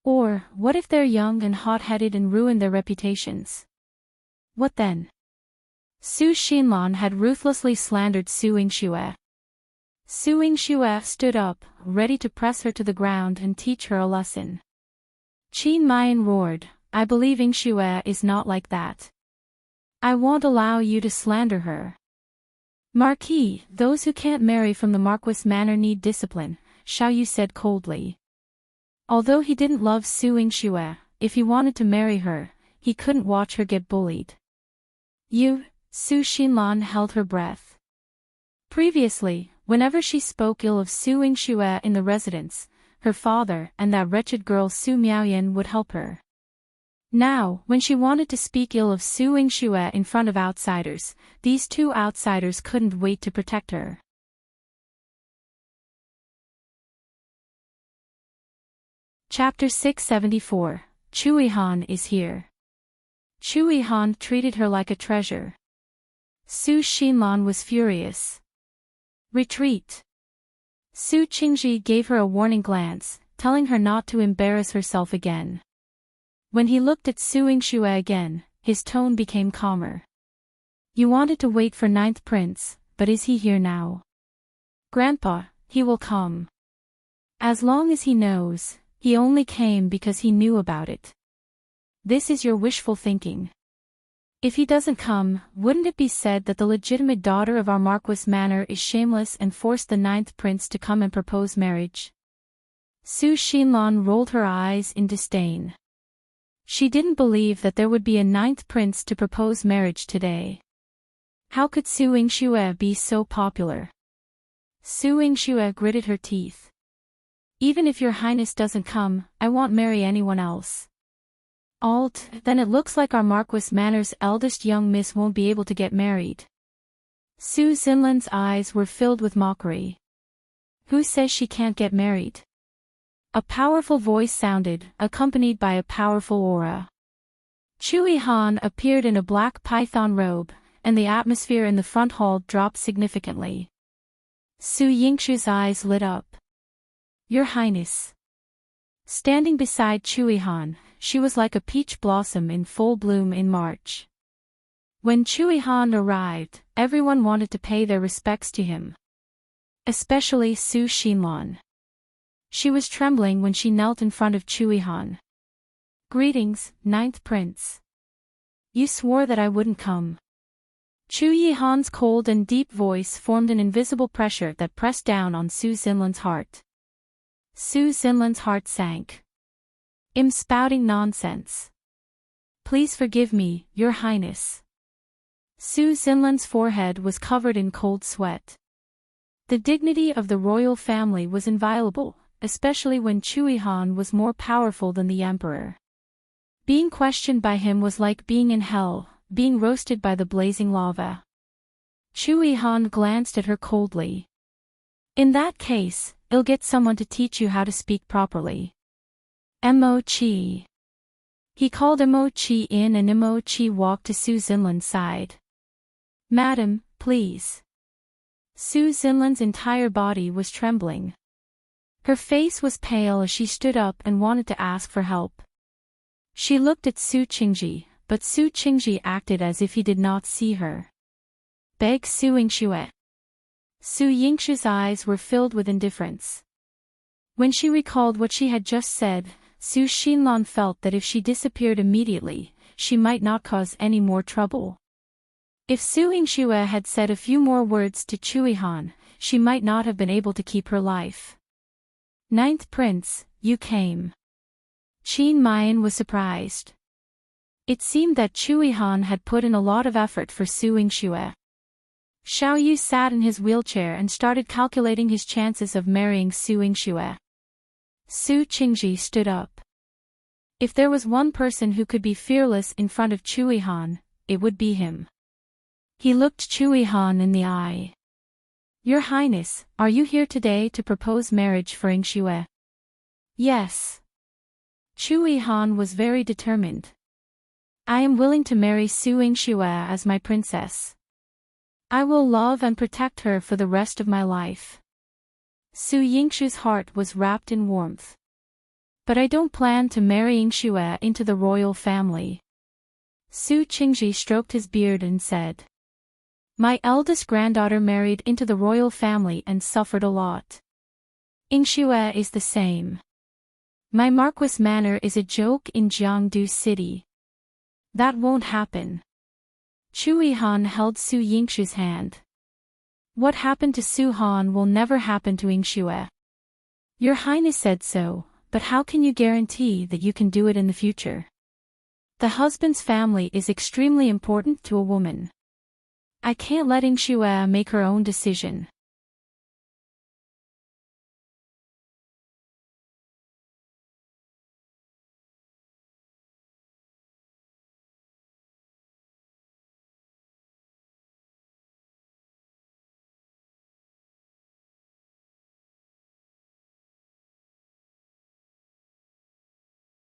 Or, what if they're young and hot-headed and ruin their reputations? What then? Su Xinlan had ruthlessly slandered Su Yingxue. Su Yingxue stood up, ready to press her to the ground and teach her a lesson. Miaoyan roared, I believe Yingxue is not like that. I won't allow you to slander her. Marquis, those who can't marry from the Marquis Manor need discipline, Xiao Yu said coldly. Although he didn't love Su Yingxue, if he wanted to marry her, he couldn't watch her get bullied. You, Su Xinlan held her breath. Previously, whenever she spoke ill of Su Yingxue in the residence, her father and that wretched girl Su Miaoyan would help her. Now, when she wanted to speak ill of Su Yingxue in front of outsiders, these two outsiders couldn't wait to protect her. Chapter 674, Yihan is here. Yihan treated her like a treasure. Su Xinlan was furious. Retreat. Su Qingzhi gave her a warning glance, telling her not to embarrass herself again. When he looked at Su Yingxue again, his tone became calmer. You wanted to wait for ninth prince, but is he here now? Grandpa, he will come. As long as he knows, he only came because he knew about it. This is your wishful thinking. If he doesn't come, wouldn't it be said that the legitimate daughter of our Marquis Manor is shameless and forced the ninth prince to come and propose marriage? Su Xinlan rolled her eyes in disdain. She didn't believe that there would be a ninth prince to propose marriage today. How could Su Yingxue be so popular? Su Yingxue gritted her teeth. Even if your highness doesn't come, I won't marry anyone else. Then it looks like our Marquis Manor's eldest young miss won't be able to get married. Su Xinlan's eyes were filled with mockery. Who says she can't get married? A powerful voice sounded, accompanied by a powerful aura. Yihan appeared in a black python robe, and the atmosphere in the front hall dropped significantly. Su Yingxue's eyes lit up. Your Highness. Standing beside Yihan, she was like a peach blossom in full bloom in March. When Yihan arrived, everyone wanted to pay their respects to him. Especially Su Xinlan. She was trembling when she knelt in front of Yihan. Greetings, Ninth Prince. You swore that I wouldn't come. Yihan's cold and deep voice formed an invisible pressure that pressed down on Su Xinlan's heart. Su Xinlan's heart sank. I'm spouting nonsense. Please forgive me, Your Highness. Su Xinlan's forehead was covered in cold sweat. The dignity of the royal family was inviolable, especially when Yihan was more powerful than the emperor. Being questioned by him was like being in hell, being roasted by the blazing lava. Yihan glanced at her coldly. In that case, I'll get someone to teach you how to speak properly. Mo-chi. He called Mo-chi in and Mo-chi walked to Su Xinlan's side. Madam, please. Su Xinlan's entire body was trembling. Her face was pale as she stood up and wanted to ask for help. She looked at Su Qingzhi, but Su Qingzhi acted as if he did not see her. Beg Su Yingxue. Su Yingxue's eyes were filled with indifference. When she recalled what she had just said, Su Xinlan felt that if she disappeared immediately, she might not cause any more trouble. If Su Yingxue had said a few more words to Yihan, she might not have been able to keep her life. Ninth Prince, you came. Miaoyan was surprised. It seemed that Yihan had put in a lot of effort for Su Yingxue. Xiao Yu sat in his wheelchair and started calculating his chances of marrying Su Yingxue. Su Qingzhi stood up. If there was one person who could be fearless in front of Yihan, it would be him. He looked Yihan in the eye. Your Highness, are you here today to propose marriage for Yingxue? Yes. Yihan was very determined. I am willing to marry Su Yingxue as my princess. I will love and protect her for the rest of my life. Su Yingxue's heart was wrapped in warmth. But I don't plan to marry Yingxue into the royal family. Su Qingzhi stroked his beard and said. My eldest granddaughter married into the royal family and suffered a lot. Yingxue is the same. My Marquis Manor is a joke in Jiangdu City. That won't happen. Yihan held Su Yingxue's hand. What happened to Su Han will never happen to Yingxue. Your Highness said so, but how can you guarantee that you can do it in the future? The husband's family is extremely important to a woman. I can't let Yingxue make her own decision.